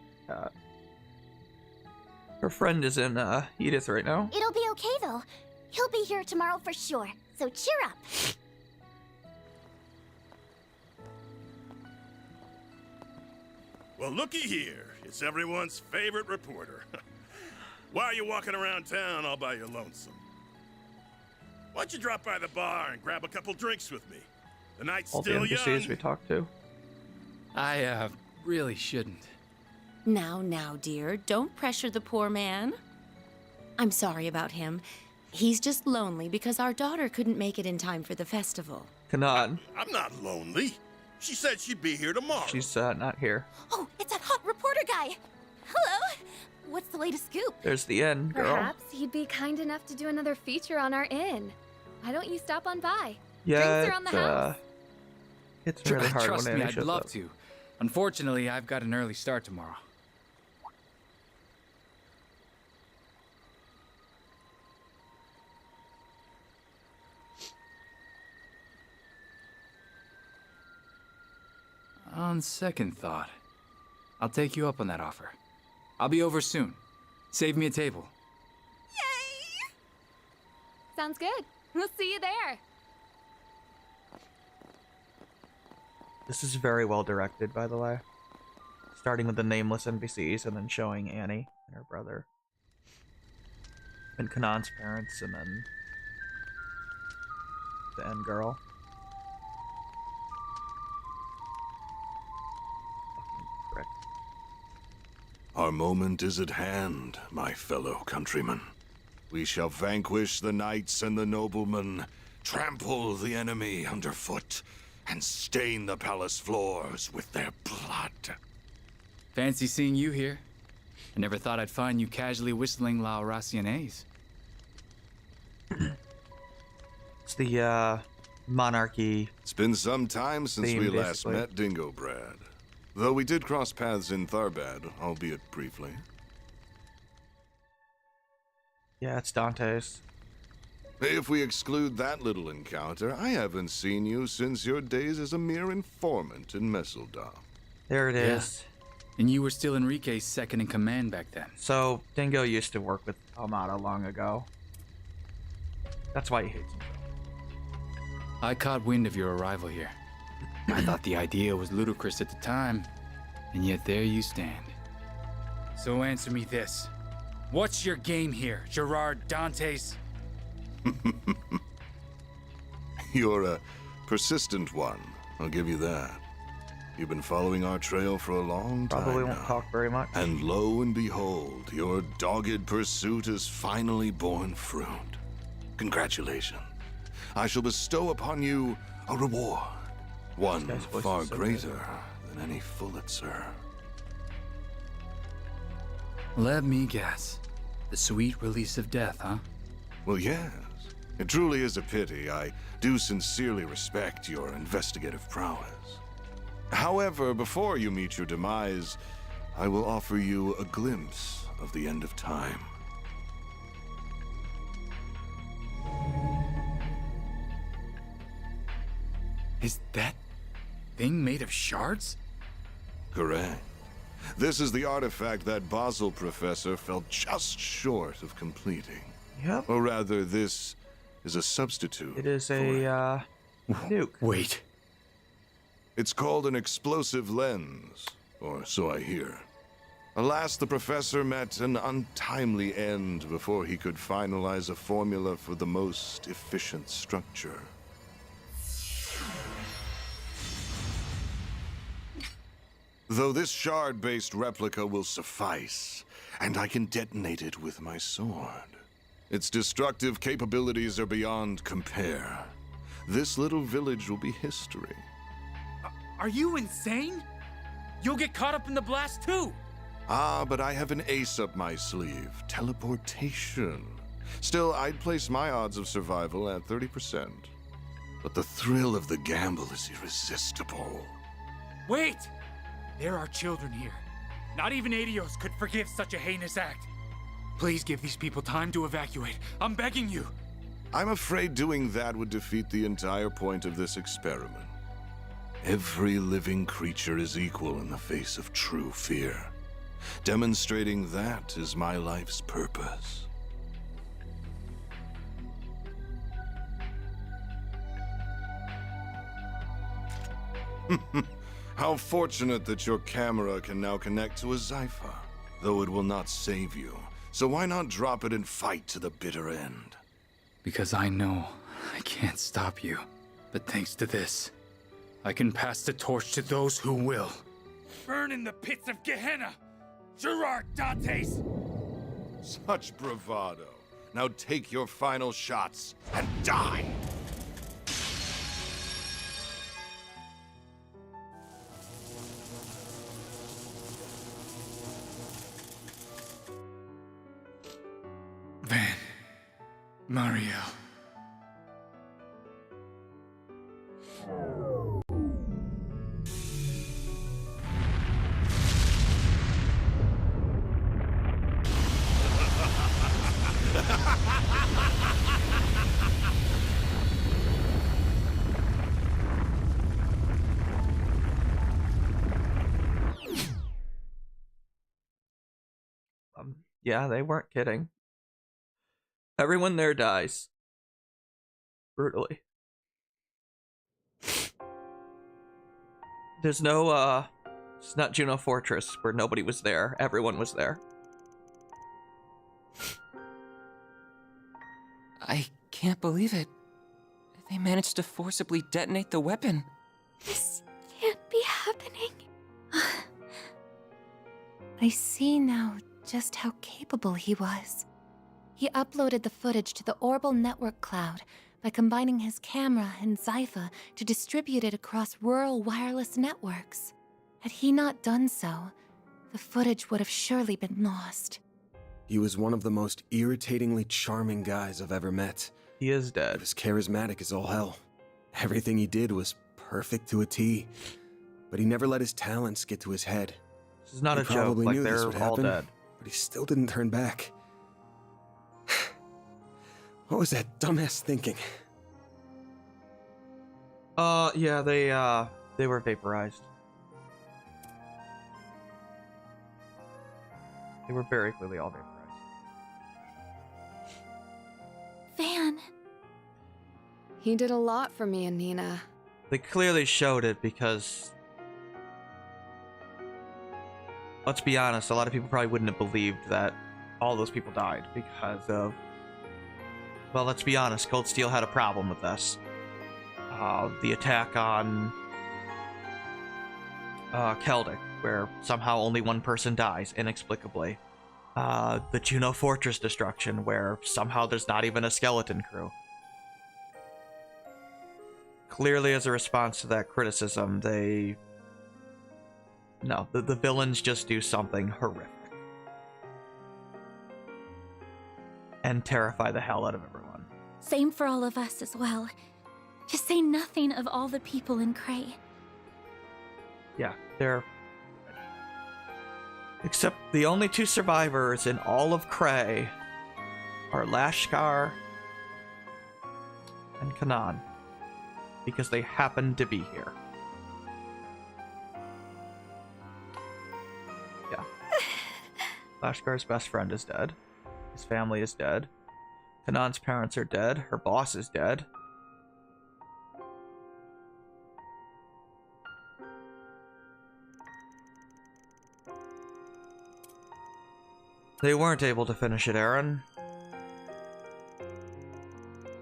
Her friend is in Edith right now. It'll be okay though. He'll be here tomorrow for sure, so cheer up. Well, looky here. It's everyone's favorite reporter. Why are you walking around town all by your lonesome? Why don't you drop by the bar and grab a couple drinks with me? The night's All the still NPCs young. we talked to. I really shouldn't. Now, dear, don't pressure the poor man. I'm sorry about him. He's just lonely because our daughter couldn't make it in time for the festival. Kanan. I'm not lonely. She said she'd be here tomorrow. She's not here. Oh, it's that hot reporter guy! Hello! What's the latest scoop? There's the end, girl. Perhaps he'd be kind enough to do another feature on our inn. Why don't you stop on by? Yeah, Drinks are on the house. it's really hard Trust when me, Annie I'd shows love up. to. Unfortunately, I've got an early start tomorrow. On second thought, I'll take you up on that offer. I'll be over soon. Save me a table. Sounds good. We'll see you there. This is very well directed, by the way. Starting with the nameless NPCs and then showing Annie and her brother. And Kanan's parents and then the end girl. Fucking prick. Our moment is at hand, my fellow countrymen. We shall vanquish the knights and the noblemen, trample the enemy underfoot, and stain the palace floors with their blood. Fancy seeing you here. I never thought I'd find you casually whistling La Racianaise. It's the monarchy. It's been some time since theme, we last basically. met, Dingo Brad. Though we did cross paths in Tharbad, albeit briefly. Yeah, it's Dante's. If we exclude that little encounter, I haven't seen you since your days as a mere informant in Messeldom. There it is. And you were still Enrique's second in command back then. So, Dingo used to work with Amada long ago. That's why he hates him. I caught wind of your arrival here. I thought the idea was ludicrous at the time, and yet there you stand. So answer me this. What's your game here, Gerard Dantes? You're a persistent one, I'll give you that. You've been following our trail for a long time Probably won't now. talk very much. And lo and behold, your dogged pursuit has finally borne fruit. Congratulations. I shall bestow upon you a reward. One far greater than any Pulitzer. Let me guess. The sweet release of death, huh? Well, yes. It truly is a pity. I do sincerely respect your investigative prowess. However, before you meet your demise, I will offer you a glimpse of the end of time. Is that thing made of shards? Correct. This is the artifact that Basel professor fell just short of completing. Yep. Or rather, this is a substitute. It is a, nuke. Wait. It's called an explosive lens, or so I hear. Alas, the professor met an untimely end before he could finalize a formula for the most efficient structure. Though this shard-based replica will suffice, and I can detonate it with my sword. Its destructive capabilities are beyond compare. This little village will be history. Are you insane? You'll get caught up in the blast too! Ah, but I have an ace up my sleeve. Teleportation. Still, I'd place my odds of survival at 30%. But the thrill of the gamble is irresistible. Wait! There are children here. Not even Adios could forgive such a heinous act. Please give these people time to evacuate. I'm begging you. I'm afraid doing that would defeat the entire point of this experiment. Every living creature is equal in the face of true fear. Demonstrating that is my life's purpose. How fortunate that your camera can now connect to a Zypha, though it will not save you. So why not drop it and fight to the bitter end? Because I know I can't stop you. But thanks to this, I can pass the torch to those who will. Burn in the pits of Gehenna! Gerard Dantes! Such bravado. Now take your final shots and die! Van. Mario. Yeah, they weren't kidding. Everyone there dies. Brutally. There's no, it's not Juno Fortress where nobody was there. Everyone was there. I can't believe it. They managed to forcibly detonate the weapon. This can't be happening. I see now just how capable he was. He uploaded the footage to the Orbal network cloud by combining his camera and Zypha to distribute it across rural wireless networks. Had he not done so, the footage would have surely been lost. He was one of the most irritatingly charming guys I've ever met. He is dead. He was charismatic as all hell. Everything he did was perfect to a T. But he never let his talents get to his head. This is not He a joke, probably like knew this they're would all happen, dead. But he still didn't turn back. What was that dumbass thinking? Yeah, they were vaporized. They were very clearly all vaporized. Van. He did a lot for me and Nina. They clearly showed it because, let's be honest, a lot of people probably wouldn't have believed that all those people died because of, well, let's be honest, Cold Steel had a problem with this. The attack on Keldic, where somehow only one person dies inexplicably. The Juno Fortress destruction, where somehow there's not even a skeleton crew. Clearly, as a response to that criticism, the villains just do something horrific. And terrify the hell out of everyone. Same for all of us as well. Just say nothing of all the people in Cray. Yeah, they're... Except the only two survivors in all of Cray are Lashkar and Kanan. Because they happen to be here. Yeah. Lashkar's best friend is dead. His family is dead. Kanan's parents are dead. Her boss is dead. They weren't able to finish it, Aaron.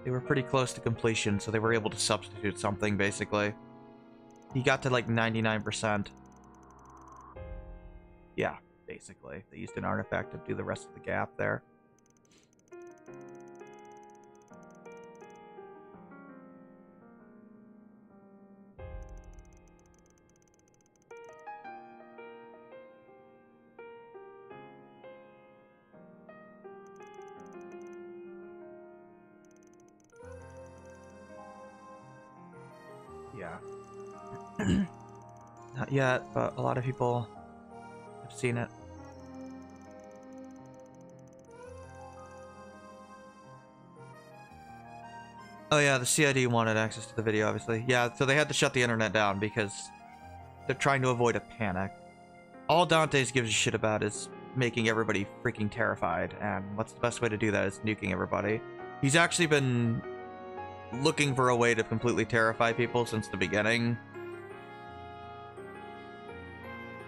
They were pretty close to completion, so they were able to substitute something, basically. He got to like 99%. Yeah, basically. They used an artifact to do the rest of the gap there. Yeah. Not yet, but a lot of people have seen it. Oh yeah, the CID wanted access to the video, obviously. Yeah, so they had to shut the internet down because they're trying to avoid a panic. All Dante's gives a shit about is making everybody freaking terrified, and what's the best way to do that is nuking everybody. He's actually been looking for a way to completely terrify people since the beginning.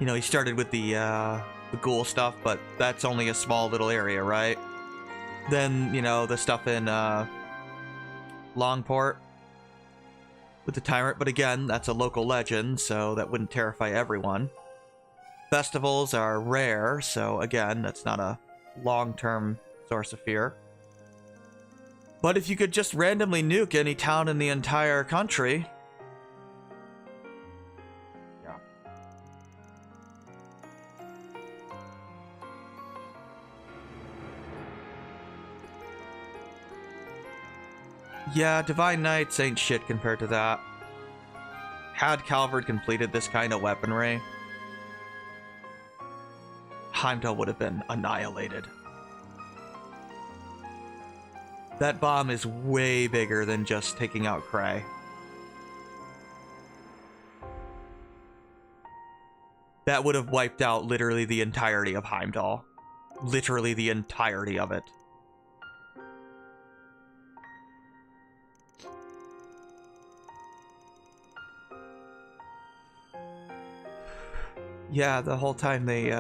You know, he started with the ghoul stuff, but that's only a small little area, right? Then, you know, the stuff in Longport with the Tyrant, but again, that's a local legend, so that wouldn't terrify everyone. Festivals are rare, so again, that's not a long-term source of fear. But if you could just randomly nuke any town in the entire country... Yeah. Yeah, Divine Knights ain't shit compared to that. Had Calvard completed this kind of weaponry, Heimdall would have been annihilated. That bomb is way bigger than just taking out Cray. That would have wiped out literally the entirety of Heimdall. Literally the entirety of it. Yeah, the whole time they,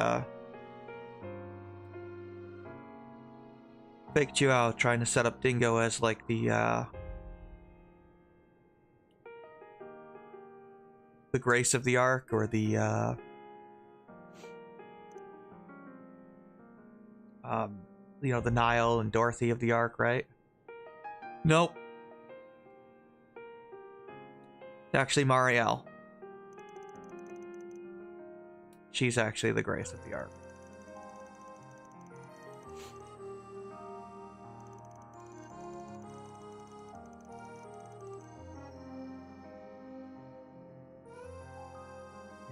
faked you out trying to set up Dingo as like the Grace of the Ark, or the you know, the Nile and Dorothy of the Ark, right? Nope. It's actually Marielle. She's actually the Grace of the Ark.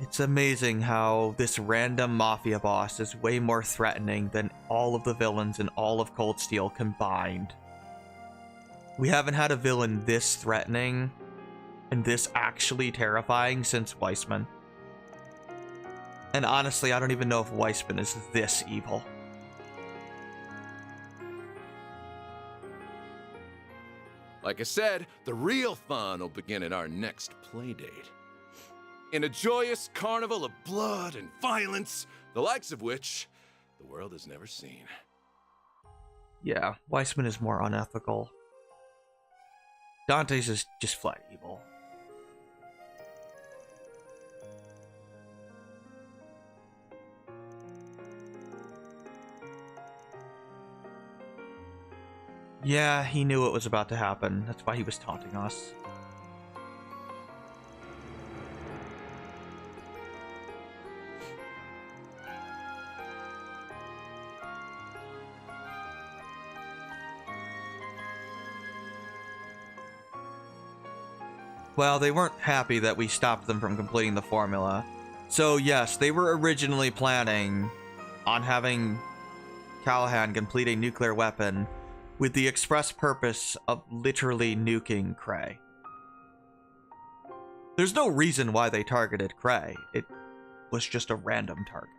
It's amazing how this random mafia boss is way more threatening than all of the villains in all of Cold Steel combined. We haven't had a villain this threatening and this actually terrifying since Weissman. And honestly, I don't even know if Weissman is this evil. Like I said, the real fun will begin at our next playdate. In a joyous carnival of blood and violence, the likes of which the world has never seen. Yeah, Weissman is more unethical. Dante's is just flat evil. Yeah, he knew it was about to happen. That's why he was taunting us. Well, they weren't happy that we stopped them from completing the formula. So yes, they were originally planning on having Callahan complete a nuclear weapon with the express purpose of literally nuking Cray. There's no reason why they targeted Cray. It was just a random target.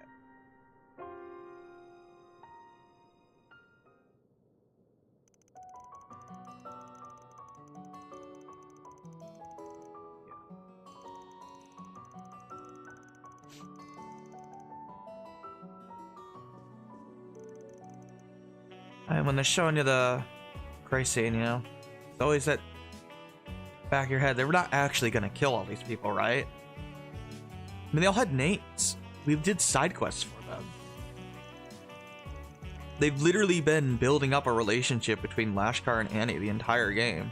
And when they're showing you the Cray scene, you know, it's always that back of your head. They were not actually going to kill all these people, right? I mean, they all had names. We did side quests for them. They've literally been building up a relationship between Lashkar and Annie the entire game.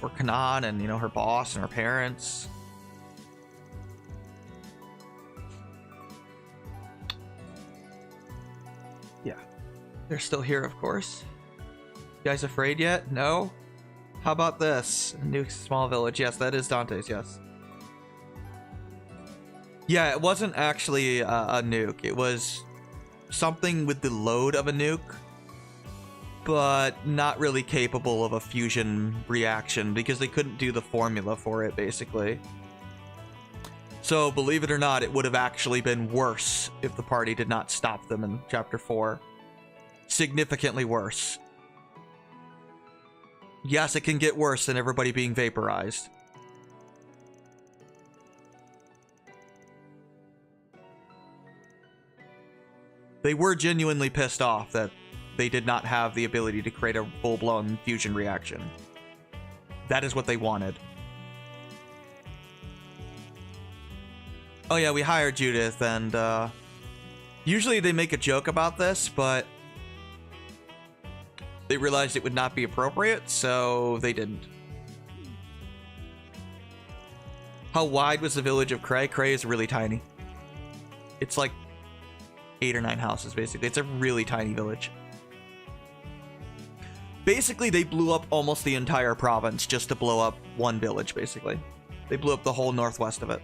Or Kanan and, you know, her boss and her parents. Yeah. They're still here, of course. You guys afraid yet? No? How about this? Nuke small village. Yes, that is Dante's, yes. Yeah, it wasn't actually a nuke. It was something with the load of a nuke, but not really capable of a fusion reaction because they couldn't do the formula for it, basically. So, believe it or not, it would have actually been worse if the party did not stop them in Chapter 4. Significantly worse. Yes, it can get worse than everybody being vaporized. They were genuinely pissed off that they did not have the ability to create a full-blown fusion reaction. That is what they wanted. Oh yeah, we hired Judith, and usually they make a joke about this, but they realized it would not be appropriate, so they didn't. How wide was the village of Cray? Cray is really tiny. It's like 8 or 9 houses, basically. It's a really tiny village. Basically, they blew up almost the entire province just to blow up one village, basically. They blew up the whole northwest of it.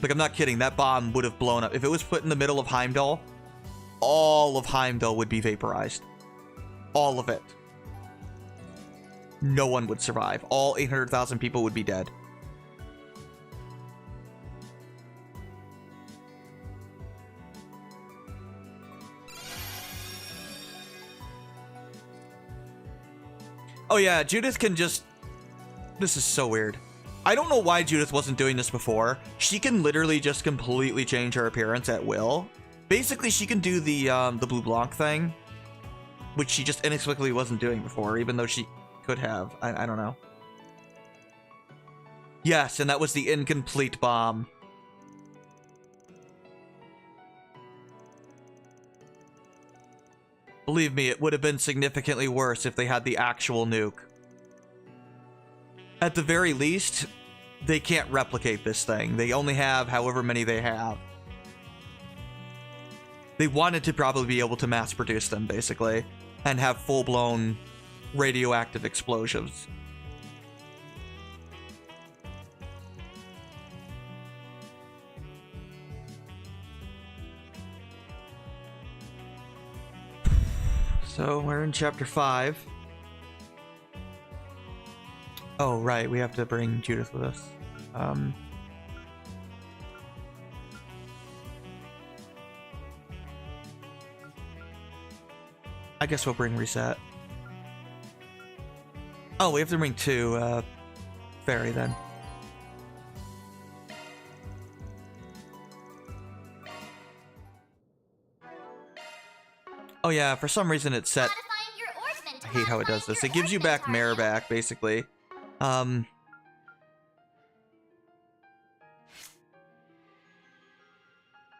Like, I'm not kidding. That bomb would have blown up. If it was put in the middle of Heimdall, all of Heimdall would be vaporized. All of it. No one would survive. All 800,000 people would be dead. Oh yeah, Judith can just... This is so weird. I don't know why Judith wasn't doing this before. She can literally just completely change her appearance at will. Basically, she can do the blue blanc thing, which she just inexplicably wasn't doing before, even though she could have. I don't know. Yes, and that was the incomplete bomb. Believe me, it would have been significantly worse if they had the actual nuke. At the very least, they can't replicate this thing. They only have however many they have. They wanted to probably be able to mass produce them, basically, and have full-blown radioactive explosions. So we're in chapter 5. Oh, right, we have to bring Judith with us. I guess we'll bring Reset. Oh, we have to bring 2 Fairy then. Oh yeah, for some reason it's set. I hate how it does this. It gives you back Mare back, basically. I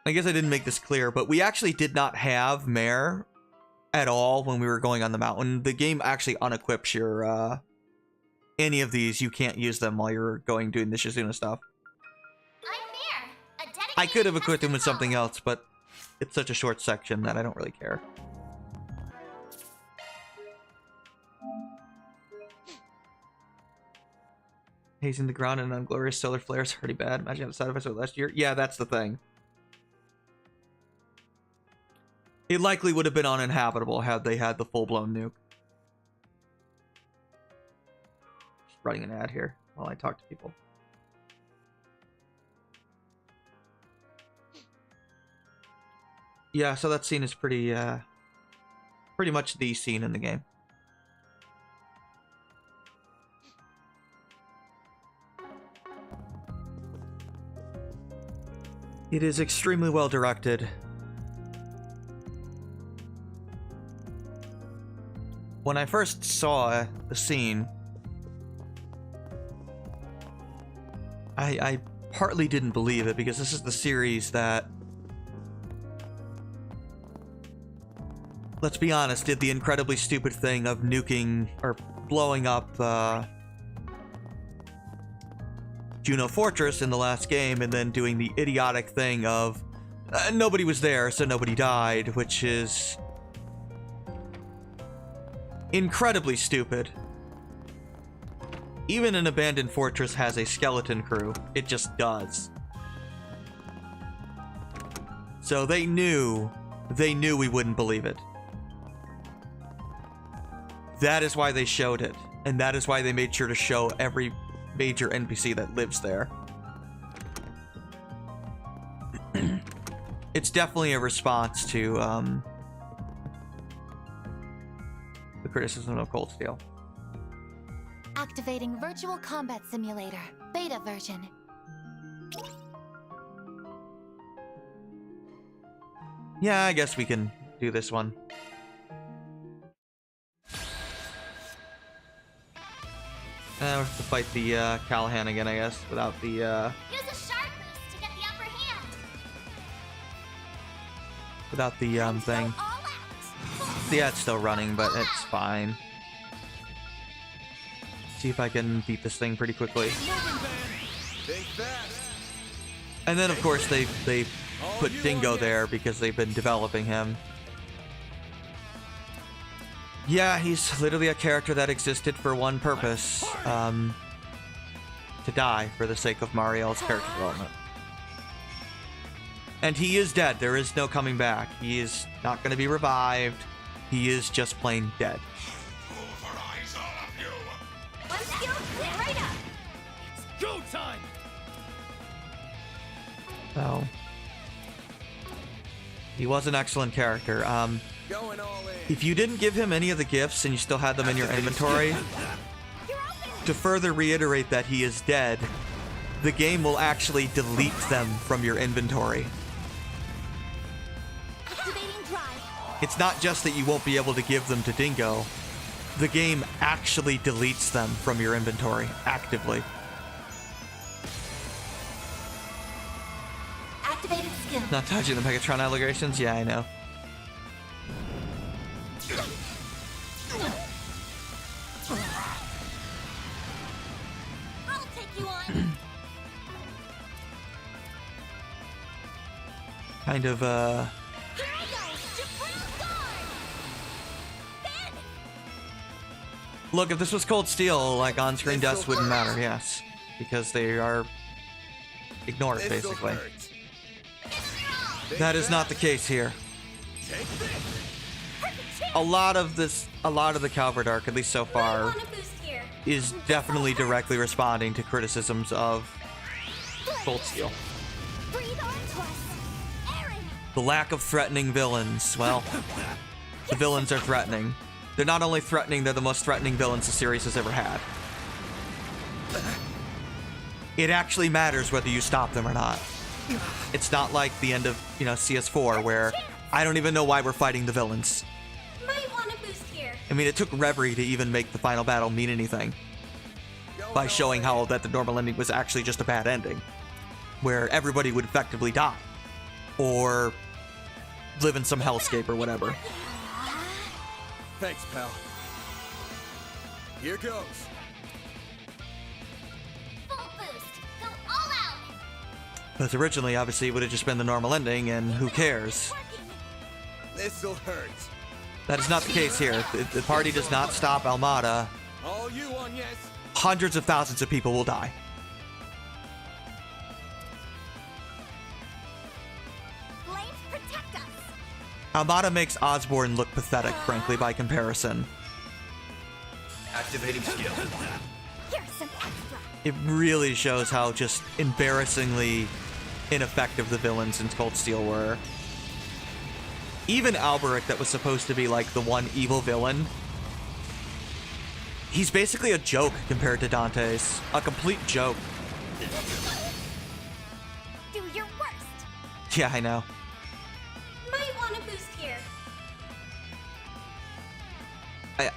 guess I didn't make this clear, but we actually did not have Mare at all when we were going on the mountain. The game actually unequips your, any of these. You can't use them while you're doing the Shizuna stuff. I could have equipped him with something else, but it's such a short section that I don't really care. Hazing the ground and unglorious solar flares are pretty bad. Imagine the side effects of last year. Yeah, that's the thing. It likely would have been uninhabitable had they had the full-blown nuke. Just running an ad here while I talk to people. Yeah, so that scene is pretty much the scene in the game. It is extremely well directed. When I first saw the scene, I partly didn't believe it because this is the series that, let's be honest, did the incredibly stupid thing of nuking or blowing up Juno Fortress in the last game, and then doing the idiotic thing of nobody was there, so nobody died, which is incredibly stupid. Even an abandoned fortress has a skeleton crew. It just does. So they knew we wouldn't believe it. That is why they showed it, and that is why they made sure to show every major NPC that lives there. It's definitely a response to the criticism of Cold Steel. Activating Virtual Combat Simulator, beta version. Yeah, I guess we can do this one. We have to fight the Callahan again, I guess, without the Use a sharp boost to get the upper hand. without the thing. Yeah, it's still running, but it's fine. See if I can beat this thing pretty quickly. And then, of course, they put Dingo there because they've been developing him. Yeah, he's literally a character that existed for one purpose, to die for the sake of Mariel's character development. And he is dead. There is no coming back. He is not going to be revived. He is just plain dead. Right up. It's go time. So he was an excellent character. If you didn't give him any of the gifts and you still had them in your inventory, to further reiterate that he is dead, the game will actually delete them from your inventory. It's not just that you won't be able to give them to Dingo. The game actually deletes them from your inventory, actively. Activated skill. Not touching the Megatron allegations? Yeah, I know. I'll take you on. Kind of, Look, if this was Cold Steel, like, on-screen deaths wouldn't matter, yes. Because they are ignored, basically. That is not the case here. a lot of the Calvert arc, at least so far, is definitely directly responding to criticisms of Cold Steel. The lack of threatening villains. Well, the villains are threatening. They're not only threatening, they're the most threatening villains the series has ever had. It actually matters whether you stop them or not. It's not like the end of, CS4, where I don't even know why we're fighting the villains. I mean, it took Reverie to even make the final battle mean anything, by showing how that the normal ending was actually just a bad ending, where everybody would effectively die, or live in some hellscape or whatever. Thanks, pal. Here goes. Full boost. Go all out. Because originally, obviously, it would have just been the normal ending, and who cares? This'll hurt. That is not the case here. The party does not stop Almada. All you on, yes. Hundreds of thousands of people will die. Flames protect us. Almada makes Osborn look pathetic, frankly, by comparison. Activating skill. Here's some extra. It really shows how just embarrassingly ineffective the villains in Cold Steel were. Even Alberic, that was supposed to be like the one evil villain, he's basically a joke compared to Dante's. A complete joke. Do your worst. Yeah, I know. Might want to boost here.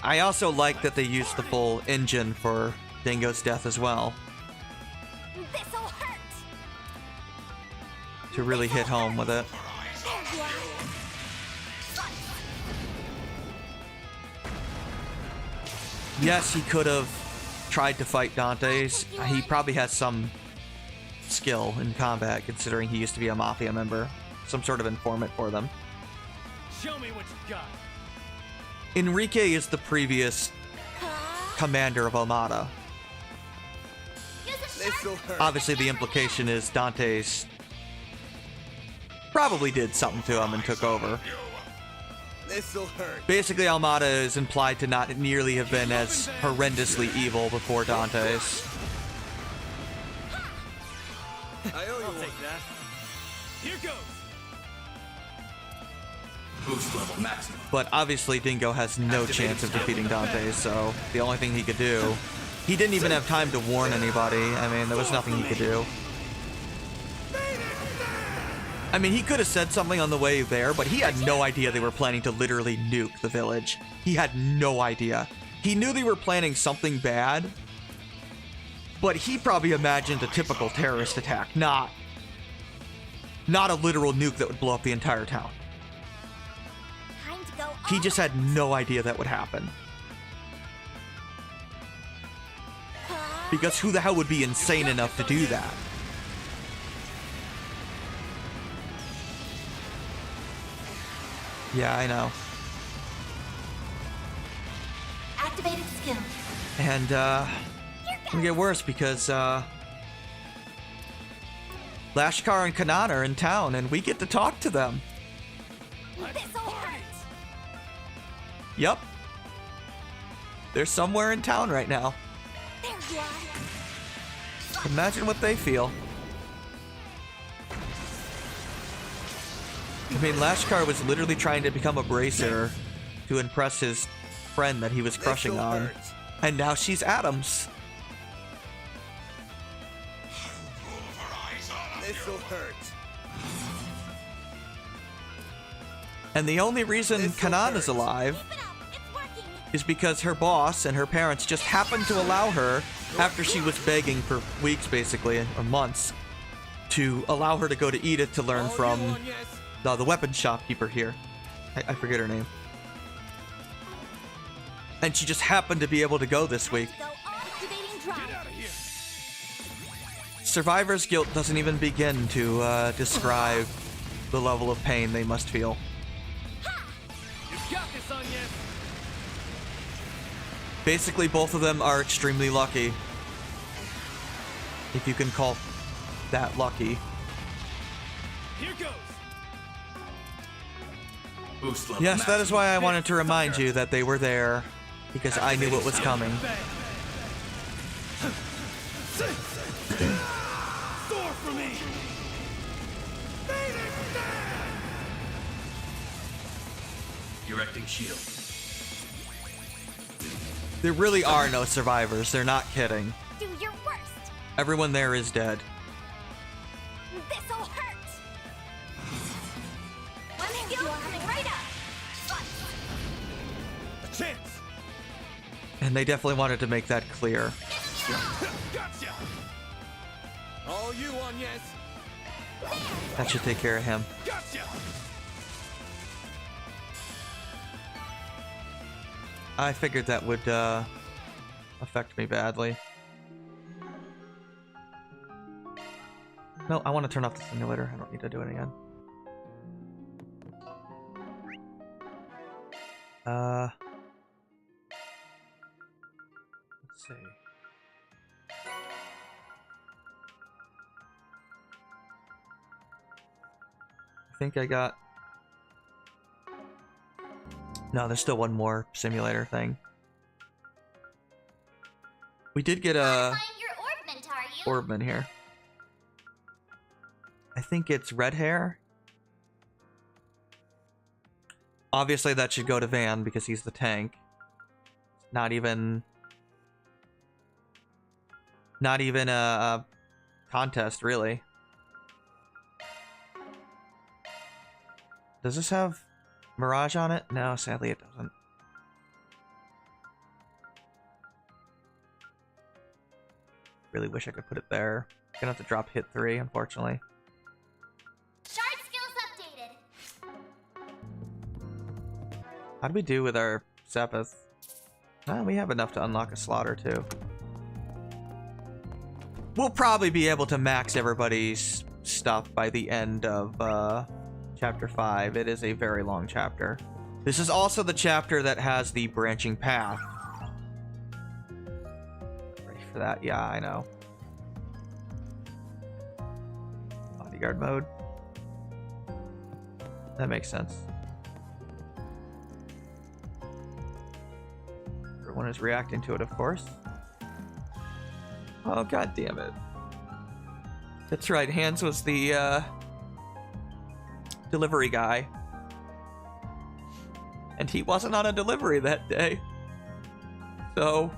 I also like that they used the full engine for Dingo's death as well, This'll hurt. to really hit home with it. There you are. Yes, he could have tried to fight Dante's. He probably has some skill in combat, considering he used to be a Mafia member. Some sort of informant for them. Show me what you got. Enrique is the previous commander of Almada. Obviously, the implication is Dante's probably did something to him and took over. This'll hurt. Basically, Almada is implied to not nearly have been as horrendously evil before Dante's. I owe you I'll one. take that. Here goes. Boost level maximum. But obviously, Dingo has no chance of defeating Dante, so the only thing he could do... He didn't even have time to warn anybody. I mean, there was nothing he could do. I mean, he could have said something on the way there, but he had no idea they were planning to literally nuke the village. He had no idea. He knew they were planning something bad, but he probably imagined a typical terrorist attack, not a literal nuke that would blow up the entire town. Time to go. He just had no idea that would happen. Because who the hell would be insane enough to do that? Yeah, I know. Activated skill. And, it's gonna get worse because, Lashkar and Kanan are in town, and we get to talk to them. This'll hurt. Yup. They're somewhere in town right now. There you are. Imagine what they feel. I mean, Lashkar was literally trying to become a bracer to impress his friend that he was crushing on. And now she's Adams. This'll hurt. And the only reason Kanan is alive is because her boss and her parents just happened to allow her, after she was begging for weeks basically, or months, to allow her to go to Edith to learn from the weapons shopkeeper here. I forget her name. And she just happened to be able to go this week. Survivor's guilt doesn't even begin to describe the level of pain they must feel. You got this, Anya. Basically, both of them are extremely lucky. If you can call that lucky. Here goes. Boost level. Yes, that is why I wanted to remind you that they were there, because I knew what was coming. Soar for me. Erecting shield. There really are no survivors. They're not kidding. Do your worst. Everyone there is dead. This'll hurt. One skill coming right up. A chance. And they definitely wanted to make that clear. Gotcha. All you on, yes. That should take care of him. Gotcha. I figured that would affect me badly. No, I want to turn off the simulator. I don't need to do it again. Let's see. I think I got... No, there's still one more simulator thing. We did get a Orbman here. I think it's red hair. Obviously that should go to Van because he's the tank. Not even a contest, really. Does this have Mirage on it? No, sadly it doesn't. Really wish I could put it there. Gonna have to drop hit 3, unfortunately. Shard skills updated. How do we do with our Sepith? We have enough to unlock a slaughter too. We'll probably be able to max everybody's stuff by the end of chapter 5. It is a very long chapter. This is also the chapter that has the branching path. Ready for that? Yeah, I know. Bodyguard mode. That makes sense. Everyone is reacting to it, of course. Oh, god damn it. That's right, Hans was the delivery guy. And he wasn't on a delivery that day. So...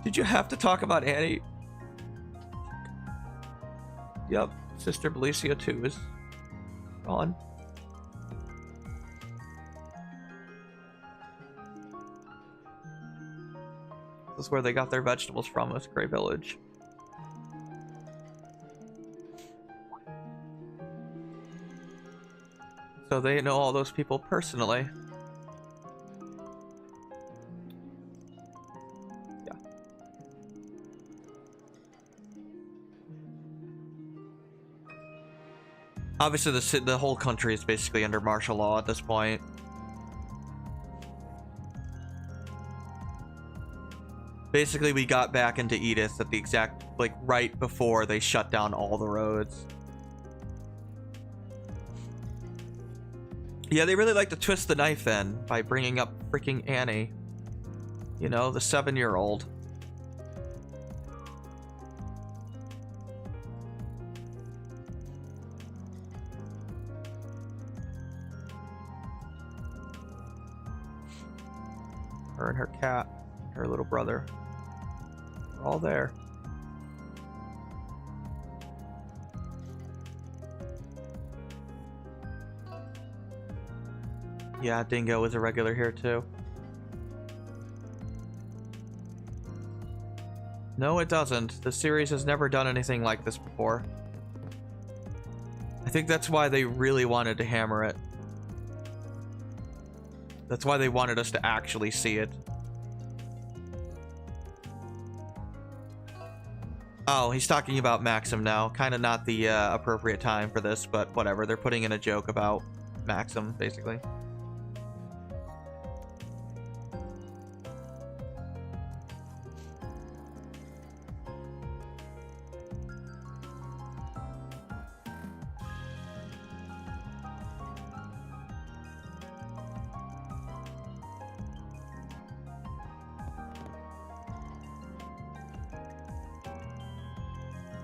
Did you have to talk about Annie? Yep, Sister Belicia 2 is gone. This is where they got their vegetables from, was Grey Village. So they know all those people personally. Yeah. Obviously, the whole country is basically under martial law at this point. Basically, we got back into Edith at the exact, like, right before they shut down all the roads. Yeah, they really like to twist the knife then by bringing up freaking Annie. You know, the 7-year-old. Her and her cat, her little brother. They're all there. Yeah, Dingo is a regular here too. No, it doesn't. The series has never done anything like this before. I think that's why they really wanted to hammer it. That's why they wanted us to actually see it. Oh, he's talking about Maxim now. Kind of not the appropriate time for this, but whatever. They're putting in a joke about Maxim, basically.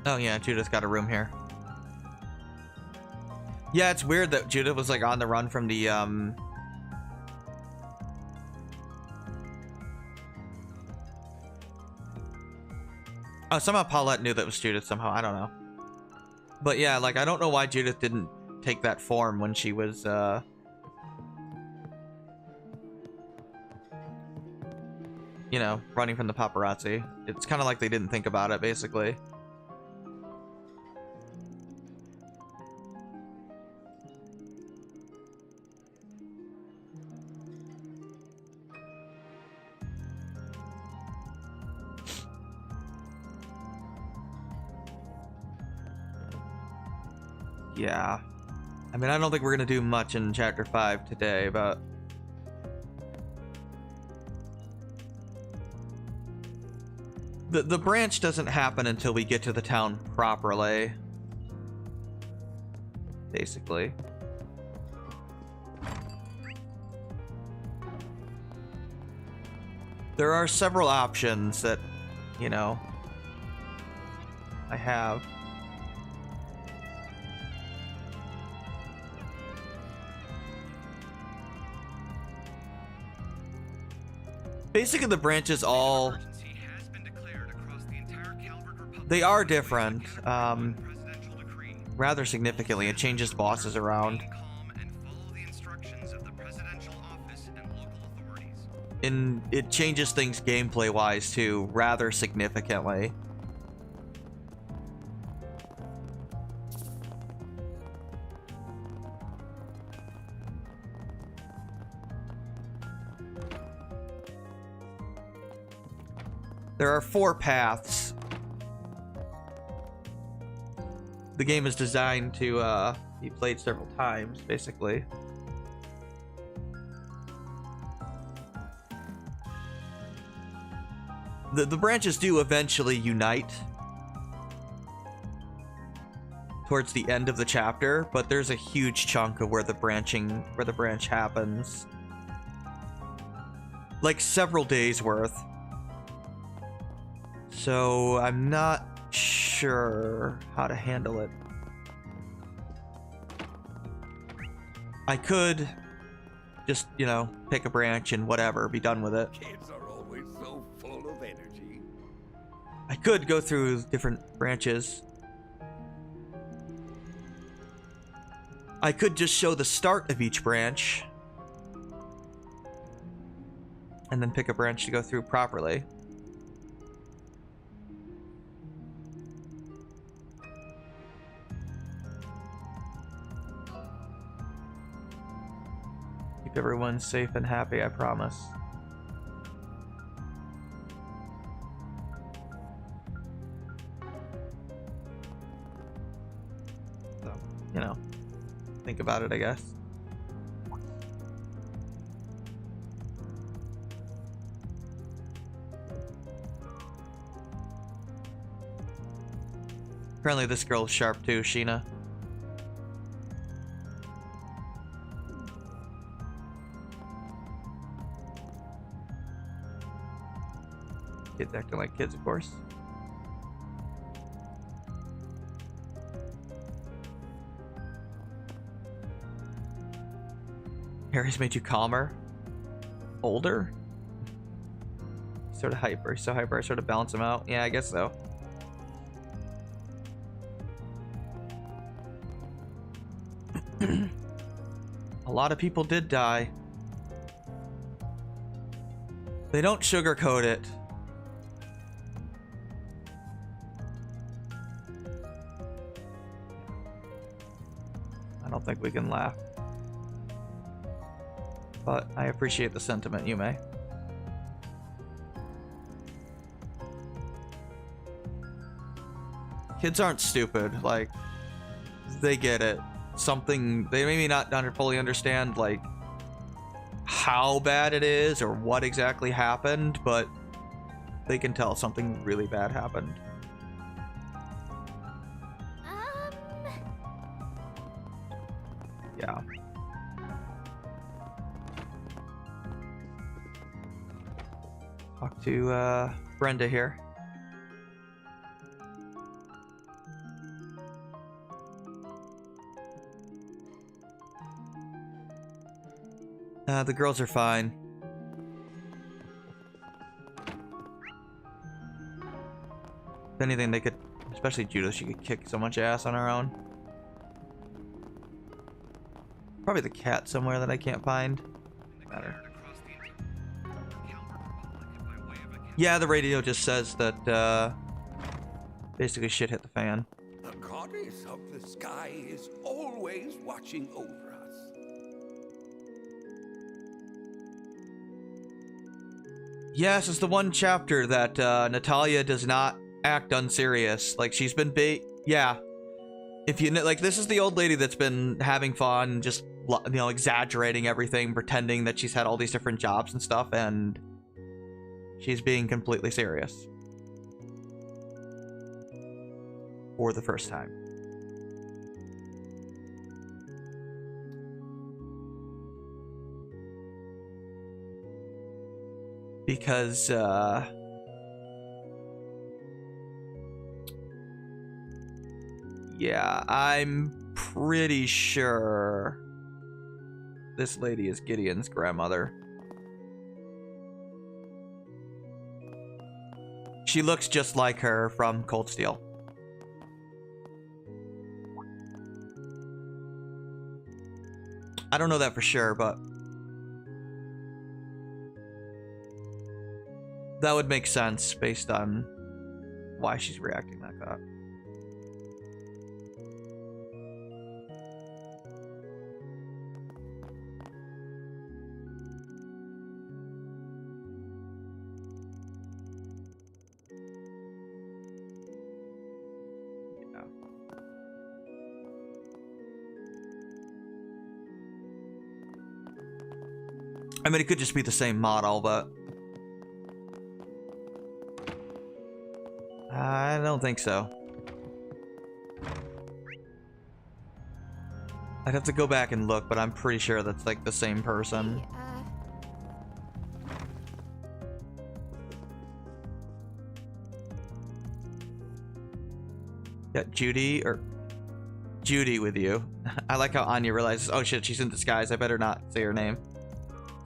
Oh yeah, Judith got a room here. Yeah, it's weird that Judith was like on the run from the Oh, somehow Paulette knew that was Judith somehow. I don't know. But yeah, like I don't know why Judith didn't take that form when she was you know, running from the paparazzi. It's kind of like they didn't think about it, basically. Yeah. I mean, I don't think we're going to do much in Chapter 5 today, but... The branch doesn't happen until we get to the town properly. Basically. There are several options that, you know, I have. Basically, the branches all... They are different, rather significantly. It changes bosses around. And it changes things gameplay-wise, too, rather significantly. There are 4 paths. The game is designed to be played several times, basically. The branches do eventually unite towards the end of the chapter, but there's a huge chunk of where the branch happens. Like several days worth. So I'm not sure how to handle it. I could just, you know, pick a branch and whatever, be done with it. Kids are always so full of energy. I could go through different branches. I could just show the start of each branch and then pick a branch to go through properly. Keep everyone safe and happy, I promise. So, you know, think about it, I guess. Apparently this girl's sharp too, Sheena. Kids acting like kids, of course. Harry's made you calmer? Older? Sort of hyper. So hyper, I sort of balance him out. Yeah, I guess so. A lot of people did die. They don't sugarcoat it. I don't think we can laugh. But I appreciate the sentiment, Yumé. Kids aren't stupid. Like, they get it. Something, they maybe not fully understand, like, how bad it is or what exactly happened, but they can tell something really bad happened. Yeah. Talk to Brenda here. The girls are fine. If anything, they could, especially Judith, she could kick so much ass on her own. Probably the cat somewhere that I can't find. Matter. Yeah, the radio just says that basically shit hit the fan. The goddess of the sky is always watching over us. Yes, it's the one chapter that Natalia does not act unserious. Like, she's been yeah. If you know, like, this is the old lady that's been having fun, just, you know, exaggerating everything, pretending that she's had all these different jobs and stuff, and she's being completely serious. For the first time. Because, yeah, I'm pretty sure this lady is Gideon's grandmother. She looks just like her from Cold Steel. I don't know that for sure, but that would make sense based on why she's reacting like that. I mean, it could just be the same model, but I don't think so. I'd have to go back and look, but I'm pretty sure that's like the same person. Yeah, Judy with you. I like how Anya realizes, oh shit, she's in disguise. I better not say her name.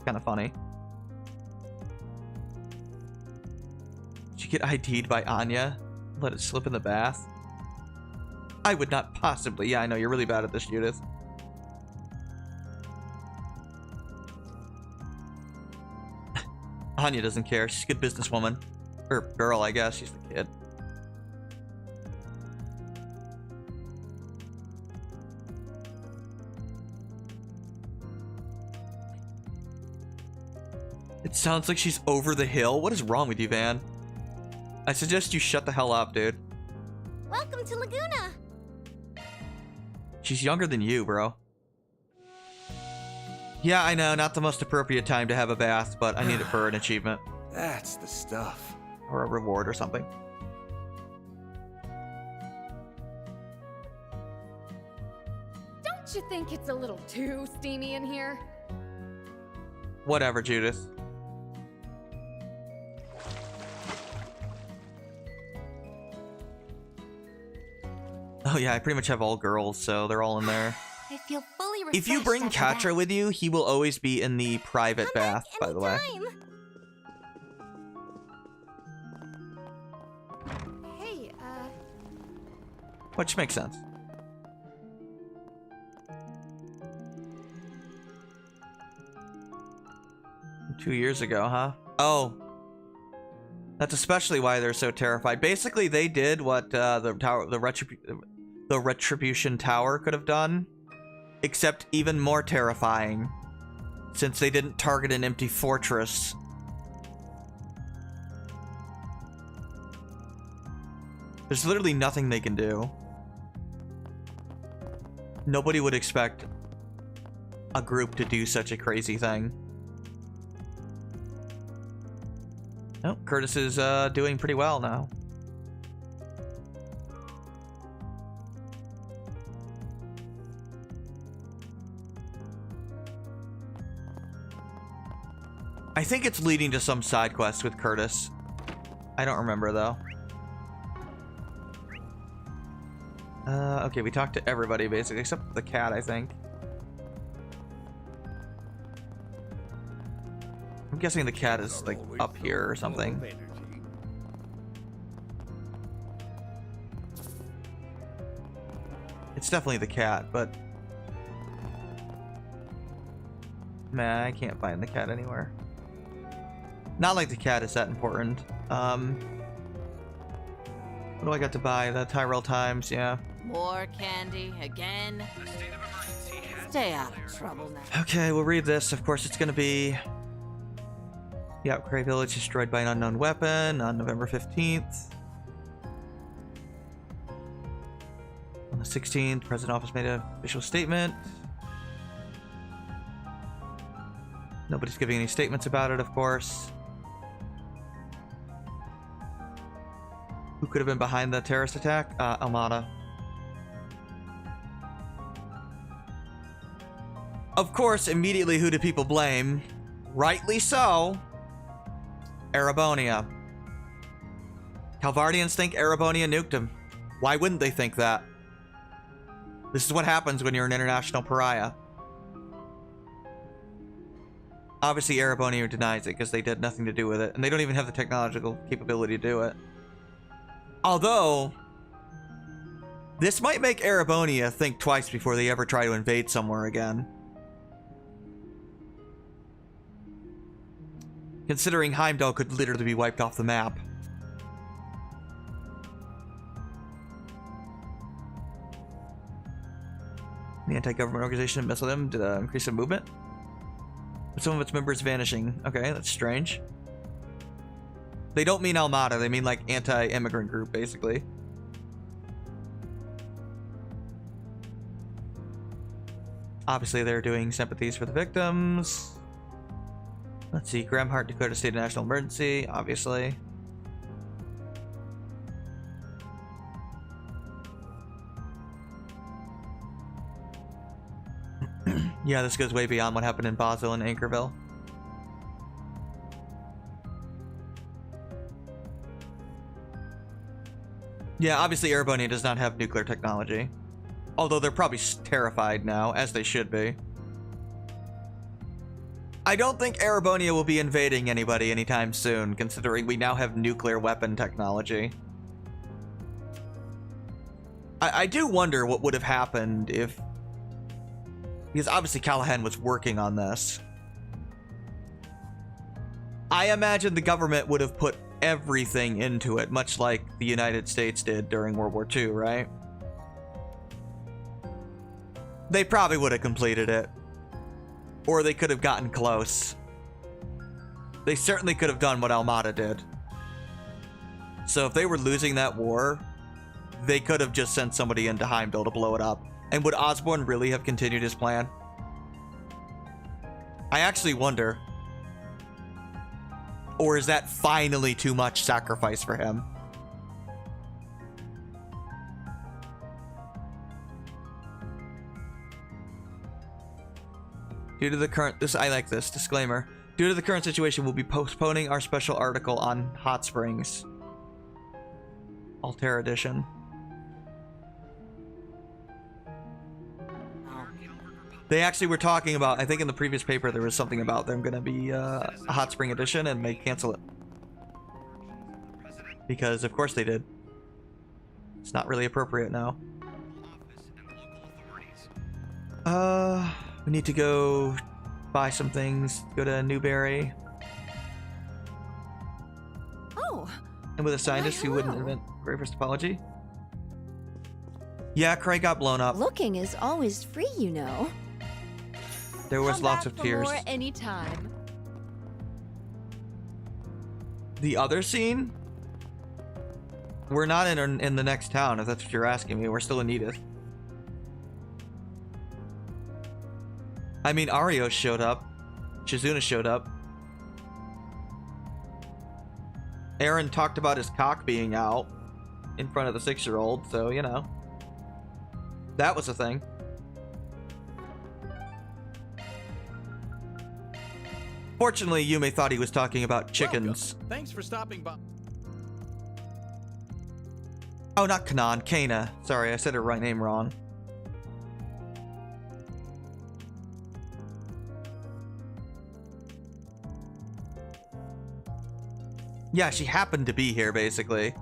Kind of funny. Did you get ID'd by Anya? Let it slip in the bath? I would not possibly. Yeah, I know, you're really bad at this, Judith. Anya doesn't care. She's a good businesswoman. Or girl, I guess. She's the kid. It sounds like she's over the hill. What is wrong with you, Van? I suggest you shut the hell up, dude. Welcome to Laguna. She's younger than you, bro. Yeah, I know, not the most appropriate time to have a bath, but I need it for an achievement. That's the stuff. Or a reward or something. Don't you think it's a little too steamy in here? Whatever, Judith. Oh yeah, I pretty much have all girls, so they're all in there. I feel fully refreshed. If you bring after Katra that. with you, he will always be in the private bath, by the way. Hey, Which makes sense. Two years ago, huh? Oh. That's especially why they're so terrified. Basically, they did what the Retribution Tower could have done, except even more terrifying, since they didn't target an empty fortress. There's literally nothing they can do. Nobody would expect a group to do such a crazy thing. Oh, Curtis is doing pretty well now. I think it's leading to some side quest with Curtis. I don't remember though. Okay, we talked to everybody basically, except the cat, I think. guessing the cat is like up here or something. It's definitely the cat, but man, I can't find the cat anywhere. Not like the cat is that important. What do I got to buy? The Tyrell Times, yeah. More candy again. Stay out of trouble now. Okay, we'll read this. Of course, it's going to be... Yeah, Cray Village destroyed by an unknown weapon on November 15th. On the 16th, President Office made an official statement. Nobody's giving any statements about it, of course. Who could have been behind the terrorist attack? Almada. Of course, immediately who do people blame? Rightly so. Erebonia. Calvardians think Erebonia nuked him. Why wouldn't they think that? This is what happens when you're an international pariah. Obviously, Erebonia denies it because they did nothing to do with it, and they don't even have the technological capability to do it. Although, this might make Erebonia think twice before they ever try to invade somewhere again. Considering Heimdall could literally be wiped off the map. The anti-government organization messed with them to increase the movement. With some of its members vanishing. Okay, that's strange. They don't mean Almada, they mean like anti-immigrant group, basically. Obviously, they're doing sympathies for the victims. Let's see, Graham Hart declared a state of national emergency, obviously. Yeah, this goes way beyond what happened in Basel and Anchorville. Yeah, obviously Erebonia does not have nuclear technology. Although they're probably terrified now, as they should be. I don't think Erebonia will be invading anybody anytime soon, considering we now have nuclear weapon technology. I do wonder what would have happened if... Because obviously Callahan was working on this. I imagine the government would have put everything into it, much like the United States did during World War II, right? They probably would have completed it. Or they could have gotten close. They certainly could have done what Almada did. So if they were losing that war, they could have just sent somebody into Heimdall to blow it up. And would Osborn really have continued his plan? I actually wonder. Or is that finally too much sacrifice for him? Due to the current... I like this. Disclaimer. Due to the current situation, we'll be postponing our special article on Hot Springs. Altair Edition. They actually were talking about, I think in the previous paper there was something about them going to be a Hot Spring edition, and they cancel it. Because of course they did. It's not really appropriate now. We need to go buy some things. Go to Newberry. Oh. And with a scientist who wouldn't invent gravest topology. Yeah, Craig got blown up. Looking is always free, you know. There was lots of tears. More anytime. The other scene? We're not in the next town, if that's what you're asking me. We're still in Edith. I mean, Arios showed up. Shizuna showed up. Aaron talked about his cock being out in front of the 6-year-old, so, you know. That was a thing. Fortunately, Yumé thought he was talking about chickens. Welcome. Thanks for stopping by. Oh, not Kanan, Kana. Sorry, I said her right name wrong. Yeah, she happened to be here, basically.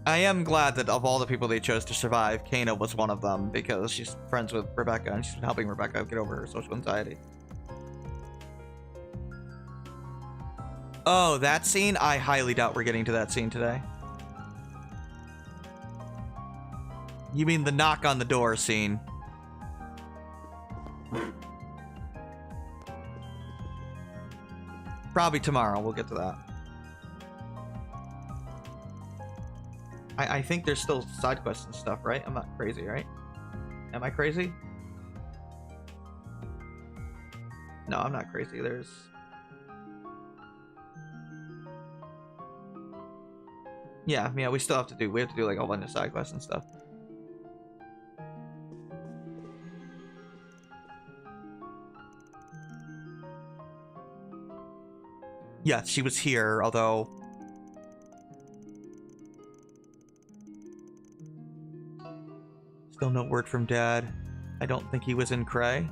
I am glad that of all the people they chose to survive, Kana was one of them, because she's friends with Rebecca, and she's been helping Rebecca get over her social anxiety. Oh, that scene? I highly doubt we're getting to that scene today. You mean the knock on the door scene? Probably tomorrow, we'll get to that. I think there's still side quests and stuff, right? I'm not crazy, right? Am I crazy? No, I'm not crazy. There's... Yeah, we still have to do like a whole bunch of side quests and stuff. Yeah, she was here, although... Still no word from Dad. I don't think he was in Cray.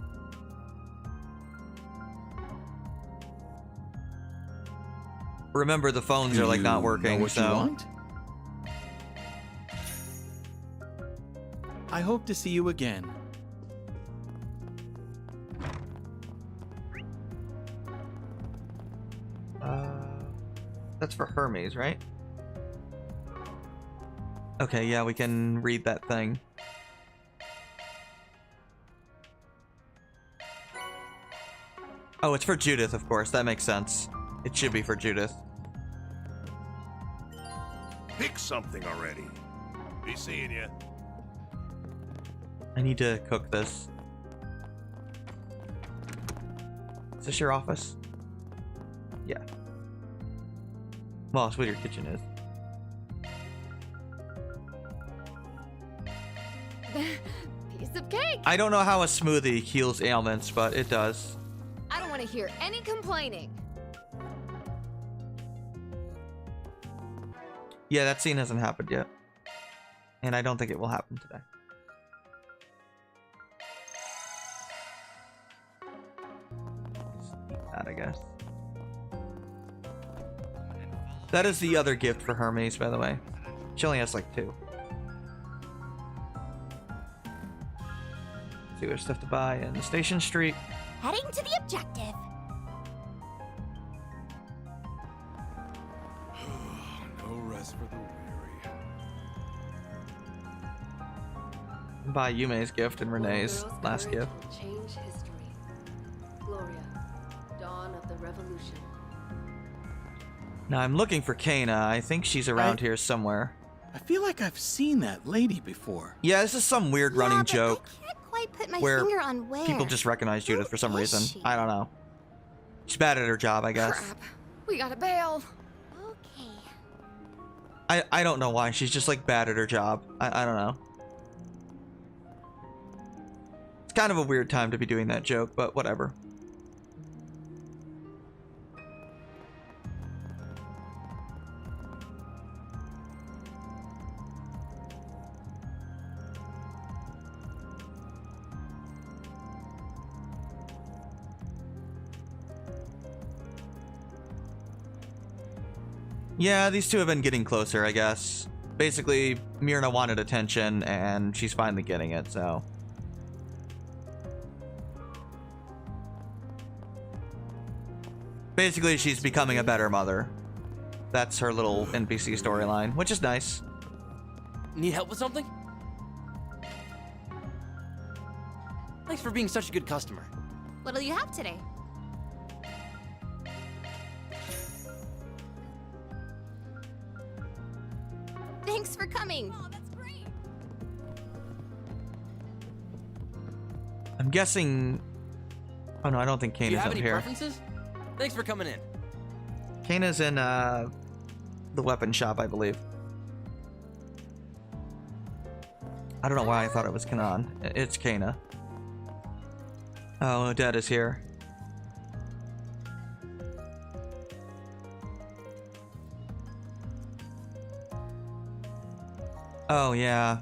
Remember, the phones are like not working, know what so... you want? I hope to see you again. That's for Hermes, right? Okay, yeah, we can read that thing. Oh, it's for Judith, of course. That makes sense. It should be for Judith. Pick something already. Be seeing you. I need to cook this. Is this your office? Yeah. Well, it's what your kitchen is. Piece of cake! I don't know how a smoothie heals ailments, but it does. I don't want to hear any complaining. Yeah, that scene hasn't happened yet. And I don't think it will happen today. Just eat that, I guess. That is the other gift for Hermes, by the way. She only has like 2. See, there's stuff to buy in the Station Street. Heading to the objective. No rest for the weary. Buy Yume's gift and Renee's last gift. Change history. Gloria, dawn of the revolution. Now I'm looking for Kana. I think she's around here somewhere. I feel like I've seen that lady before. Yeah, this is some weird running joke. I can't quite put my where finger on where. People just recognize Judith for some reason. I don't know. She's bad at her job, I guess. Crap. We gotta bail. Okay. I don't know why. She's just like bad at her job. I don't know. It's kind of a weird time to be doing that joke, but whatever. Yeah, these two have been getting closer, I guess. Basically, Myrna wanted attention, and she's finally getting it, so... Basically, she's becoming a better mother. That's her little NPC storyline, which is nice. Need help with something? Thanks for being such a good customer. What'll you have today? Thanks for coming. Oh, that's great. I'm guessing... Oh no, I don't think Do you Kana's have up any here. preferences? Thanks for coming in. Kana's in, the weapon shop, I believe. I don't know why I thought it was Kanan. It's Kana. Oh, Dad is here. Oh, yeah.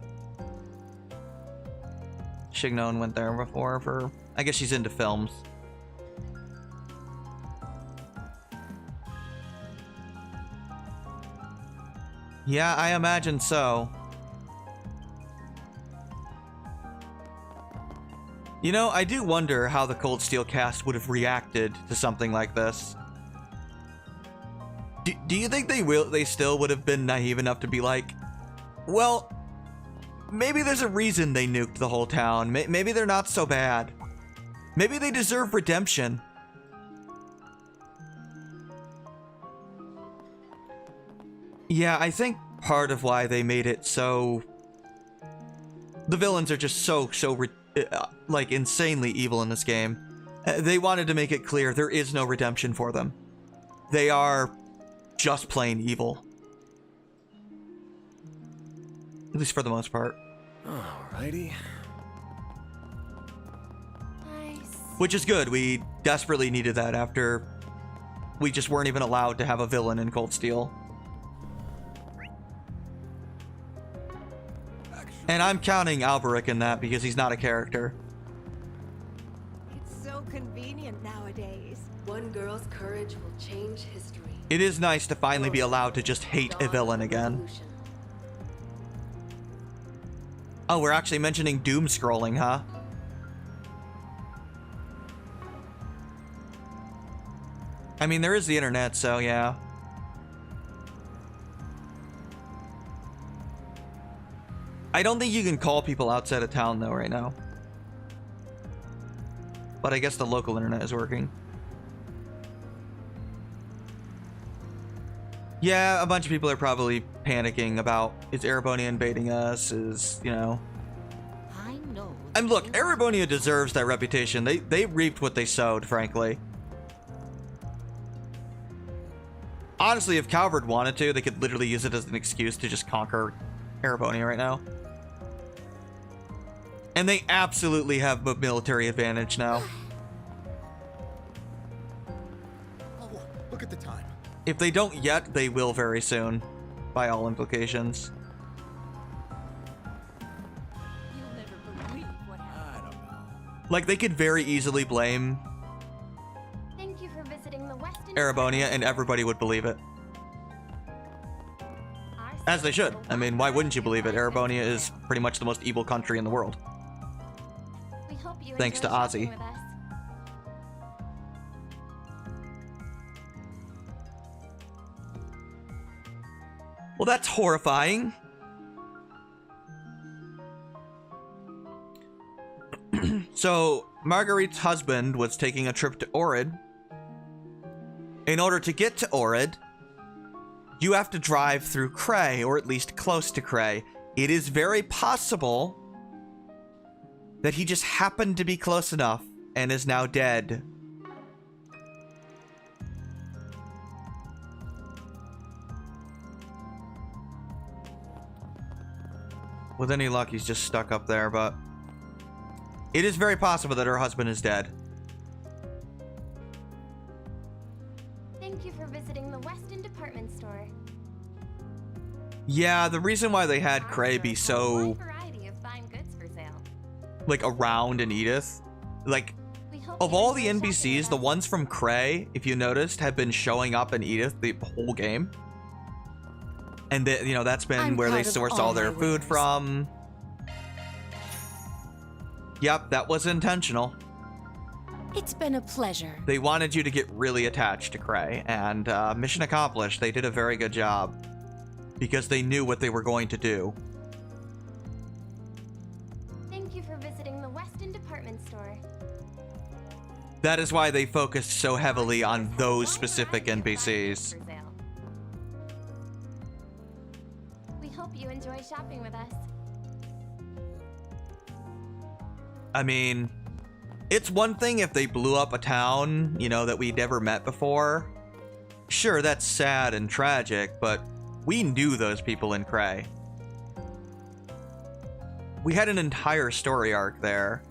Shignon went there before for... I guess she's into films. Yeah, I imagine so. You know, I do wonder how the Cold Steel cast would have reacted to something like this. Do you think they still would have been naive enough to be like, well, maybe there's a reason they nuked the whole town. Maybe they're not so bad. Maybe they deserve redemption. Yeah, I think part of why they made it so... The villains are just so like, insanely evil in this game. They wanted to make it clear there is no redemption for them. They are just plain evil. At least for the most part. Alrighty. Nice. Which is good. We desperately needed that after we just weren't even allowed to have a villain in Cold Steel. And I'm counting Alberic in that because he's not a character. It's so convenient nowadays. One girl's courage will change history. It is nice to finally be allowed to just hate a villain again. Oh, we're actually mentioning doom scrolling, huh? I mean, there is the internet, so yeah. I don't think you can call people outside of town, though, right now. But I guess the local internet is working. Yeah, a bunch of people are probably panicking about, is Erebonia invading us? Is, you know... I know. And look, Erebonia deserves that reputation. They reaped what they sowed, frankly. Honestly, if Calvard wanted to, they could literally use it as an excuse to just conquer Erebonia right now. And they absolutely have a military advantage now. Oh, look at the time. If they don't yet, they will very soon, by all implications. You'll never believe what happened. I don't know. Like, they could very easily blame Thank you for visiting the Westin. Erebonia, and everybody would believe it. As they should. I mean, why wouldn't you believe it? Erebonia is pretty much the most evil country in the world. We hope you Thanks to enjoy shopping Ozzy. with us. Well, that's horrifying. So, Marguerite's husband was taking a trip to Orid. In order to get to Orid, you have to drive through Cray, or at least close to Cray. It is very possible that he just happened to be close enough and is now dead. With any luck, he's just stuck up there, but it is very possible that her husband is dead. Thank you for visiting the Westin department store. Yeah, the reason why they had Cray be so, Wide variety of fine goods for sale. like, around in Edith, like, of all the NPCs, the ones from Cray, if you noticed, have been showing up in Edith the whole game. And, you know, that's been where they source all their food from. Yep, that was intentional. It's been a pleasure. They wanted you to get really attached to Cray, and mission accomplished. They did a very good job because they knew what they were going to do. Thank you for visiting the Westin department store. That is why they focused so heavily on those specific NPCs. For sale. We hope you enjoy shopping with us. I mean, it's one thing if they blew up a town, you know, that we'd never met before. Sure, that's sad and tragic, but we knew those people in Cray. We had an entire story arc there.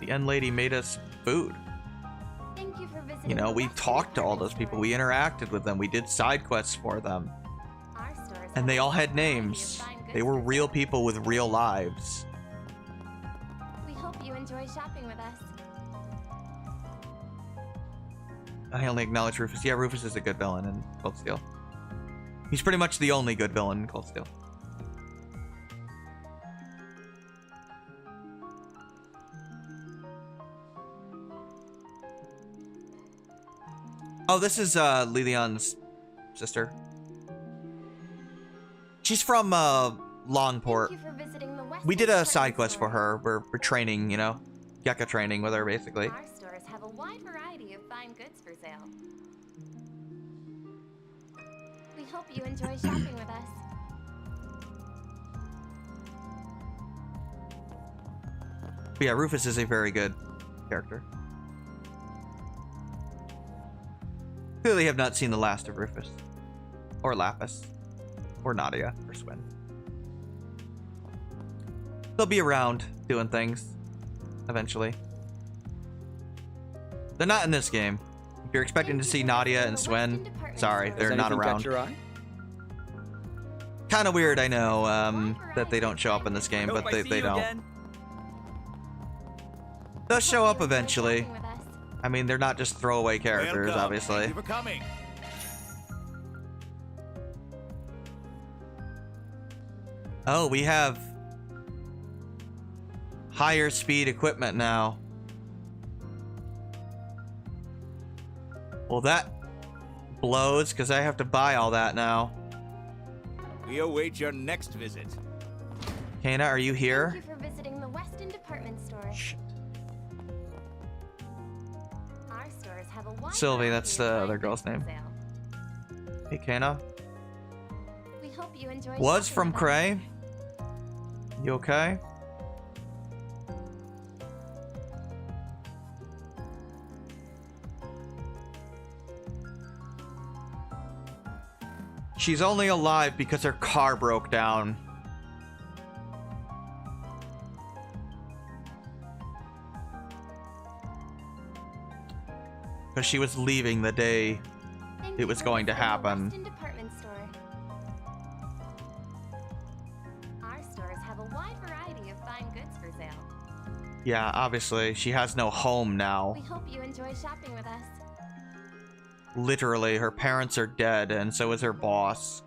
The end lady made us food. Thank you for visiting. You know, the we Westin talked to all department those people. store. We interacted with them. We did side quests for them. Our stores And they have all a had variety of names. fine goods They were real people with real lives. We hope you enjoy shopping with us. I only acknowledge Rufus. Yeah, Rufus is a good villain in Cold Steel. He's pretty much the only good villain in Cold Steel. Oh, this is Lilian's sister. She's from Longport. Thank you for visiting the West We did a Department side quest Store. for her. We're training, you know, Gekka training with her, basically. Our stores have a wide variety of fine goods for sale. We hope you enjoy shopping with us. But yeah, Rufus is a very good character. Clearly have not seen the last of Rufus. Or Lapis. Or Nadia. Or Swin. They'll be around doing things. Eventually. They're not in this game. If you're expecting to see Nadia and Swin, sorry, they're not around. Kind of weird, I know, that they don't show up in this game, but they don't. They'll show up eventually. I mean, they're not just throwaway characters, obviously. Thank you for coming. Oh, we have higher speed equipment now. Well, that blows because I have to buy all that now. We await your next visit. Kana, are you here? Thank you for visiting the Weston Department Store. Shit. Our stores have a wide Sylvie, that's the variety of other fine girl's goods name. for sale. Hey, Kana. We hope you enjoy Was shopping from with us. Cray. You okay? She's only alive because her car broke down. Because she was leaving the day Thank it you was for going to visiting the happen. Weston Department Store. Our stores have a wide variety of fine goods for sale. Yeah, obviously, she has no home now. We hope you enjoy shopping with us. Literally, her parents are dead, and so is her boss.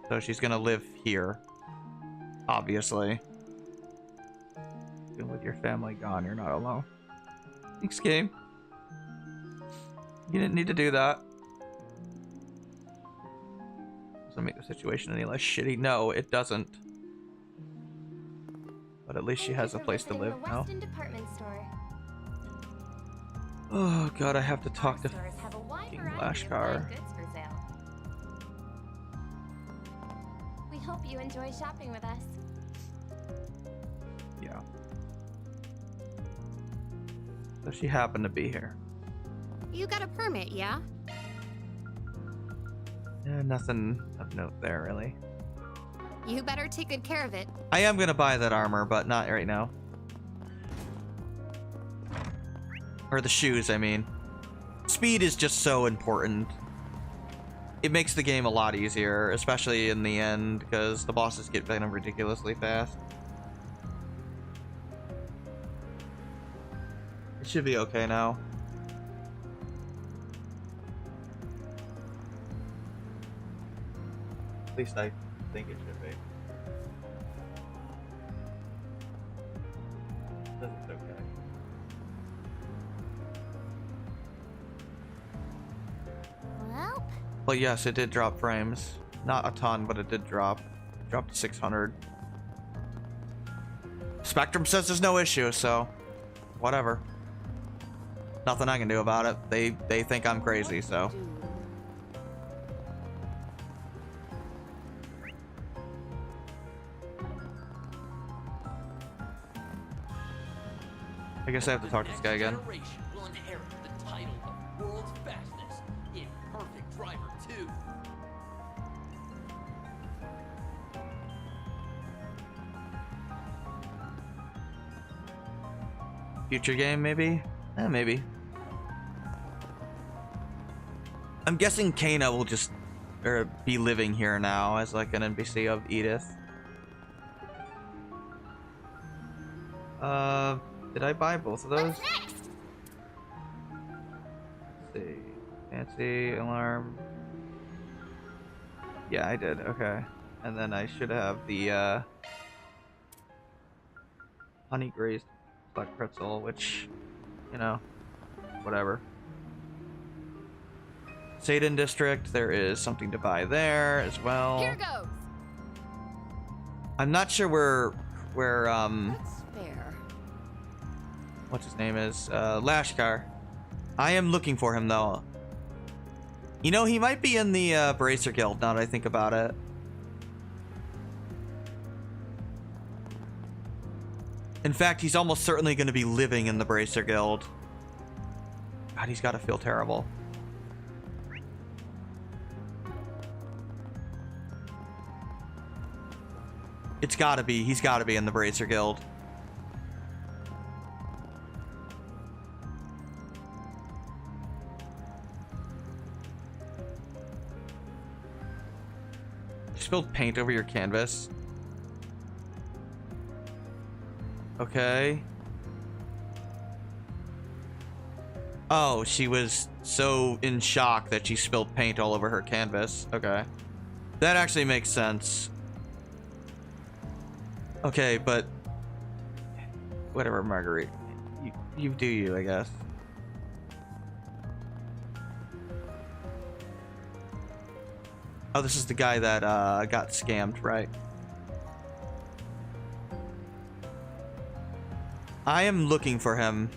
So she's gonna live here. Obviously. Even with your family gone, you're not alone. Thanks, game. You didn't need to do that. Doesn't make the situation any less shitty. No, it doesn't. But at least she has a place to live now. Weston Department Store. Oh god, I have to talk to Stores have a wide fucking variety of Lashkar. fine goods for sale. We hope you enjoy shopping with us. Yeah. So she happened to be here. You got a permit, yeah? Yeah, nothing of note there, really. You better take good care of it. I am gonna buy that armor, but not right now. Or the shoes, I mean. Speed is just so important. It makes the game a lot easier, especially in the end, because the bosses get kind of ridiculously fast. It should be okay now. At least I think it should be. It's okay. Well, Well, yes, it did drop frames. Not a ton, but it did drop. Dropped to 600. Spectrum says there's no issue, so whatever. Nothing I can do about it. They think I'm crazy, so. I guess I have to talk to this guy again. Generation will inherit the title of world's fastest in Perfect Driver 2. Future game, maybe? Maybe. I'm guessing Kana will just or be living here now as like an NPC of Edith. Did I buy both of those? Let's see. Fancy alarm. Yeah, I did. Okay. And then I should have the honey grazed black pretzel, which, you know, whatever. Satan District, there is something to buy there as well. Here goes. I'm not sure where That's fair. what's his name is, Lashkar. I am looking for him though. You know, he might be in the Bracer Guild now that I think about it. In fact, he's almost certainly going to be living in the Bracer Guild. God, he's got to feel terrible. It's got to be. He's got to be in the Bracer Guild. You spilled paint over your canvas. Okay. Oh, she was so in shock that she spilled paint all over her canvas. Okay. That actually makes sense. Okay, but whatever, Marguerite. You do you, I guess. Oh, this is the guy that got scammed, right? I am looking for him.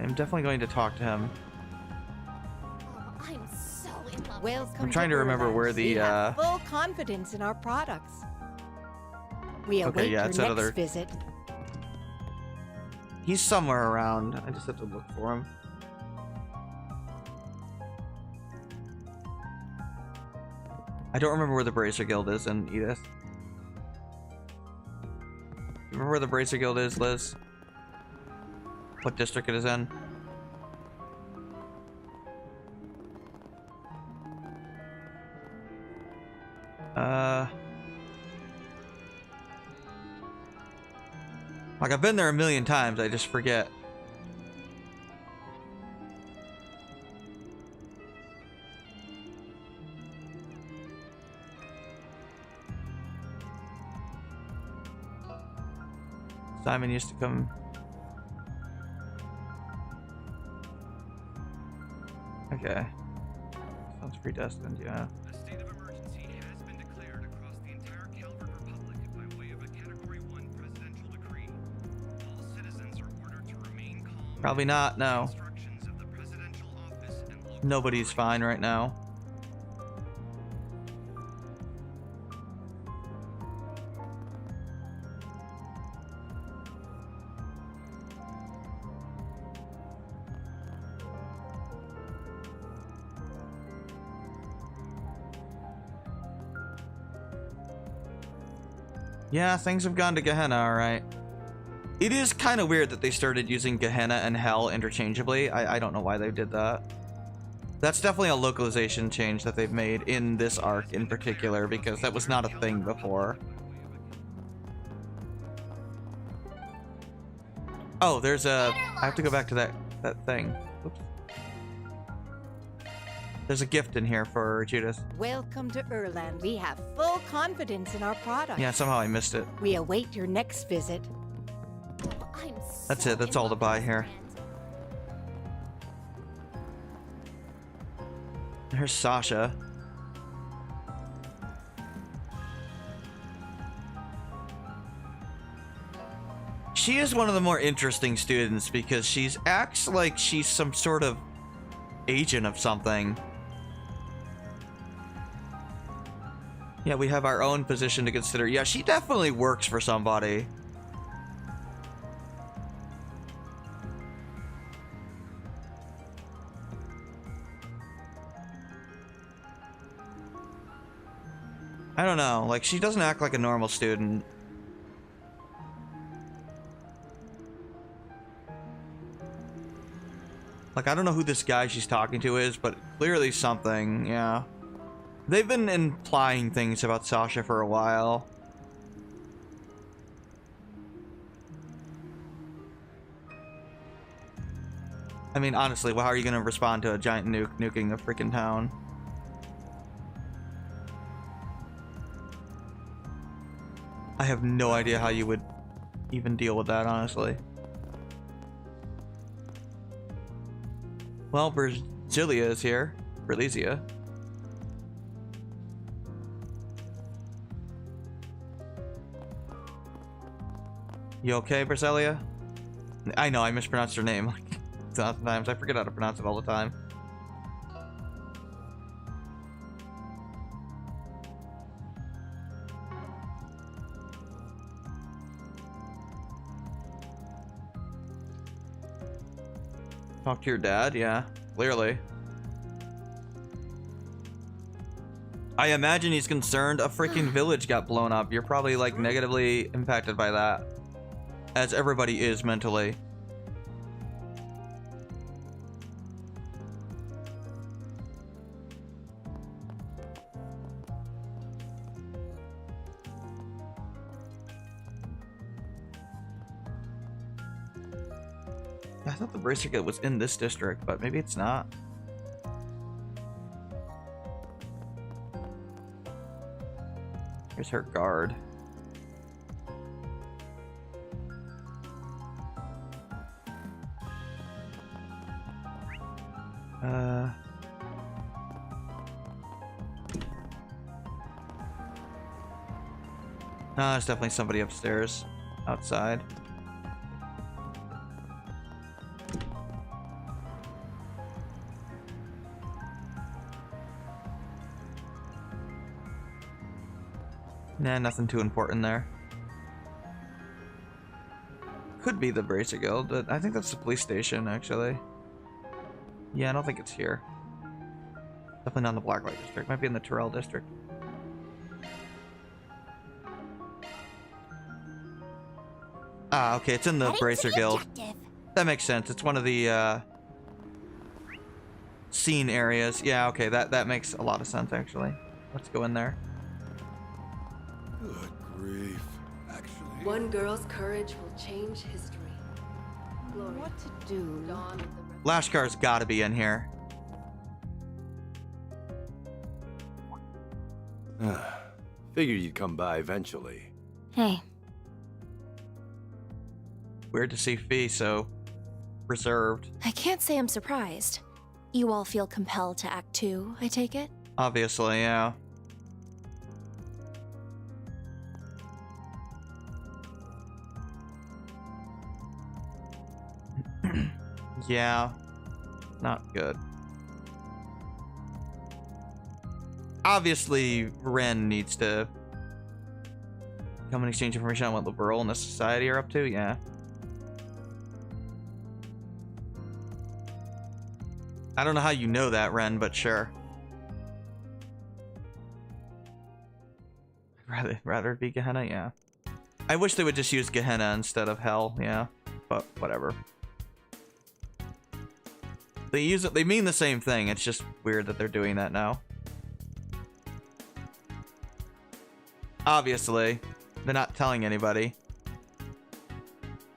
I'm definitely going to talk to him. I'm so in love. Welcome I'm trying to remember where the We have full confidence in our products. We await okay, yeah, your it's next another visit. He's somewhere around. I just have to look for him. I don't remember where the Bracer Guild is in Edith. You remember where the Bracer Guild is, Liz? What district it is in? Like, I've been there a million times, I just forget. Simon used to come. Okay. Sounds predestined, yeah. A state of emergency has been declared across the entire Calvert Republic by way of a Category 1 presidential decree. All citizens are ordered to remain calm. Probably not, no. Nobody's fine right now. Yeah, things have gone to Gehenna, alright. It is kind of weird that they started using Gehenna and Hell interchangeably. I don't know why they did that. That's definitely a localization change that they've made in this arc in particular, because that was not a thing before. Oh, there's a... I have to go back to that thing. Oops. There's a gift in here for Judas. Welcome to Erland. We have full confidence in our products. Yeah, somehow I missed it. We await your next visit. That's it. That's all to buy here. Here's Sasha. She is one of the more interesting students because she acts like she's some sort of agent of something. Yeah, we have our own position to consider. Yeah, she definitely works for somebody. I don't know, like, she doesn't act like a normal student. Like, I don't know who this guy she's talking to is, but clearly something, yeah. They've been implying things about Sasha for a while. I mean, honestly, how are you going to respond to a giant nuke nuking a freaking town? I have no idea how you would even deal with that, honestly. Well, Brasilia is here. Berlizia. You okay, Brasilia? I know, I mispronounced her name like sometimes. I forget how to pronounce it all the time. Talk to your dad? Yeah, clearly. I imagine he's concerned a freaking village got blown up. You're probably like negatively impacted by that. As everybody is mentally. I thought the bracelet was in this district, but maybe it's not. Here's her guard. No, there's definitely somebody upstairs, outside. Nah, nothing too important there. Could be the Bracer Guild, but I think that's the police station, actually. Yeah, I don't think it's here. Definitely not in the Blacklight District. Might be in the Terrell District. Ah, okay, it's in the Bracer Guild. That makes sense. It's one of the scene areas. Yeah, okay, that makes a lot of sense, actually. Let's go in there. Good grief. Actually, one girl's courage will change history. Gloria. What to do? Dawn of the Lashkar's gotta be in here. Figured you'd come by eventually. Hey. Weird to see Fee so reserved. I can't say I'm surprised. You all feel compelled to act too, I take it? Obviously, yeah. Yeah. Not good. Obviously, Ren needs to come and exchange information on what the Burl and the society are up to, yeah. I don't know how you know that, Ren, but sure. Rather it be Gehenna, yeah. I wish they would just use Gehenna instead of Hell, yeah. But whatever. They use it. They mean the same thing. It's just weird that they're doing that now. Obviously, they're not telling anybody.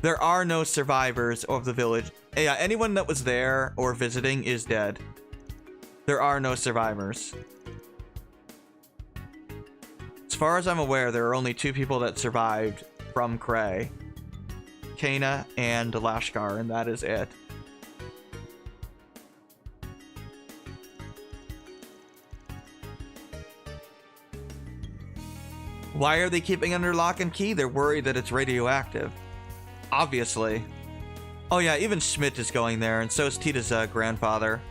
There are no survivors of the village. Yeah, anyone that was there or visiting is dead. There are no survivors. As far as I'm aware, there are only 2 people that survived from Cray. Kana and Lashkar, and that is it. Why are they keeping under lock and key? They're worried that it's radioactive. Obviously. Oh yeah, even Schmidt is going there, and so is Tita's grandfather.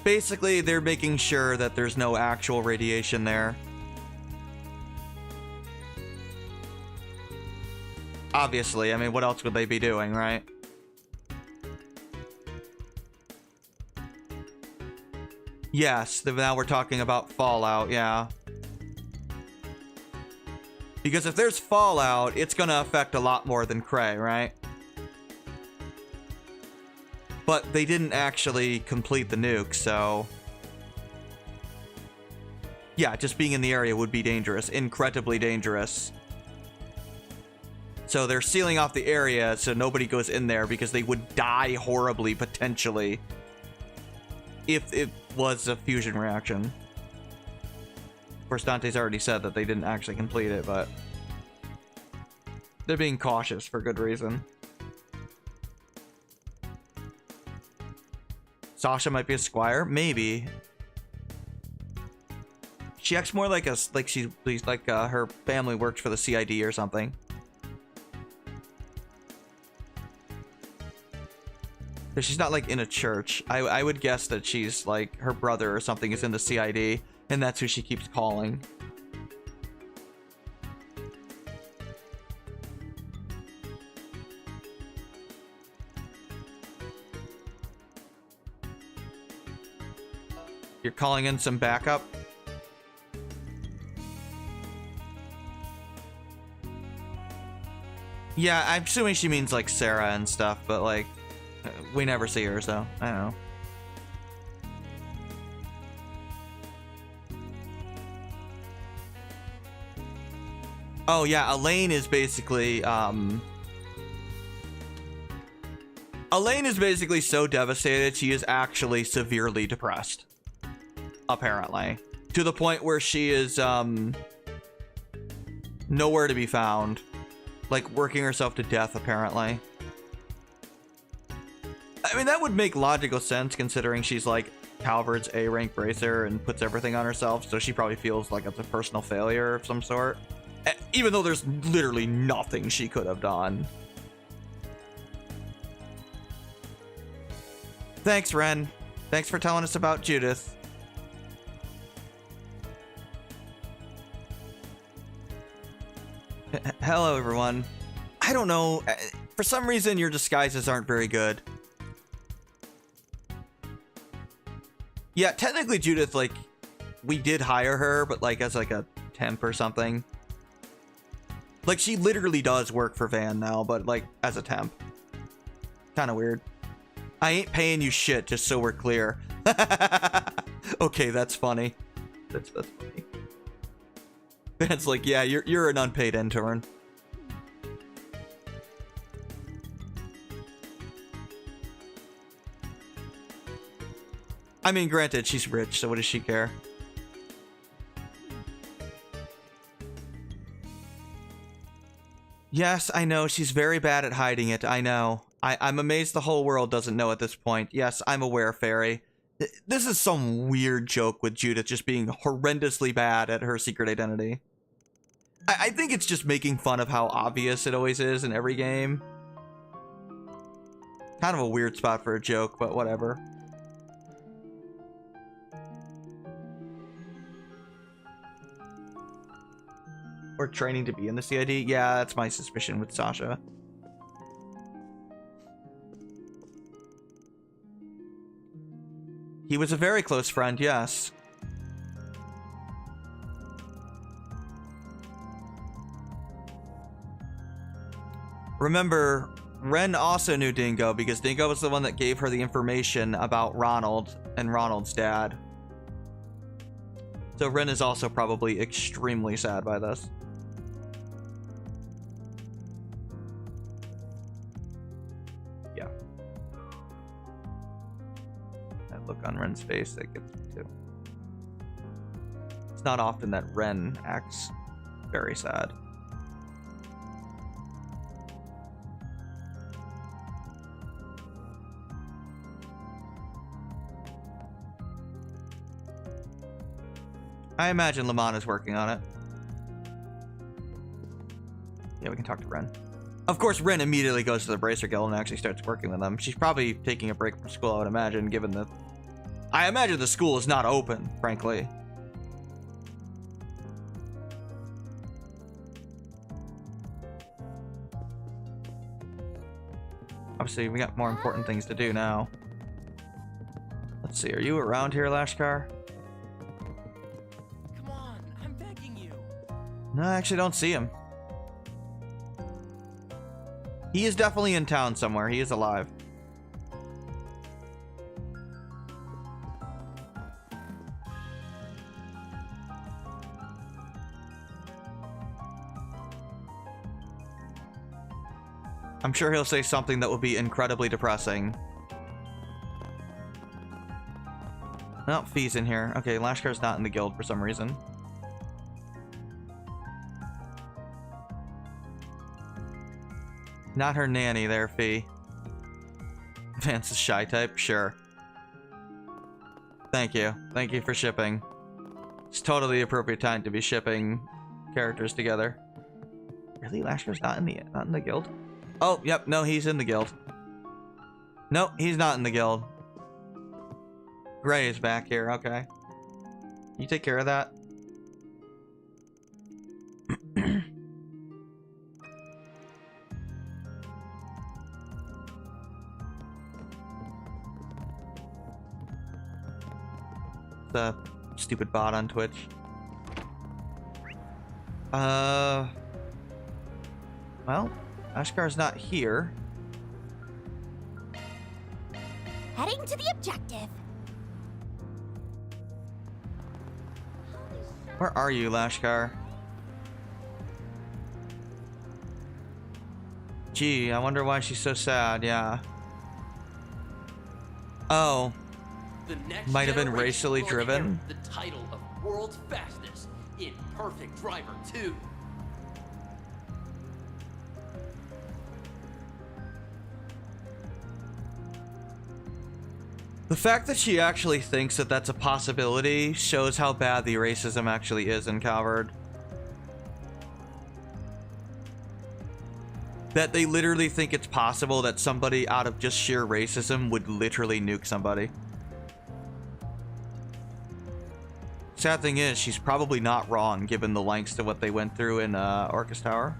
Basically, they're making sure that there's no actual radiation there. Obviously, I mean, what else would they be doing, right? Yes, now we're talking about fallout, yeah. Because if there's fallout, it's gonna affect a lot more than Cray, right? but they didn't actually complete the nuke, so yeah, just being in the area would be dangerous, incredibly dangerous. So they're sealing off the area so nobody goes in there because they would die horribly, potentially, if it was a fusion reaction. Of course, Dante's already said that they didn't actually complete it, but they're being cautious for good reason. Sasha might be a squire, maybe. She acts more like her family works for the CID or something. But she's not like in a church. I would guess that she's like her brother or something is in the CID, and that's who she keeps calling. You're calling in some backup? Yeah, I'm assuming she means like Sarah and stuff, but like we never see her, so I don't know. Oh yeah, Elaine is basically so devastated she is actually severely depressed. Apparently. To the point where she is nowhere to be found. Like working herself to death, apparently. I mean, that would make logical sense considering she's like Calvard's A-rank bracer and puts everything on herself, so she probably feels like it's a personal failure of some sort. Even though there's literally nothing she could have done. Thanks, Ren. Thanks for telling us about Judith. Hello, everyone. I don't know. For some reason, your disguises aren't very good. Yeah, technically, Judith, like, we did hire her, but, like, as, like, a temp or something. Like, she literally does work for Van now, but, like, as a temp. Kind of weird. I ain't paying you shit, just so we're clear. Okay, that's funny. That's funny. Van's like, yeah, you're an unpaid intern. I mean, granted, she's rich, so what does she care? Yes, I know, she's very bad at hiding it, I know. I'm amazed the whole world doesn't know at this point. Yes, I'm aware, Fairy. This is some weird joke with Judith just being horrendously bad at her secret identity. I think it's just making fun of how obvious it always is in every game. Kind of a weird spot for a joke, but whatever. Or training to be in the CID? Yeah, that's my suspicion with Sasha. He was a very close friend, yes. Remember, Ren also knew Dingo because Dingo was the one that gave her the information about Ronald and Ronald's dad. So Ren is also probably extremely sad by this. Yeah. That look on Ren's face, that gets me too. It's not often that Ren acts very sad. I imagine Lamont is working on it. Yeah, we can talk to Ren. Of course, Ren immediately goes to the Bracer Guild and actually starts working with them. She's probably taking a break from school, I would imagine, given that... I imagine the school is not open, frankly. Obviously, we got more important things to do now. Let's see, are you around here, Lashkar? No, I actually don't see him. He is definitely in town somewhere. He is alive. I'm sure he'll say something that will be incredibly depressing. No, Fee's in here. Okay, Lashkar's not in the guild for some reason. Not her nanny there, Fee. Vance is shy type? Sure. Thank you. Thank you for shipping. It's totally the appropriate time to be shipping characters together. Really? Lashkar's not in the guild? Oh, yep, no, he's in the guild. No, he's not in the guild. Gray is back here, okay. You take care of that? The stupid bot on Twitch. Well, Ashkar's not here. Heading to the objective. Where are you, Lashkar? Gee, I wonder why she's so sad, yeah. Oh. The next Might have been generation racially will driven. inherit the title of world's fastest in perfect driver too. The fact that she actually thinks that that's a possibility shows how bad the racism actually is in Calvard. That they literally think it's possible that somebody out of just sheer racism would literally nuke somebody. Sad thing is, she's probably not wrong given the lengths to what they went through in Orcus Tower.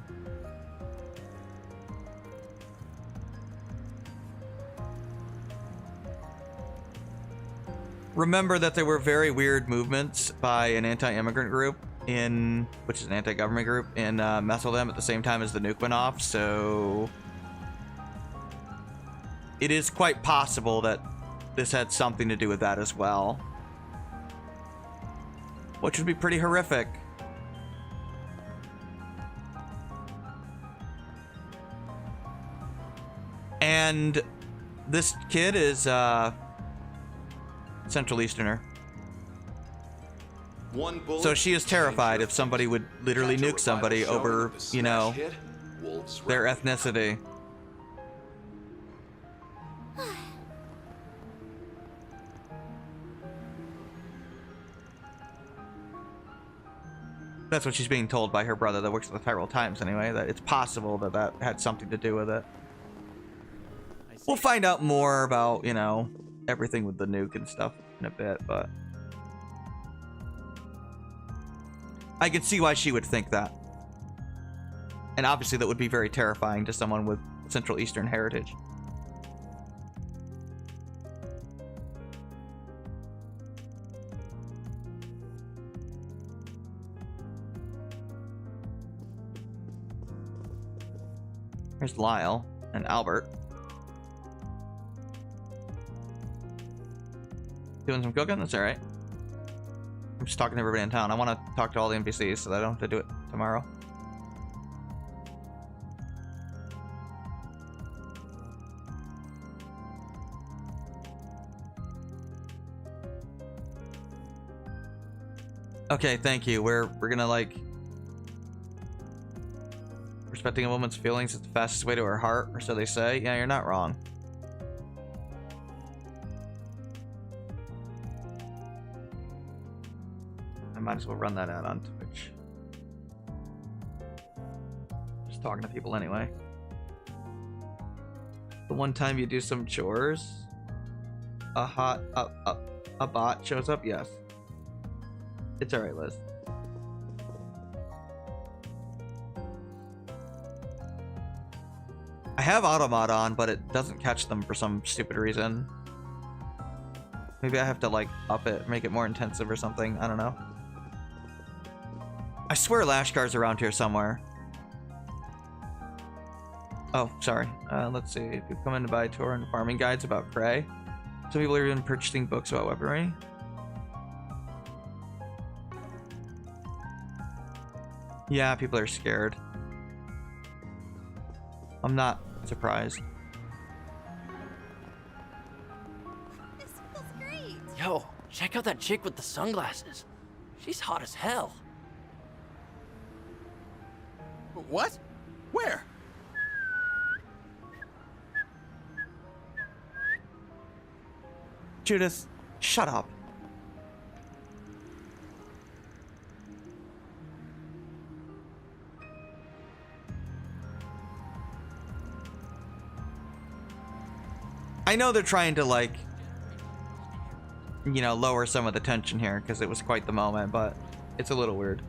Remember that there were very weird movements by an anti-immigrant group which is an anti-government group in Methodem at the same time as the nuke went off, so it is quite possible that this had something to do with that as well. Which would be pretty horrific. And this kid is Central Easterner. So she is terrified if somebody would literally nuke somebody over, you know, their ethnicity. That's what she's being told by her brother that works at the Tyrol Times anyway, that it's possible that that had something to do with it. We'll find out more about, you know, everything with the nuke and stuff in a bit, but I could see why she would think that. And obviously that would be very terrifying to someone with Central Eastern heritage. Here's Lyle and Albert. Doing some cooking? That's alright. I'm just talking to everybody in town. I want to talk to all the NPCs so that I don't have to do it tomorrow. Okay, thank you. We're gonna like respecting a woman's feelings is the fastest way to her heart, or so they say. Yeah, you're not wrong. I might as well run that ad on Twitch. Just talking to people anyway. The one time you do some chores, a bot shows up? Yes. It's alright, Liz. I have Automod on, but it doesn't catch them for some stupid reason. Maybe I have to like up it, make it more intensive or something. I don't know. I swear Lashkar's around here somewhere. Oh, sorry. Let's see. People come in to buy tour and farming guides about prey. Some people are even purchasing books about weaponry. Yeah, people are scared. I'm not surprised. This feels great. Yo, check out that chick with the sunglasses. She's hot as hell. What? Where? Judith, shut up. I know they're trying to, like, you know, lower some of the tension here because it was quite the moment, but it's a little weird.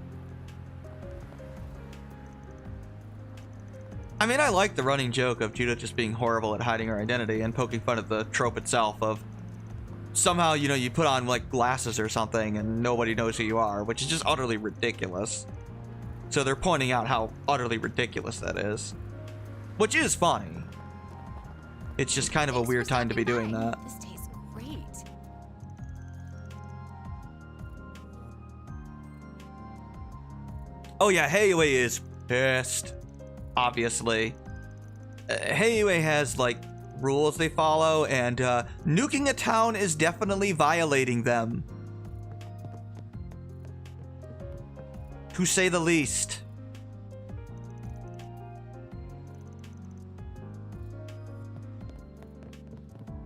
I mean, I like the running joke of Judith just being horrible at hiding her identity and poking fun at the trope itself of somehow, you know, you put on, like, glasses or something and nobody knows who you are, which is just utterly ridiculous. So they're pointing out how utterly ridiculous that is, which is funny. It's just kind of a weird time to be doing that. This tastes great. Oh yeah, Heiyue is pissed, obviously. Heiyue has, like, rules they follow, and nuking a town is definitely violating them. To say the least.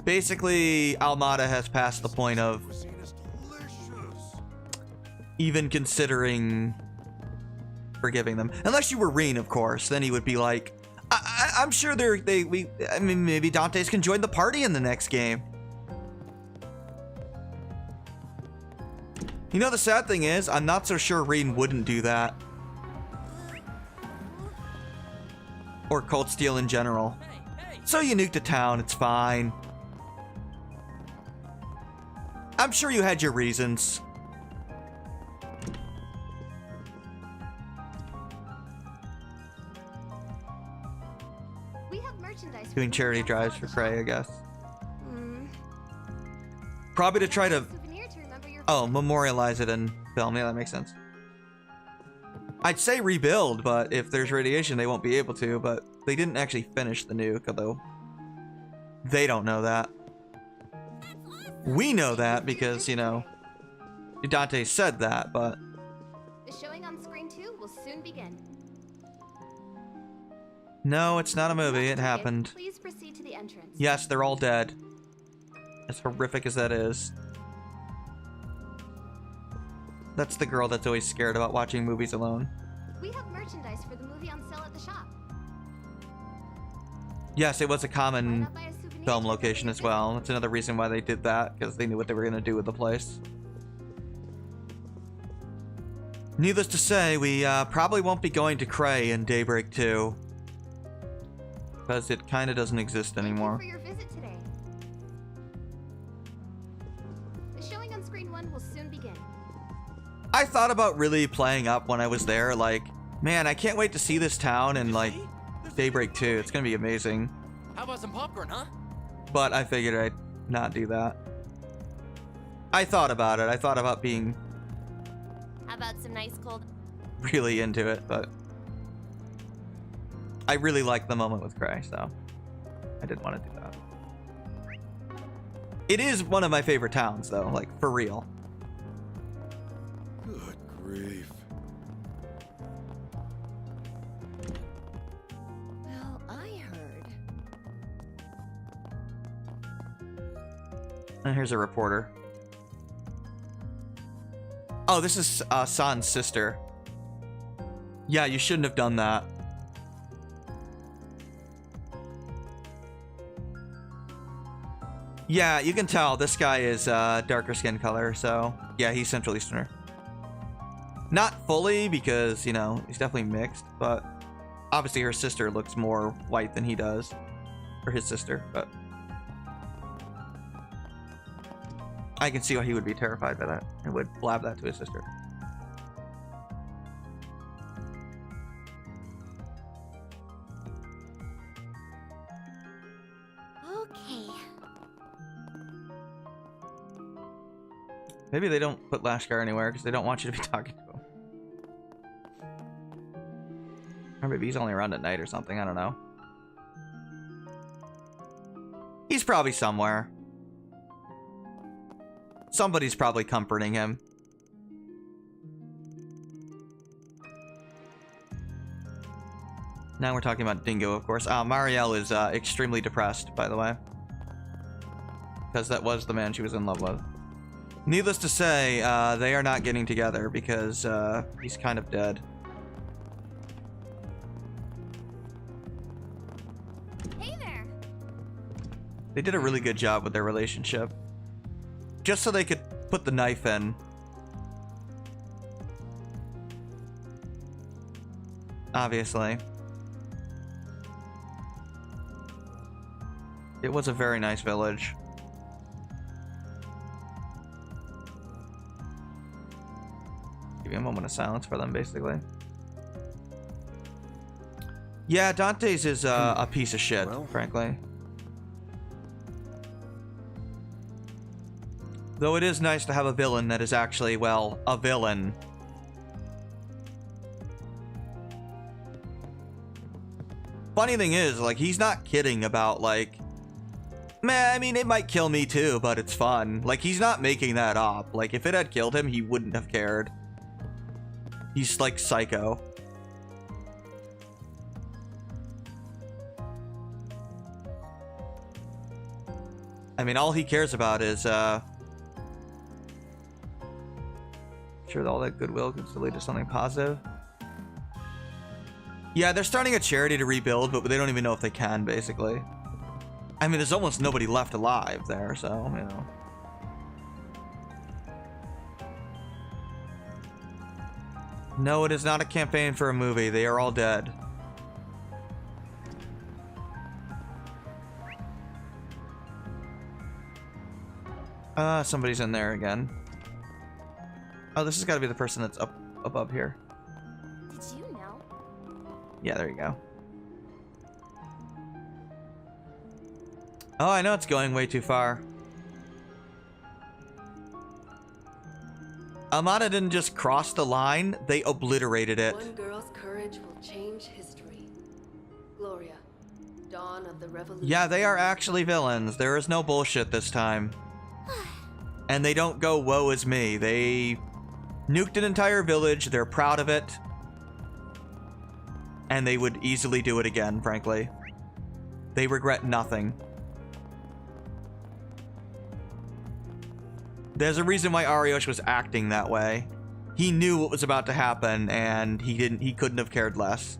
Basically, Almada has passed the point of even considering forgiving them. Unless you were Reen, of course, then he would be like, I'm sure I mean, maybe Dantes can join the party in the next game. You know, the sad thing is, I'm not so sure Reen wouldn't do that. Or Cold Steel in general. So you nuked a town, it's fine. I'm sure you had your reasons. We have merchandise. Doing charity drives for Frey, I guess. Probably to try to... Oh, memorialize it in film. Yeah, that makes sense. I'd say rebuild, but if there's radiation, they won't be able to. But they didn't actually finish the nuke, although they don't know that. We know that because, you know, Dante said that, but... The showing on screen 2 will soon begin. No, it's not a movie. It happened. Please proceed to the entrance. Yes, they're all dead. As horrific as that is. That's the girl that's always scared about watching movies alone. We have merchandise for the movie on sale at the shop. Yes, it was a common film location as well. That's another reason why they did that, because they knew what they were going to do with the place. Needless to say, we probably won't be going to Cray in Daybreak 2. Because it kind of doesn't exist anymore. Thank you for your visit today. The showing on screen 1 will soon begin. I thought about really playing up when I was there, like, man, I can't wait to see this town in, like, Daybreak 2. It's going to be amazing. How about some popcorn, huh? But I figured I'd not do that. I thought about it. I thought about being How about some nice cold... really into it, but I really liked the moment with Cray, so I didn't want to do that. It is one of my favorite towns, though, like, for real. Good grief. Well, I heard. And here's a reporter. Oh, this is San's sister. Yeah, you shouldn't have done that. Yeah, you can tell this guy is darker skin color, so yeah, he's Central Easterner. Not fully, because, you know, he's definitely mixed, but obviously her sister looks more white than he does. Or his sister, but I can see why he would be terrified by that and would blab that to his sister. Okay. Maybe they don't put Lashkar anywhere because they don't want you to be talking to him. Or maybe he's only around at night or something, I don't know. He's probably somewhere. Somebody's probably comforting him. Now we're talking about Dingo, of course. Marielle is extremely depressed, by the way. Because that was the man she was in love with. Needless to say, they are not getting together because he's kind of dead. Hey there. They did a really good job with their relationship. Just so they could put the knife in. Obviously. It was a very nice village. Give me a moment of silence for them, basically. Yeah, Dante's is a piece of shit, frankly. Though it is nice to have a villain that is actually, well, a villain. Funny thing is, like, he's not kidding about, like, man, I mean, it might kill me too, but it's fun. Like, he's not making that up. Like, if it had killed him, he wouldn't have cared. He's, like, psycho. I mean, all he cares about is, sure all that goodwill can still lead to something positive. Yeah, they're starting a charity to rebuild, but they don't even know if they can, basically. I mean, there's almost nobody left alive there, so, you know. No, it is not a campaign for a movie. They are all dead. Somebody's in there again. Oh, this has got to be the person that's up above here. Did you know? Yeah, there you go. Oh, I know it's going way too far. Amada didn't just cross the line, they obliterated it. One girl's courage will change history. Gloria, dawn of the revolution. Yeah, they are actually villains. There is no bullshit this time. And they don't go, woe is me. They nuked an entire village. They're proud of it. And they would easily do it again, frankly. They regret nothing. There's a reason why Ariosh was acting that way. He knew what was about to happen, and he couldn't have cared less.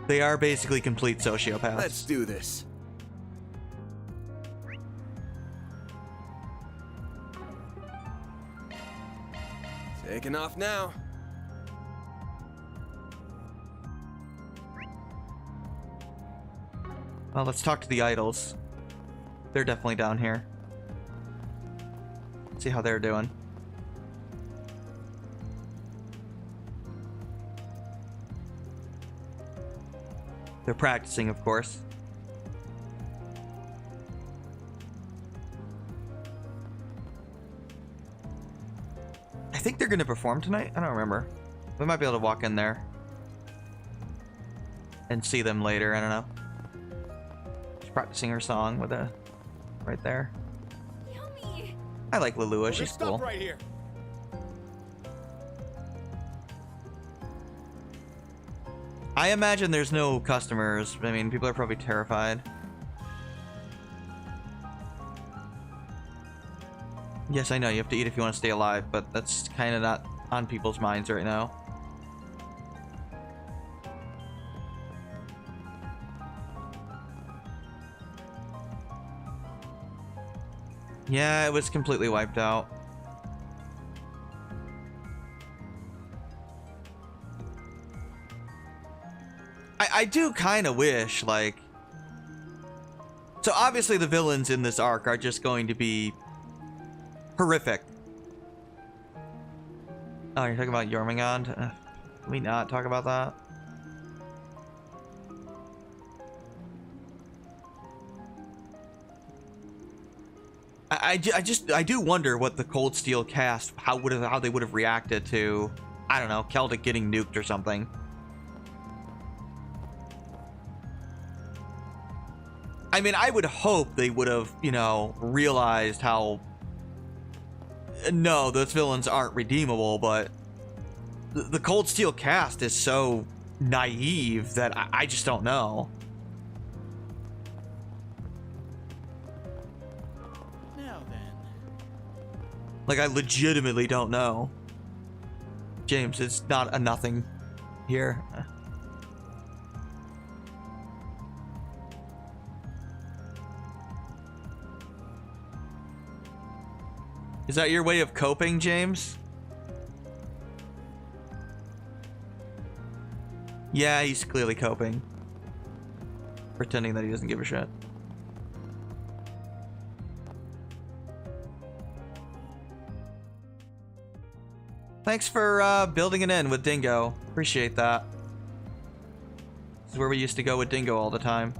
They are basically complete sociopaths. Let's do this. Taking off now. Well, let's talk to the idols. They're definitely down here. See how they're doing. They're practicing, of course. I think they're going to perform tonight. I don't remember. We might be able to walk in there and see them later. I don't know. She's practicing her song with a right there. Yummy. I like Lulua. She's cool. Stop right here. I imagine there's no customers. I mean, people are probably terrified. Yes, I know you have to eat if you want to stay alive, but that's kind of not on people's minds right now. Yeah, it was completely wiped out. I do kind of wish, like... So obviously the villains in this arc are just going to be horrific. Oh, you're talking about Jormungand? Can we not talk about that? I do wonder what the Cold Steel cast, how they would have reacted to, I don't know, Celtic getting nuked or something. I mean, I would hope they would have, you know, realized how... No, those villains aren't redeemable, but the Cold Steel cast is so naive that I just don't know. Now then. Like, I legitimately don't know. James, it's not a nothing here. Is that your way of coping, James? Yeah, he's clearly coping. Pretending that he doesn't give a shit. Thanks for building an inn with Dingo. Appreciate that. This is where we used to go with Dingo all the time.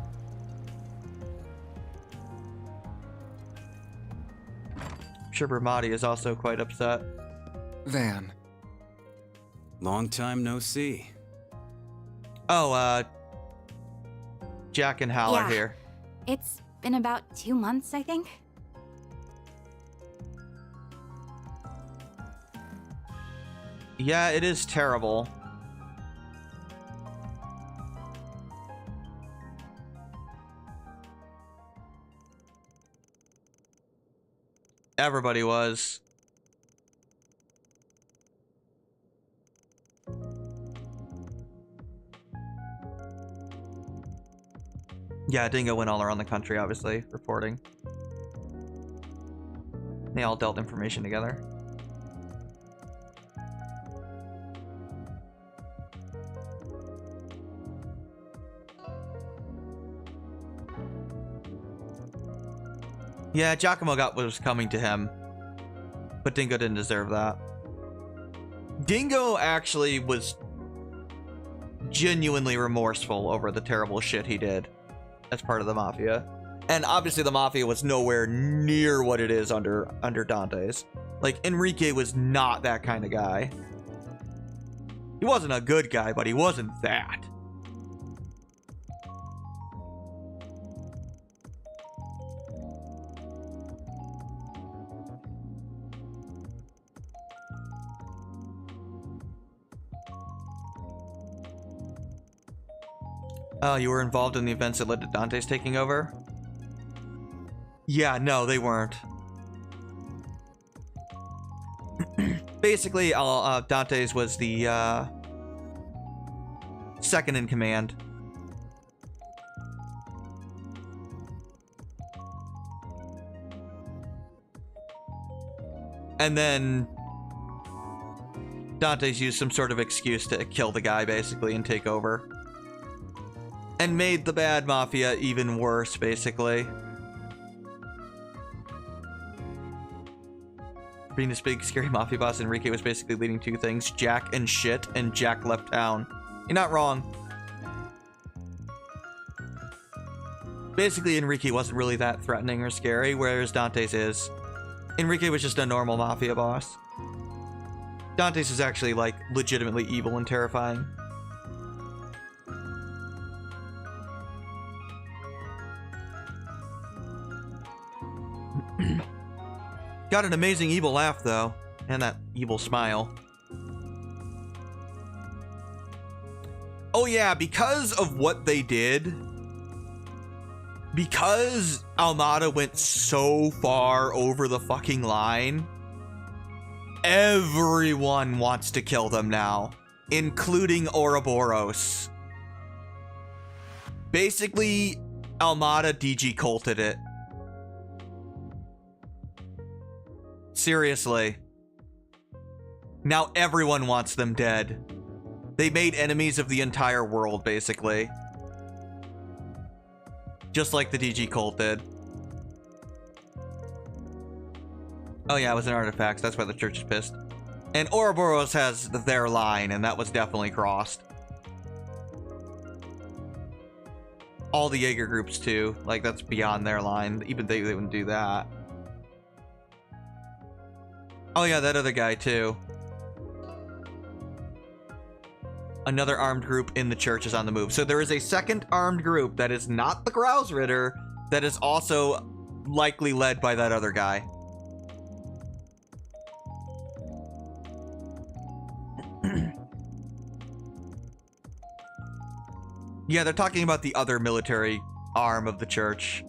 I'm sure Brahmati is also quite upset. Van. Long time no see. Oh, Jack and Hal are here. It's been about 2 months, I think. Yeah, it is terrible. Everybody was. Yeah, Dingo went all around the country, obviously, reporting. They all dealt information together. Yeah, Giacomo got what was coming to him, but Dingo didn't deserve that. Dingo actually was genuinely remorseful over the terrible shit he did as part of the Mafia. And obviously the Mafia was nowhere near what it is under Dante's. Like, Enrique was not that kind of guy. He wasn't a good guy, but he wasn't that. Oh, you were involved in the events that led to Dante's taking over? Yeah, no, they weren't. Basically, Dante's was the second in command. And then Dante's used some sort of excuse to kill the guy, basically, and take over. And made the bad Mafia even worse, basically. Being this big, scary Mafia boss, Enrique was basically leading two things: Jack and shit, and Jack left town. You're not wrong. Basically, Enrique wasn't really that threatening or scary, whereas Dante's is. Enrique was just a normal Mafia boss. Dante's is actually, like, legitimately evil and terrifying. Got an amazing evil laugh, though, and that evil smile. Oh yeah, because of what they did, because Almada went so far over the fucking line, everyone wants to kill them now, including Ouroboros. Basically, Almada DG culted it. Seriously. Now everyone wants them dead. They made enemies of the entire world, basically. Just like the DG cult did. Oh yeah, it was an artifact. That's why the church is pissed. And Ouroboros has their line, and that was definitely crossed. All the Jaeger groups, too. Like, that's beyond their line. Even they wouldn't do that. Oh yeah, that other guy too. Another armed group in the church is on the move. So there is a second armed group that is not the Grouse Ritter that is also likely led by that other guy. Yeah, they're talking about the other military arm of the church.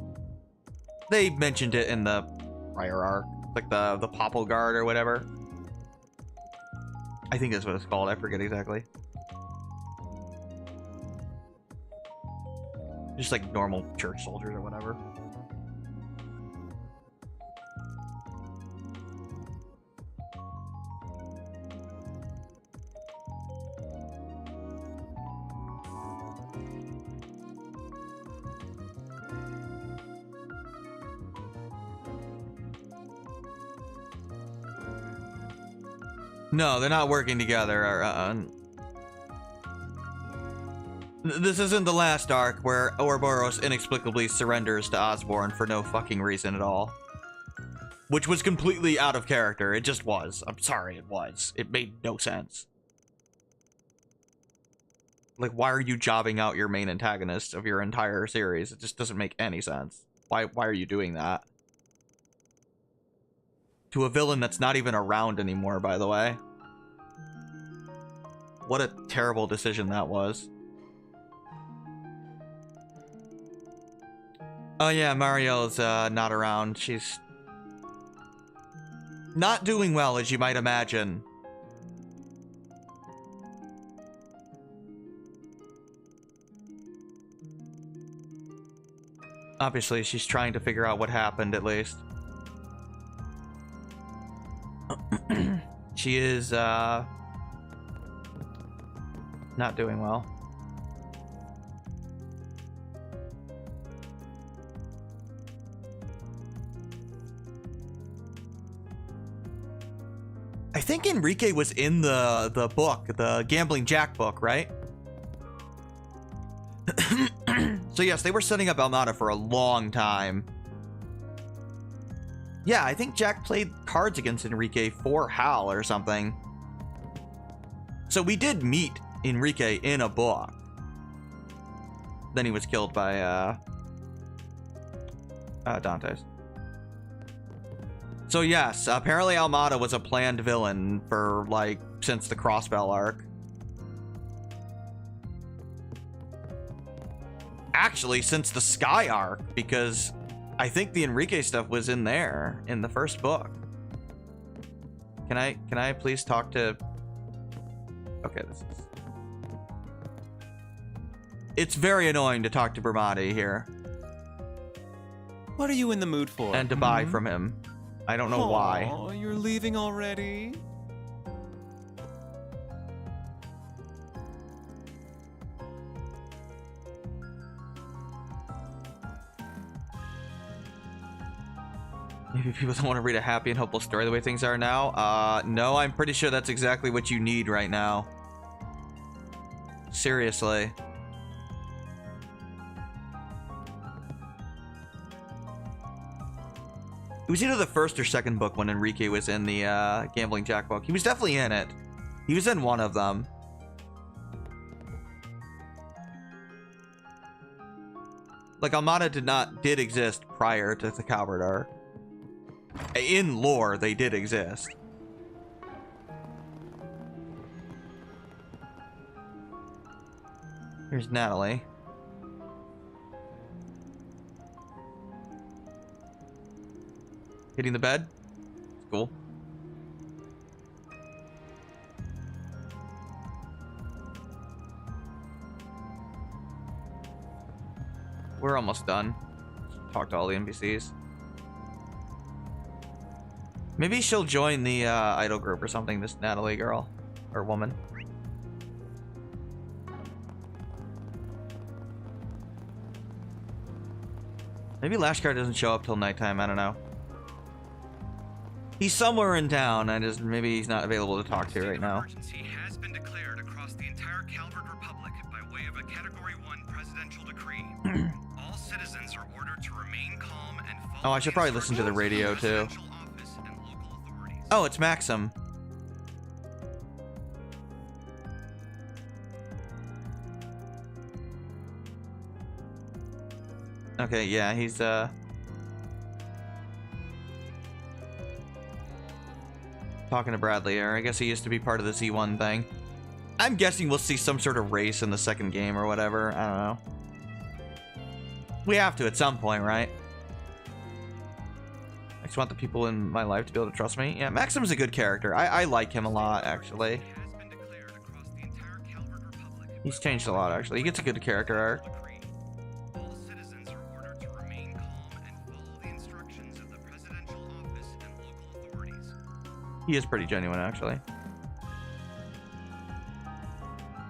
They mentioned it in the prior arc, like the Popple Guard or whatever. I think that's what it's called. I forget exactly. Just like normal church soldiers or whatever. No, they're not working together. This isn't the last arc where Ouroboros inexplicably surrenders to Osborn for no fucking reason at all. Which was completely out of character. It just was. I'm sorry, it was. It made no sense. Like, why are you jobbing out your main antagonist of your entire series? It just doesn't make any sense. Why are you doing that? To a villain that's not even around anymore, by the way. What a terrible decision that was. Oh yeah, Marielle's not around. She's not doing well, as you might imagine. Obviously, she's trying to figure out what happened, at least. She is, not doing well. I think Enrique was in the book, the Gambling Jack book, right? So yes, they were setting up Almada for a long time. Yeah, I think Jack played cards against Enrique for Hal or something. So we did meet Enrique in a book. Then he was killed by Dante's. So yes, apparently Almada was a planned villain for, like, since the Crossbell arc. Actually, since the Sky arc, because I think the Enrique stuff was in there, in the first book. Can I please talk to... Okay, this is... It's very annoying to talk to Bramati here. What are you in the mood for? And to buy from him. I don't know why. Oh, you're leaving already? Maybe people don't want to read a happy and hopeful story the way things are now. No, I'm pretty sure that's exactly what you need right now. Seriously. It was either the first or second book when Enrique was in the Gambling Jack book. He was definitely in it. He was in one of them. Like, Almada did exist prior to the Calvert arc. In lore, they did exist. Here's Natalie. Hitting the bed? Cool. We're almost done. Talk to all the NPCs. Maybe she'll join the idol group or something, this Natalie girl. Or woman. Maybe Lashkar doesn't show up till nighttime, I don't know. He's somewhere in town, maybe he's not available to talk to right now. Emergency has been declared across the entire Calvert Republic by way of a Category 1 presidential decree. All citizens are ordered to remain calm and follow. Oh, I should probably listen to the radio too. Oh, it's Maxim. Okay, yeah, he's talking to Bradley here. I guess he used to be part of the Z1 thing. I'm guessing we'll see some sort of race in the second game or whatever. I don't know. We have to at some point, right? I just want the people in my life to be able to trust me. Yeah, Maxim's a good character. I like him a lot, actually. He's changed a lot, actually. He gets a good character arc. He is pretty genuine, actually.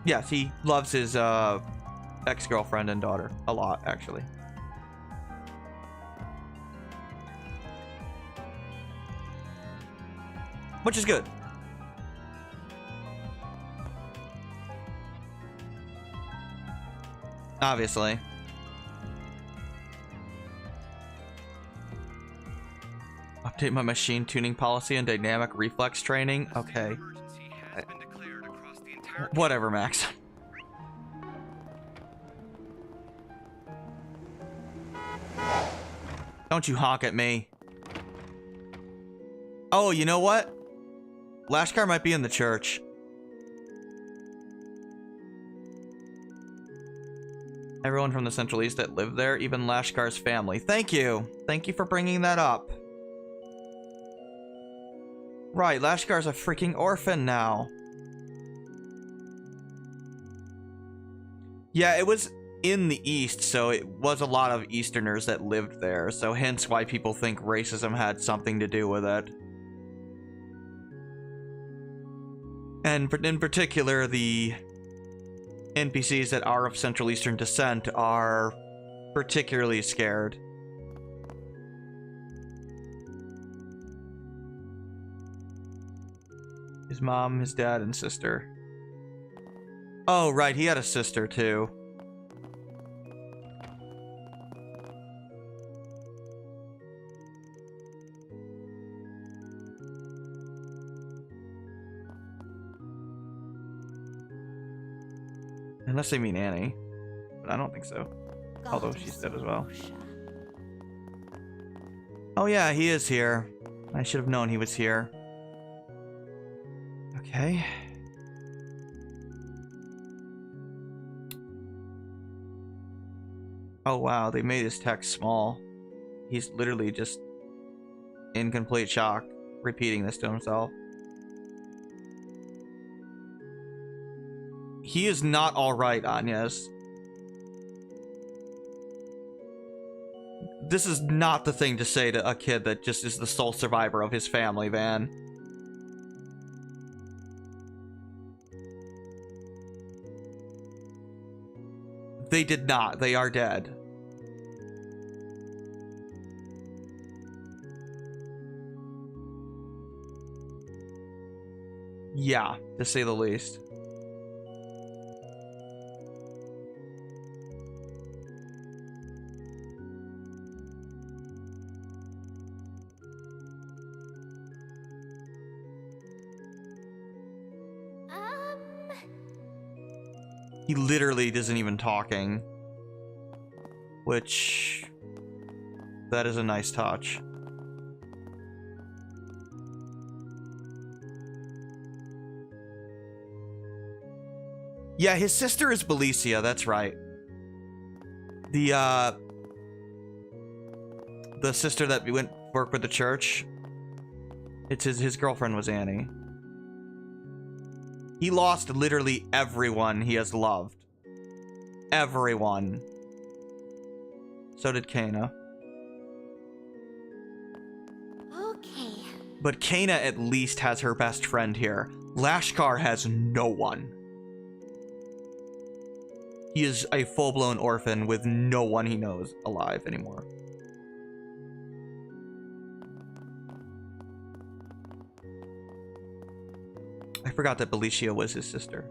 Yes, he loves his ex-girlfriend and daughter a lot, actually. Which is good. Obviously. Update my machine tuning policy and dynamic reflex training. Okay. Whatever, Max. Don't you honk at me. Oh, you know what? Lashkar might be in the church. Everyone from the Central East that lived there, even Lashkar's family. Thank you. Thank you for bringing that up. Right, Lashkar's a freaking orphan now. Yeah, it was in the East, so it was a lot of Easterners that lived there, so hence why people think racism had something to do with it. And in particular, the NPCs that are of Central Eastern descent are particularly scared. His mom, his dad, and sister. Oh, right, he had a sister, too. Unless they mean Annie. But I don't think so. Although she's dead as well. Oh yeah, he is here. I should have known he was here. Okay. Oh wow, they made his text small. He's literally just in complete shock, repeating this to himself. He is not alright, Agnes. This is not the thing to say to a kid that just is the sole survivor of his family, Van. They did not. They are dead. Yeah, to say the least. He literally isn't even talking. Which... that is a nice touch. Yeah, his sister is Belicia, that's right. The sister that went work with the church. It's his girlfriend was Annie. He lost literally everyone he has loved. Everyone. So did Kana. Okay. But Kana at least has her best friend here. Lashkar has no one. He is a full-blown orphan with no one he knows alive anymore. I forgot that Belicia was his sister.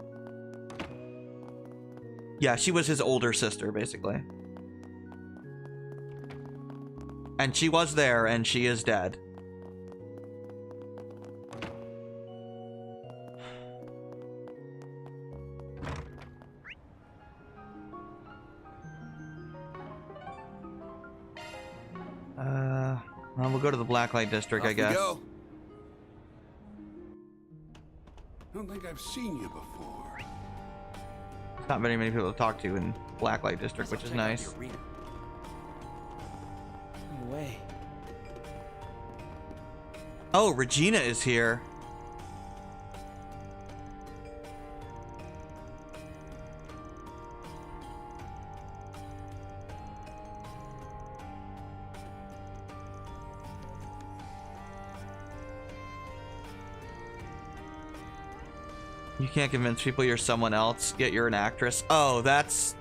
Yeah, she was his older sister, basically. And she was there, and she is dead. Well, we'll go to the Blacklight District, I guess. Go. Don't think I've seen you before. There's not very many people to talk to in Blacklight District, which is nice. No way. Oh, Regina is here. You can't convince people you're someone else, yet you're an actress. Oh, that's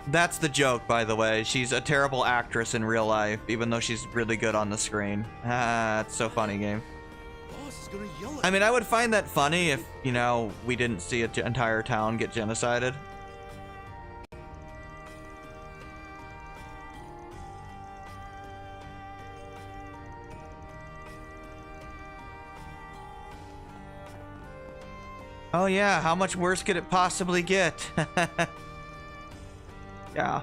the joke, by the way. She's a terrible actress in real life, even though she's really good on the screen. Ah, it's so funny, game. I mean, I would find that funny if, you know, we didn't see an entire town get genocided. Oh yeah, how much worse could it possibly get? Yeah.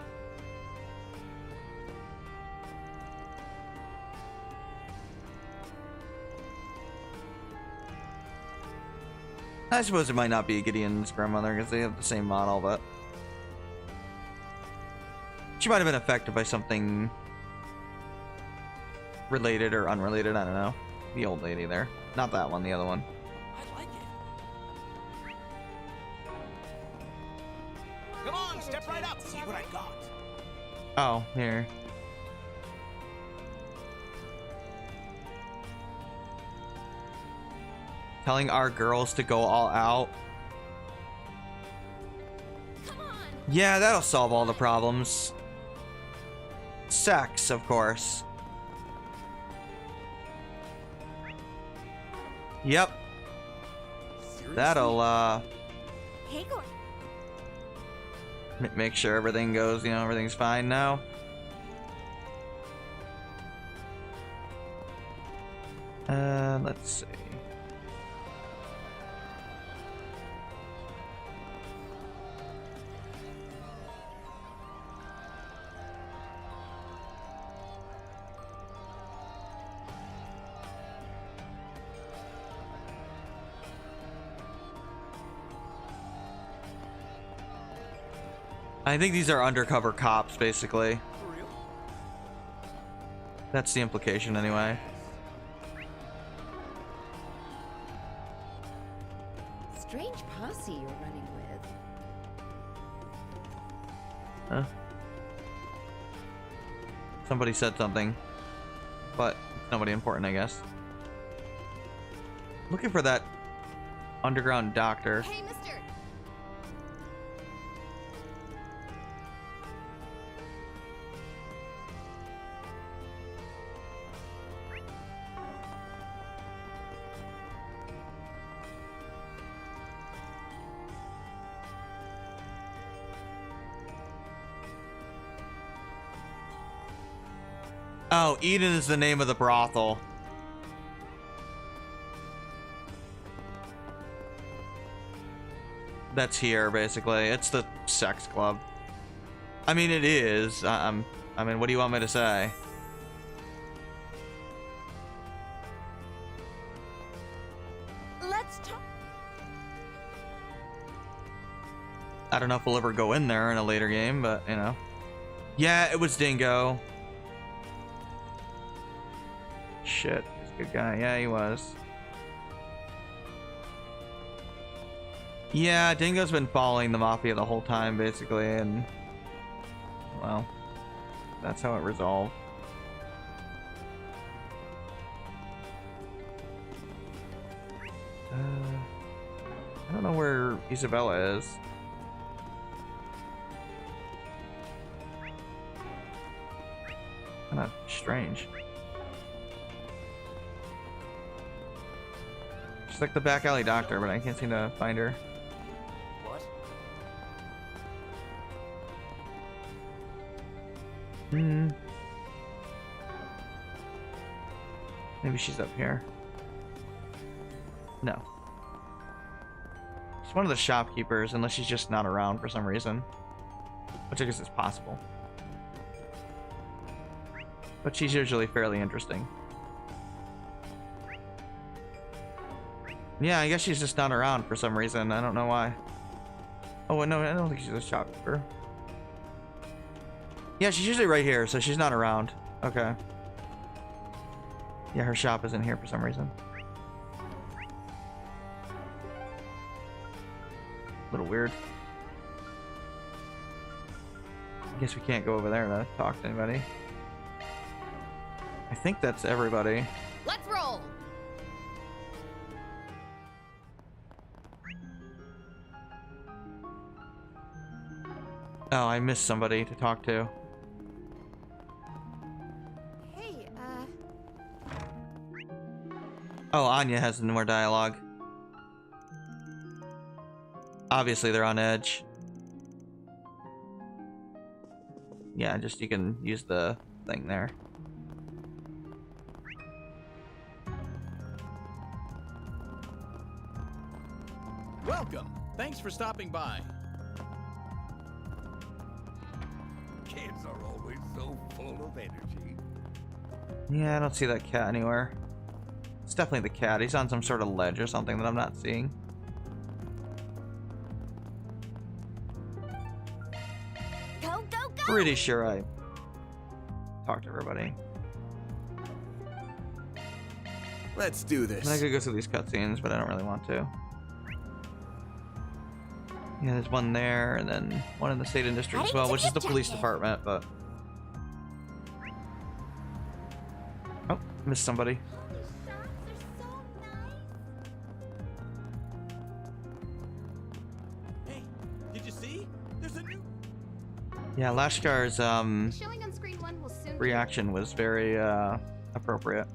I suppose it might not be Gideon's grandmother because they have the same model, but she might have been affected by something related or unrelated. I don't know. The old lady there. Not that one, the other one. Come on, step right up. See what I got. Oh, here. Telling our girls to go all out. Yeah, that'll solve all the problems. Sex, of course. Yep. Seriously? That'll, make sure everything goes, you know, everything's fine now. Let's see. I think these are undercover cops, basically. That's the implication, anyway. Strange posse you're running with. Huh? Somebody said something, but it's nobody important, I guess. Looking for that underground doctor. Hey, mister. Oh, Eden is the name of the brothel. That's here, basically. It's the sex club. I mean, it is. I mean, what do you want me to say? Let's talk. I don't know if we'll ever go in there in a later game, but, you know. Yeah, it was Dingo. Shit, he's a good guy. Yeah, he was. Yeah, Dingo's been following the Mafia the whole time, basically, and... well, that's how it resolved. I don't know where Isabella is. Kinda strange. She's like the back alley doctor, but I can't seem to find her. What? Maybe she's up here. No. She's one of the shopkeepers, unless she's just not around for some reason. Which I guess is possible. but she's usually fairly interesting. Yeah, I guess she's just not around for some reason. I don't know why. Oh, no, I don't think she's a shopkeeper. Yeah, she's usually right here, so she's not around. Okay. Yeah, her shop isn't here for some reason. A little weird. I guess we can't go over there to talk to anybody. I think that's everybody. Let's roll. Oh, I missed somebody to talk to. Hey, Oh, Anya has more dialogue. Obviously, they're on edge. Yeah, just you can use the thing there. Welcome. Thanks for stopping by. Kids are always so full of energy. Yeah, I don't see that cat anywhere. It's definitely the cat. He's on some sort of ledge or something that I'm not seeing. Go, go, go! Pretty sure I talked to everybody. Let's do this. I could go through these cutscenes, but I don't really want to. Yeah, there's one there, and then one in the state industry as well, which is the police department, but... Oh, missed somebody. Hey, did you see? There's a new... Yeah, Lashkar's Showing on screen 1 will soon reaction was very appropriate.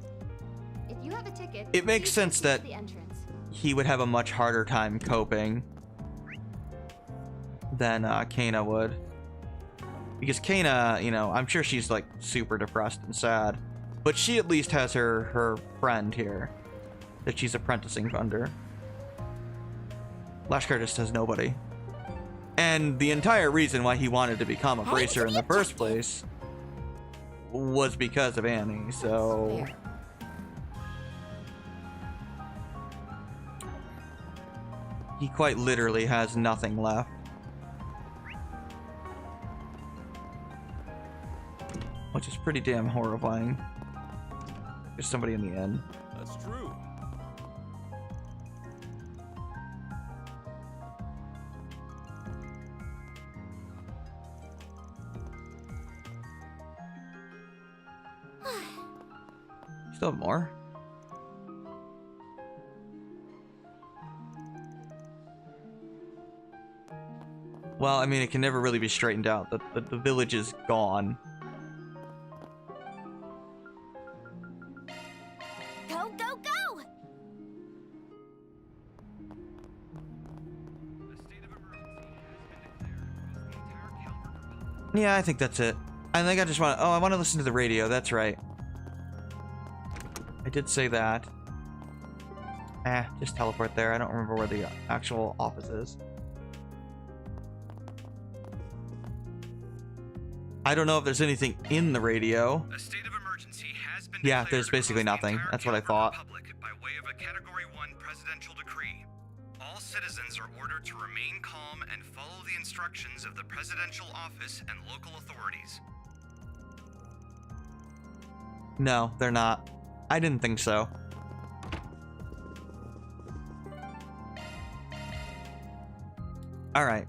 If you have a ticket, It makes please sense proceed that to the entrance. he would have a much harder time coping than Kana would. Because Kana, you know, I'm sure she's like super depressed and sad, but she at least has her friend here that she's apprenticing under. Lashkar just has nobody. And the entire reason why he wanted to become a bracer in the first place was because of Annie, so... He quite literally has nothing left. Which is pretty damn horrifying. There's somebody in the end. That's true. Still have more? Well, I mean, it can never really be straightened out. The village is gone. Go, go, go! Yeah, I think that's it. I think I just want to... Oh, I want to listen to the radio. That's right. I did say that. Just teleport there. I don't remember where the actual office is. I don't know if there's anything in the radio. A state of emergency has been Yeah, there's basically nothing. That's what I thought. by way of a Category 1 presidential decree. All citizens are ordered to remain calm and follow the instructions of the presidential office and local authorities. No, they're not. I didn't think so. All right.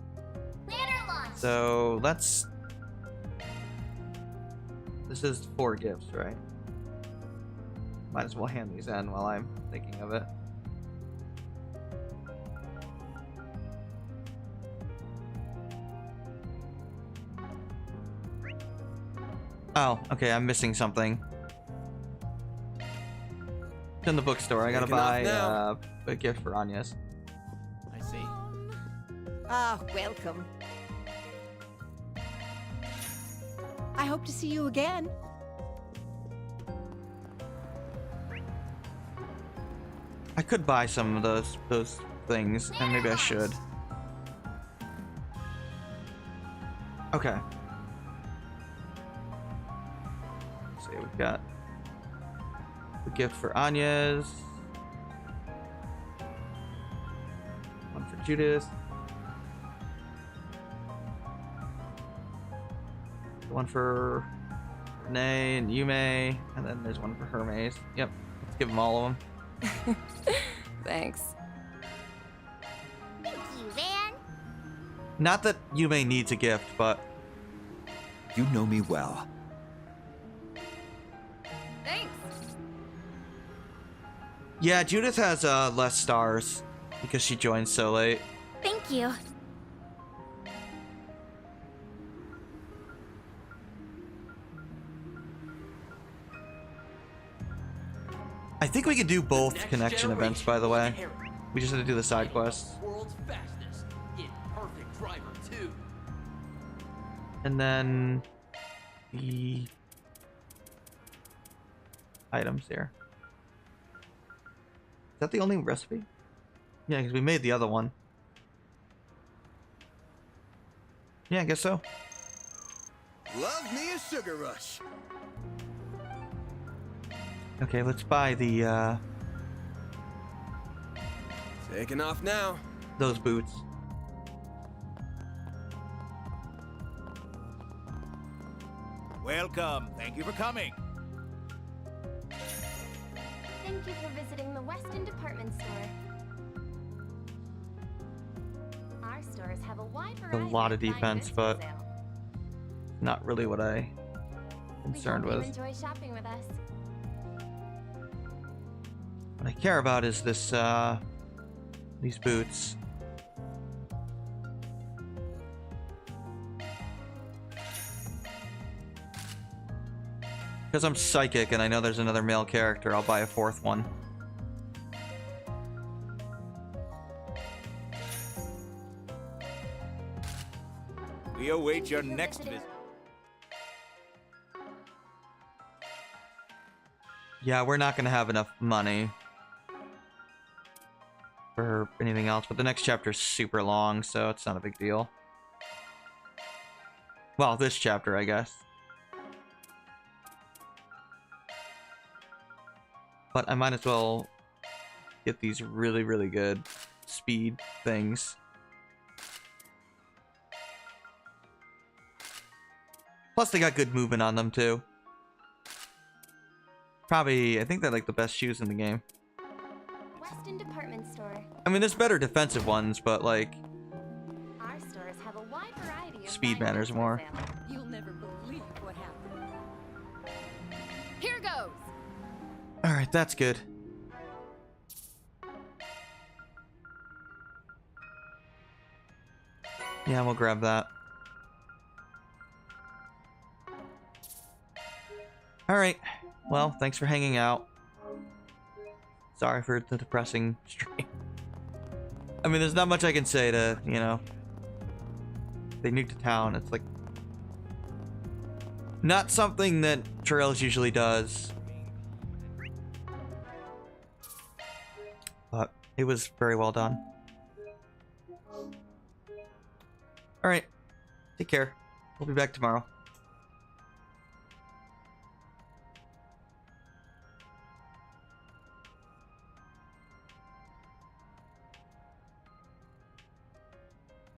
So let's... This is 4 gifts, right? Might as well hand these in while I'm thinking of it. Oh, okay, I'm missing something. It's in the bookstore. I gotta buy a gift for Anya's. I see. Welcome. I hope to see you again. I could buy some of those things, and maybe I should. Okay. Let's see. see, we've got a gift for Anya's. One for Judith. One for Renee and Yumé, and then there's one for Hermes. Yep, let's give them all of them. Thanks. Thank you, Van. Not that Yumé needs a gift, but you know me well. Thanks. Yeah, Judith has less stars because she joined so late. Thank you. I think we could do both connection events, by the way. We just had to do the side quests. World's fastest, yet perfect driver too. And then the items here. Is that the only recipe? Yeah, because we made the other one. Yeah, I guess so. Love me a sugar rush. Okay, let's buy the Taking off now. those boots. Welcome. Thank you for coming. Thank you for visiting the Weston Department Store. Our stores have a wide A variety lot of fine defense, goods for but sale. not really what I concerned We hope with. you enjoy shopping with us. What I care about is this these boots. Because I'm psychic and I know there's another male character, I'll buy a fourth one. We await your next visit. Yeah, we're not gonna have enough money for anything else, but the next chapter's super long, so it's not a big deal. Well, this chapter, I guess. But I might as well get these really, really good speed things. Plus, they got good movement on them, too. Probably, I think they're like the best shoes in the game. Weston Department Store. I mean, there's better defensive ones, but like, Our stores have a wide variety of speed fine matters goods for more. sale. You'll never believe what happened. Here goes. Alright, that's good. Yeah, we'll grab that. Alright, well, thanks for hanging out. Sorry for the depressing stream. I mean, there's not much I can say to, you know... They nuked a town, it's like... Not something that Trails usually does. But it was very well done. Alright, take care. We'll be back tomorrow.